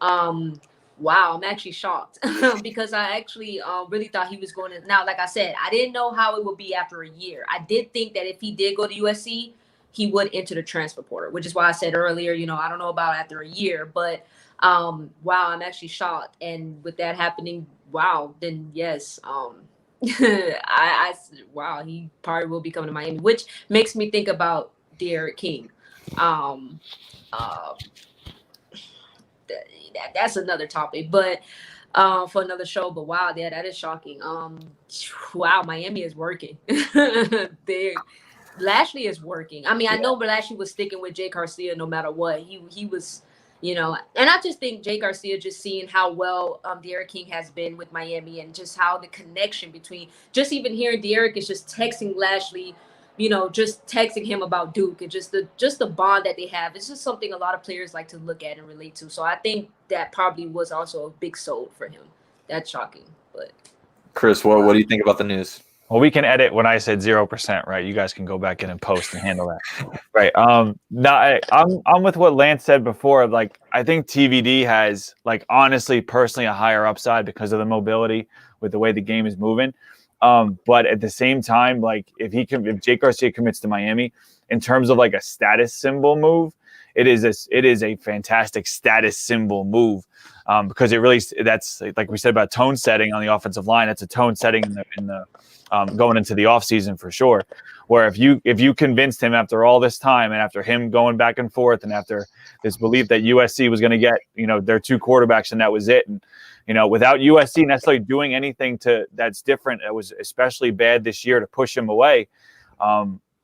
Wow, I'm actually shocked because I actually really thought he was going to. Now, like I said, I didn't know how it would be after a year. I did think that if he did go to USC, he would enter the transfer portal, which is why I said earlier, I don't know about after a year, but wow, I'm actually shocked. And with that happening, wow, then yes, wow, he probably will be coming to Miami, which makes me think about Derek King. That's another topic, but for another show. But wow, yeah, that is shocking. Wow, Miami is working. Lashley is working. I mean, I know Lashley was sticking with Jake Garcia no matter what. He was, and I just think Jake Garcia, just seeing how well Derek King has been with Miami and just how the connection between, just even hearing Derek is just texting Lashley, just texting him about Duke, and just the bond that they have. It's just something a lot of players like to look at and relate to. So I think that probably was also a big sold for him. That's shocking. But Chris, what do you think about the news? Well, we can edit when I said 0%, right? You guys can go back in and post and handle that, right? No, I'm with what Lance said before. Like, I think TVD has, honestly, personally, a higher upside because of the mobility with the way the game is moving. But at the same time, if Jake Garcia commits to Miami, in terms of a status symbol move, it is a fantastic status symbol move. Because it really, that's like we said about tone setting on the offensive line. That's a tone setting in the going into the offseason for sure. Where if you convinced him after all this time and after him going back and forth and after this belief that USC was going to get their 2 quarterbacks and that was it, and without USC necessarily doing anything that's different, it was especially bad this year to push him away.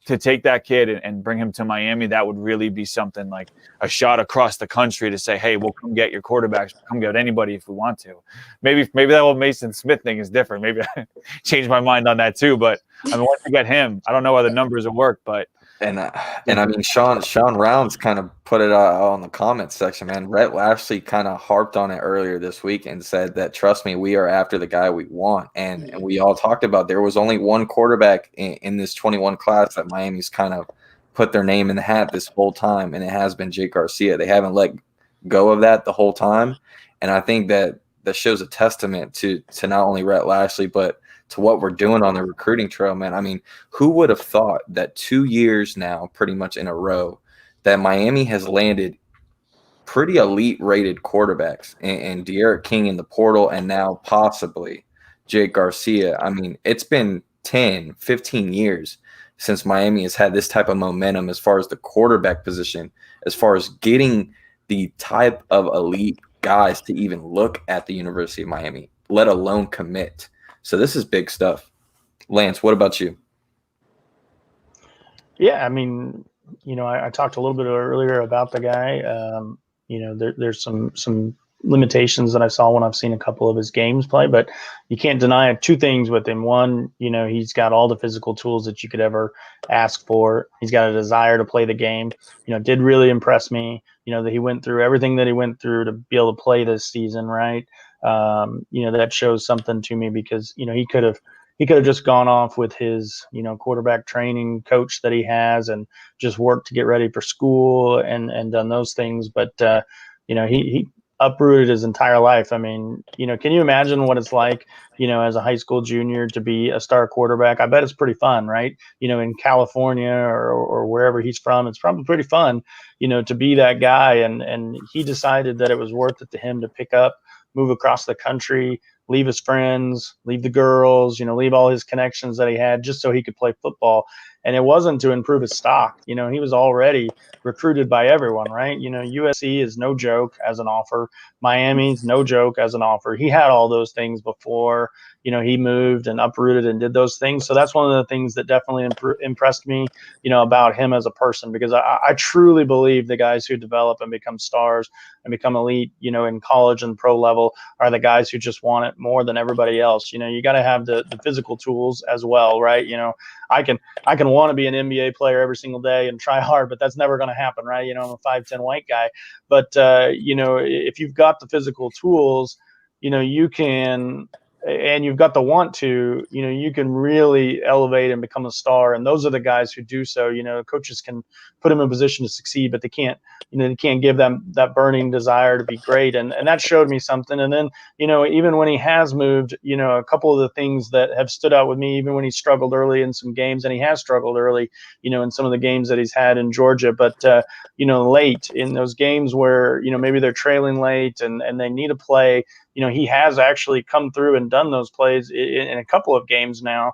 To take that kid and bring him to Miami, that would really be something like a shot across the country to say, hey, we'll come get your quarterbacks, we'll come get anybody if we want to. Maybe that whole Mason Smith thing is different. Maybe I changed my mind on that too. But I mean, once you get him, I don't know how the numbers will work, but And I mean, Sean Rounds kind of put it on the comments section, man. Rhett Lashley kind of harped on it earlier this week and said that, trust me, we are after the guy we want. And we all talked about there was only one quarterback in this 21 class that Miami's kind of put their name in the hat this whole time, and it has been Jake Garcia. They haven't let go of that the whole time. And I think that shows a testament to not only Rhett Lashley, but to what we're doing on the recruiting trail, man. I mean, who would have thought that 2 years now, pretty much in a row, that Miami has landed pretty elite rated quarterbacks and Derek King in the portal and now possibly Jake Garcia. I mean, it's been 10, 15 years since Miami has had this type of momentum as far as the quarterback position, as far as getting the type of elite guys to even look at the University of Miami. let alone commit. So this is big stuff. Lance, what about you? Yeah, I mean, I talked a little bit earlier about the guy. There's some limitations that I saw when I've seen a couple of his games play, but you can't deny two things with him. One, he's got all the physical tools that you could ever ask for. He's got a desire to play the game. Did really impress me, that he went through everything that he went through to be able to play this season, right? That shows something to me because, he could have just gone off with his, quarterback training coach that he has and just worked to get ready for school and done those things. But, he uprooted his entire life. I mean, can you imagine what it's like, as a high school junior to be a star quarterback? I bet it's pretty fun, right? In California or wherever he's from, it's probably pretty fun, to be that guy. And he decided that it was worth it to him to pick up, move across the country, leave his friends, leave the girls, leave all his connections that he had just so he could play football. And it wasn't to improve his stock. He was already recruited by everyone, right? USC is no joke as an offer. Miami's no joke as an offer. He had all those things before, he moved and uprooted and did those things. So that's one of the things that definitely impressed me, about him as a person, because I truly believe the guys who develop and become stars and become elite, in college and pro level are the guys who just want it more than everybody else. You got to have the physical tools as well, right? I can want to be an NBA player every single day and try hard, but that's never going to happen, right? I'm a 5'10" white guy, but if you've got the physical tools, you can, and you've got the want to, you can really elevate and become a star. And those are the guys who do so. Coaches can put them in a position to succeed, but they can't give them that burning desire to be great. And that showed me something. And then, even when he has moved, a couple of the things that have stood out with me, even when he struggled early in some games, and he has struggled early, in some of the games that he's had in Georgia, but, late in those games where, maybe they're trailing late and they need a play, he has actually come through and done those plays in a couple of games now.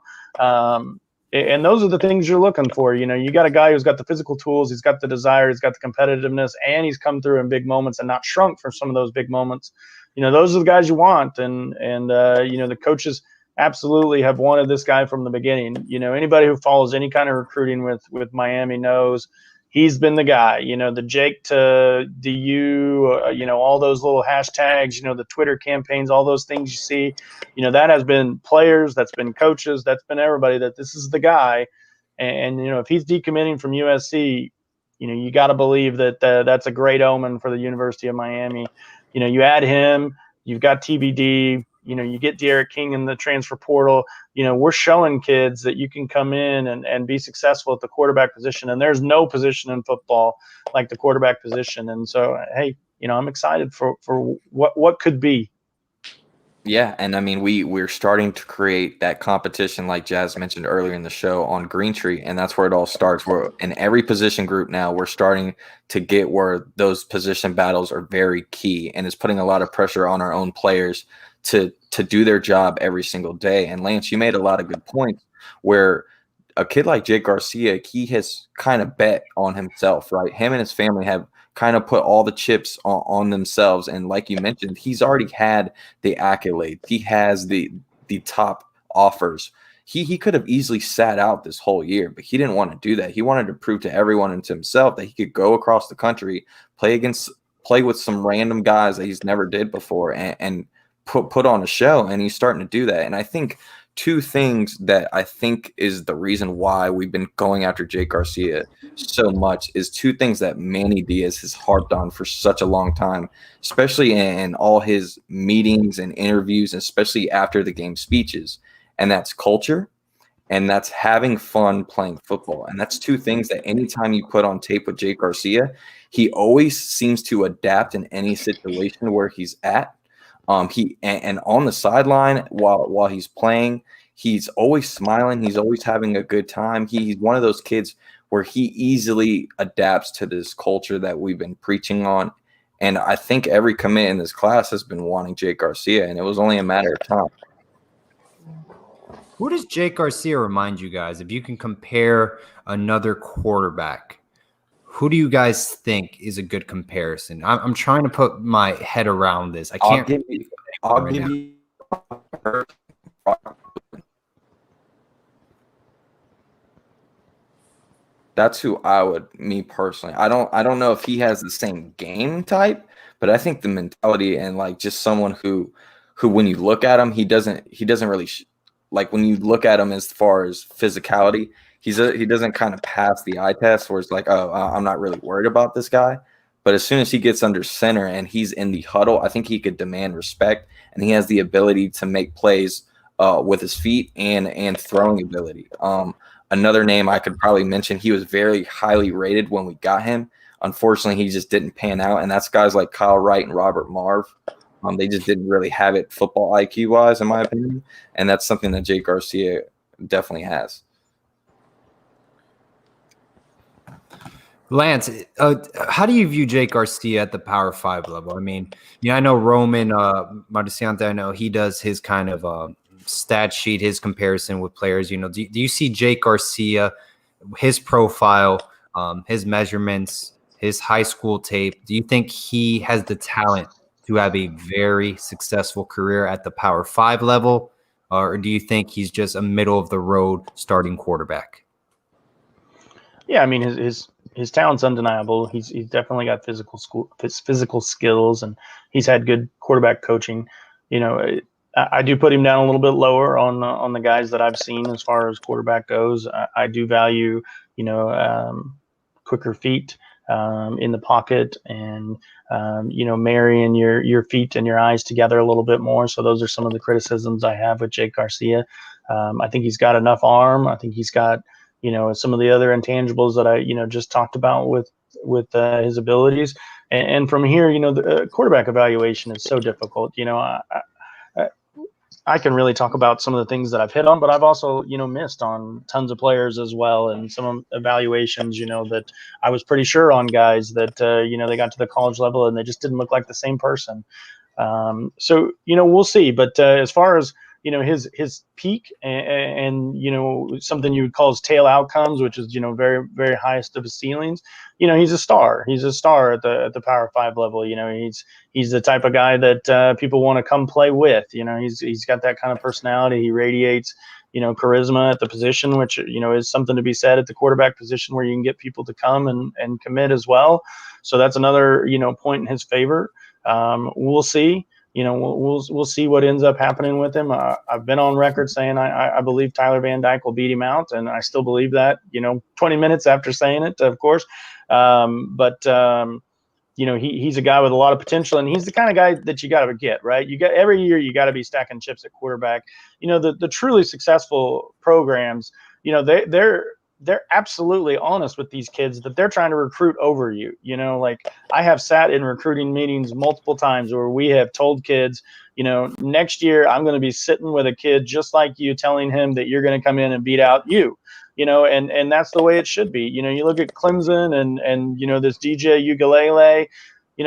And those are the things you're looking for. You got a guy who's got the physical tools, he's got the desire, he's got the competitiveness, and he's come through in big moments and not shrunk from some of those big moments. Those are the guys you want. And the coaches absolutely have wanted this guy from the beginning. Anybody who follows any kind of recruiting with Miami knows he's been the guy, the Jake to DU, all those little hashtags, the Twitter campaigns, all those things you see, that has been players, that's been coaches, that's been everybody, that this is the guy. And if he's decommitting from USC, you got to believe that that's a great omen for the University of Miami. You add him, you've got TBD, you get D'Eriq King in the transfer portal. We're showing kids that you can come in and be successful at the quarterback position. And there's no position in football like the quarterback position. And so, hey, I'm excited for what could be. Yeah, and I mean, we're starting to create that competition, like Jazz mentioned earlier in the show, on Green Tree, and that's where it all starts. We're in every position group now. We're starting to get where those position battles are very key, and it's putting a lot of pressure on our own players to do their job every single day. And Lance, you made a lot of good points where a kid like Jake Garcia, he has kind of bet on himself, right? Him and his family have kind of put all the chips on themselves. And like you mentioned, he's already had the accolades. He has the top offers. He could have easily sat out this whole year, but he didn't want to do that. He wanted to prove to everyone and to himself that he could go across the country, play with some random guys that he's never did before and put on a show. And he's starting to do that. And I think two things that I think is the reason why we've been going after Jake Garcia so much is two things that Manny Diaz has harped on for such a long time, especially in all his meetings and interviews, especially after the game speeches. And that's culture, and that's having fun playing football. And that's two things that anytime you put on tape with Jake Garcia, he always seems to adapt in any situation where he's at. He on the sideline while he's playing, he's always smiling. He's always having a good time. He's one of those kids where he easily adapts to this culture that we've been preaching on. And I think every commit in this class has been wanting Jake Garcia, and it was only a matter of time. Who does Jake Garcia remind you guys? If you can compare another quarterback, who do you guys think is a good comparison? I'm trying to put my head around this. I can't. I'll give you That's who I would, me personally. I don't know if he has the same game type, but I think the mentality and like just someone who when you look at him, he doesn't really like when you look at him as far as physicality, he doesn't kind of pass the eye test where it's like, oh, I'm not really worried about this guy. But as soon as he gets under center and he's in the huddle, I think he could demand respect, and he has the ability to make plays with his feet and throwing ability. Another name I could probably mention, he was very highly rated when we got him. Unfortunately, he just didn't pan out, and that's guys like Kyle Wright and Robert Marv. They just didn't really have it football IQ-wise, in my opinion, and that's something that Jake Garcia definitely has. Lance, how do you view Jake Garcia at the Power 5 level? I mean, I know Roman Marciante, I know he does his kind of stat sheet, his comparison with players. Do you see Jake Garcia, his profile, his measurements, his high school tape? Do you think he has the talent to have a very successful career at the Power 5 level? Or do you think he's just a middle of the road starting quarterback? Yeah, I mean, his talent's undeniable. He's definitely got physical skills, and he's had good quarterback coaching. I do put him down a little bit lower on the guys that I've seen as far as quarterback goes. I do value, quicker feet in the pocket, and marrying your feet and your eyes together a little bit more. So those are some of the criticisms I have with Jake Garcia. I think he's got enough arm. I think he's got some of the other intangibles that I just talked about with his abilities. And from here, the quarterback evaluation is so difficult. I can really talk about some of the things that I've hit on, but I've also, missed on tons of players as well. And some evaluations, that I was pretty sure on guys that, they got to the college level and they just didn't look like the same person. So, we'll see. But as far as, his peak and something you would call his tail outcomes, which is, very, very highest of his ceilings, he's a star. He's a star at the Power 5 level. He's the type of guy that people want to come play with. He's got that kind of personality. He radiates, charisma at the position, which, is something to be said at the quarterback position where you can get people to come and commit as well. So that's another, point in his favor. We'll see. We'll see what ends up happening with him. I've been on record saying I believe Tyler Van Dyke will beat him out, and I still believe that. 20 minutes after saying it, of course. He's a guy with a lot of potential, and he's the kind of guy that you got to get right. Every year you got to be stacking chips at quarterback. The truly successful programs, they're absolutely honest with these kids that they're trying to recruit over you. Like I have sat in recruiting meetings multiple times where we have told kids, next year I'm going to be sitting with a kid just like you, telling him that you're going to come in and beat out you, and that's the way it should be. You look at Clemson and this DJ Ugalele,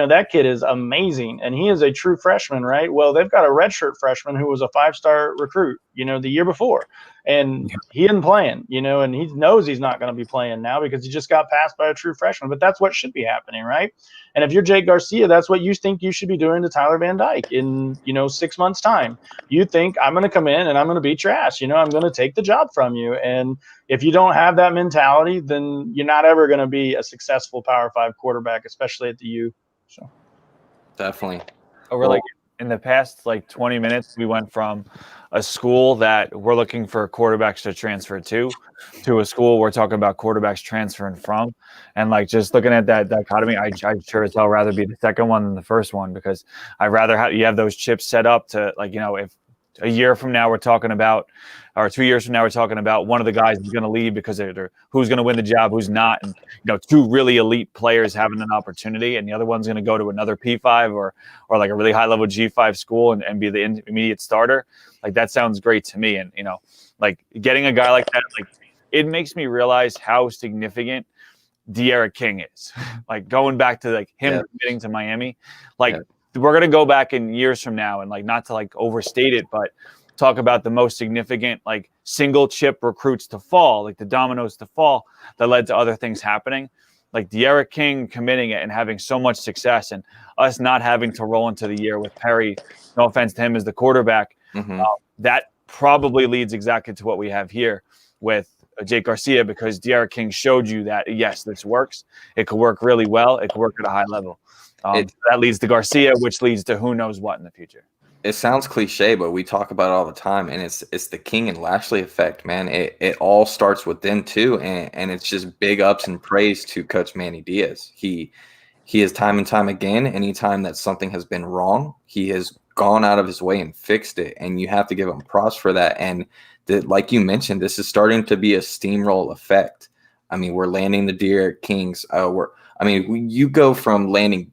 that kid is amazing, and he is a true freshman, right? Well, they've got a redshirt freshman who was a 5-star recruit, the year before, and he isn't playing, and he knows he's not going to be playing now because he just got passed by a true freshman. But that's what should be happening, right? And if you're Jake Garcia, that's what you think you should be doing to Tyler Van Dyke in 6 months' time. You think I'm going to come in and I'm going to beat your ass. I'm going to take the job from you. And if you don't have that mentality, then you're not ever going to be a successful Power 5 quarterback, especially at the U. So definitely. Over like in the past 20 minutes, we went from a school that we're looking for quarterbacks to transfer to a school we're talking about quarterbacks transferring from. And just looking at that dichotomy, I'd sure as hell rather be the second one than the first one, because I'd rather you have those chips set up to if a year from now we're talking about, or 2 years from now we're talking about one of the guys is going to leave because they're who's going to win the job, who's not, and two really elite players having an opportunity, and the other one's going to go to another P5 or like a really high level G5 school and be the immediate starter. That sounds great to me. And getting a guy like that, it makes me realize how significant De'Aaron King is. Going back to him committing to Miami, we're going to go back in years from now and not to overstate it, but talk about the most significant single chip recruits to fall, the dominoes to fall that led to other things happening. De'Aaron King committing it and having so much success, and us not having to roll into the year with Perry, no offense to him as the quarterback, That probably leads exactly to what we have here with Jake Garcia, because D'Eriq King showed you that, yes, this works. It could work really well. It could work at a high level. That leads to Garcia, which leads to who knows what in the future. It sounds cliche, but we talk about it all the time, and it's the King and Lashley effect, man. It all starts with them too, and it's just big ups and praise to Coach Manny Diaz. He has time and time again, anytime that something has been wrong, he has gone out of his way and fixed it, and you have to give him props for that. And like you mentioned, this is starting to be a steamroll effect. I mean, we're landing the D'Eriq Kings. You go from landing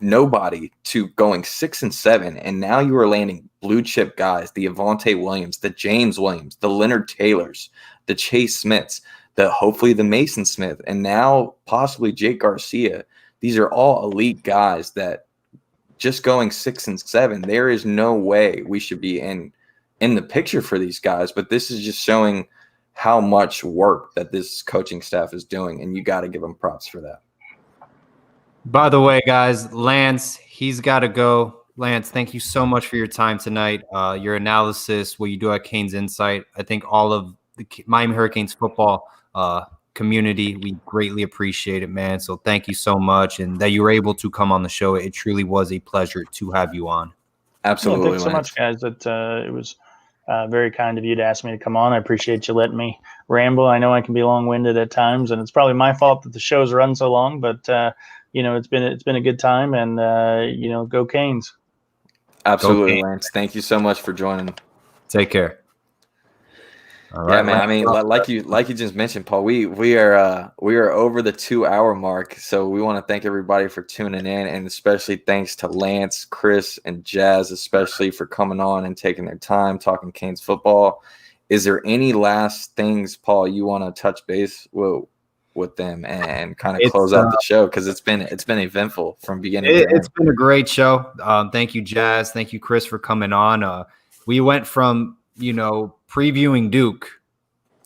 nobody to going 6 and 7, and now you are landing blue chip guys, the Avonte Williams, the James Williams, the Leonard Taylors, the Chase Smiths, hopefully the Mason Smith, and now possibly Jake Garcia. These are all elite guys that just going 6 and 7, there is no way we should be in the picture for these guys. But this is just showing how much work that this coaching staff is doing, and you got to give them props for that. By the way, guys, Lance, he's got to go. Lance, thank you so much for your time tonight. Your analysis, what you do at Canes Insight. I think all of the Miami Hurricanes football community, we greatly appreciate it, man. So thank you so much. And that you were able to come on the show. It truly was a pleasure to have you on. Absolutely. Yeah, thanks so much, guys. It was very kind of you to ask me to come on. I appreciate you letting me ramble. I know I can be long-winded at times, and it's probably my fault that the show's run so long, but it's been a good time, and go Canes. Absolutely, go Lance. Thank you so much for joining. Take care. All right, man. I mean, like you just mentioned, Paul, we are over the 2-hour mark, so we want to thank everybody for tuning in, and especially thanks to Lance, Chris, and Jazz, especially for coming on and taking their time talking Canes football. Is there any last things, Paul, you want to touch base with them and kind of close out the show, because it's been eventful from beginning to end? It's been a great show. Thank you, Jazz. Thank you, Chris, for coming on. We went from previewing Duke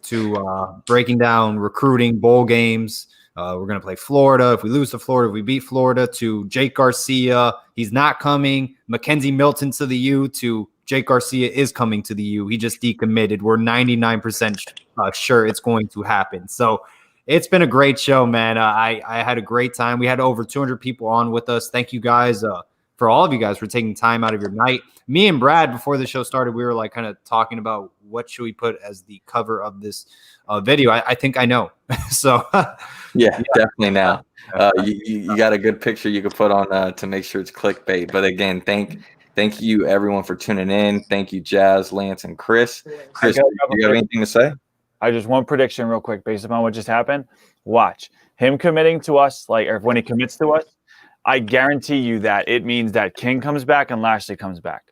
to breaking down recruiting, bowl games. We're going to play Florida. If we lose to Florida, if we beat Florida, to Jake Garcia, he's not coming. Mackenzie Milton to the U, to Jake Garcia is coming to the U. He just decommitted. We're 99% sure it's going to happen. So it's been a great show, man. I had a great time. We had over 200 people on with us. Thank you guys, for all of you guys, for taking time out of your night. Me and Brad, before the show started, we were like kind of talking about what should we put as the cover of this video. I think I know. So yeah, definitely now. You got a good picture you could put on to make sure it's clickbait. But again, thank you everyone for tuning in. Thank you, Jazz, Lance, and Chris. Chris, do you have anything to say? I just one prediction real quick based upon what just happened. Watch him committing to us, or when he commits to us, I guarantee you that it means that King comes back and Lashley comes back,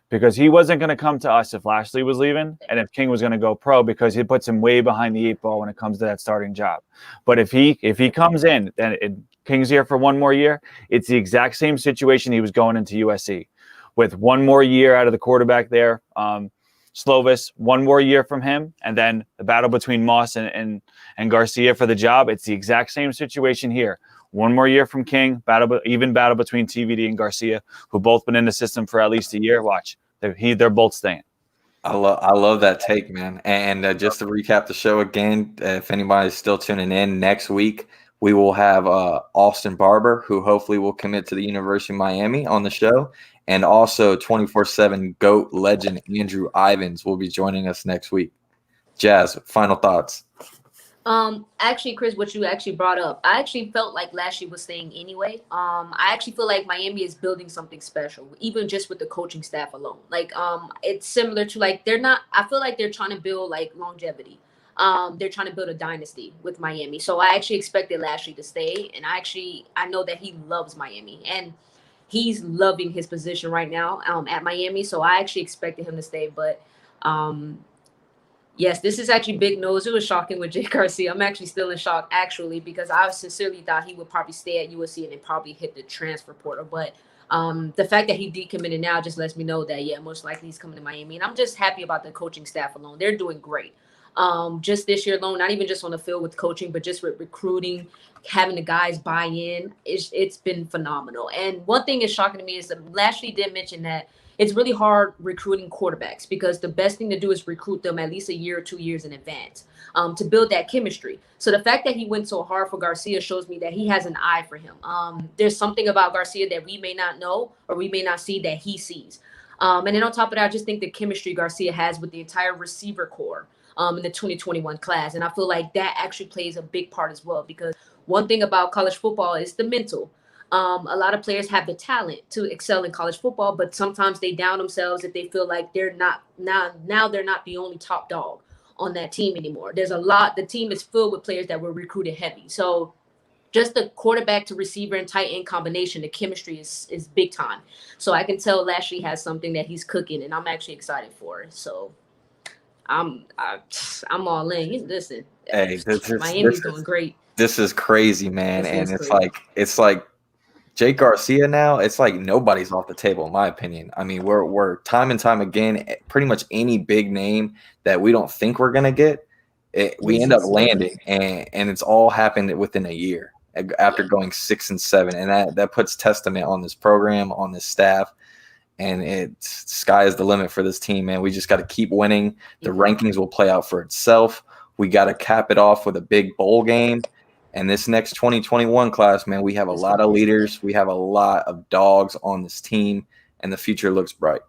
because he wasn't going to come to us if Lashley was leaving and if King was going to go pro, because he puts him way behind the 8 ball when it comes to that starting job. But if he comes in and King's here for one more year, it's the exact same situation he was going into USC with one more year out of the quarterback there. Slovis, one more year from him, and then the battle between Moss and Garcia for the job. It's the exact same situation here. One more year from King, even battle between TVD and Garcia, who both been in the system for at least a year. Watch, they're both staying. I love that take, man. And just to recap the show again, if anybody's still tuning in, next week we will have Austin Barber, who hopefully will commit to the University of Miami, on the show. And also 24/7 GOAT legend Andrew Ivins will be joining us next week. Jazz, final thoughts. Actually, Chris, what you actually brought up, I actually felt like Lashley was staying anyway. I actually feel like Miami is building something special, even just with the coaching staff alone. Like, it's similar to I feel like they're trying to build longevity. They're trying to build a dynasty with Miami. So I actually expected Lashley to stay, and I know that he loves Miami, and he's loving his position right now at Miami. So I actually expected him to stay, but yes, this is actually big news. It was shocking with Jake Garcia. I'm actually still in shock, actually, because I sincerely thought he would probably stay at USC and then probably hit the transfer portal. But the fact that he decommitted now just lets me know that, yeah, most likely he's coming to Miami. And I'm just happy about the coaching staff alone. They're doing great. Just this year alone, not even just on the field with coaching, but just with recruiting, having the guys buy in, it's been phenomenal. And one thing is shocking to me is that Lashley did mention that it's really hard recruiting quarterbacks because the best thing to do is recruit them at least a year or 2 years in advance to build that chemistry. So the fact that he went so hard for Garcia shows me that he has an eye for him. There's something about Garcia that we may not know or we may not see that he sees. And then on top of that, I just think the chemistry Garcia has with the entire receiver core in the 2021 class. And I feel like that actually plays a big part as well, because one thing about college football is the mental. A lot of players have the talent to excel in college football, but sometimes they down themselves if they feel like they're not now they're not the only top dog on that team anymore. There's a lot. The team is filled with players that were recruited heavy. So just the quarterback to receiver and tight end combination, the chemistry is big time. So I can tell Lashley has something that he's cooking, and I'm actually excited for it. So I'm all in. Listen, Hey, Miami's doing great. This is crazy, man. This And is it's like Jake Garcia now, it's like nobody's off the table, in my opinion. I mean, we're time and time again, pretty much any big name that we don't think we're gonna get, we end up landing, and it's all happened within a year after going 6 and 7, and that puts testament on this program, on this staff, and it's sky is the limit for this team, man. We just got to keep winning. The rankings will play out for itself. We got to cap it off with a big bowl game. And this next 2021 class, man, we have a lot of leaders. We have a lot of dogs on this team, and the future looks bright.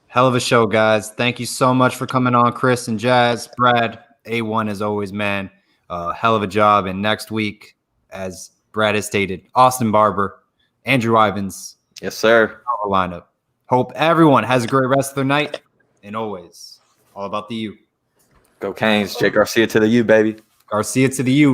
Hell of a show, guys. Thank you so much for coming on, Chris and Jazz. Brad, A1 as always, man. Hell of a job. And next week, as Brad has stated, Austin Barber, Andrew Ivins. Yes, sir. Lineup. Hope everyone has a great rest of their night. And always, all about the U. Go Canes. Jake Garcia to the U, baby. Garcia to the U.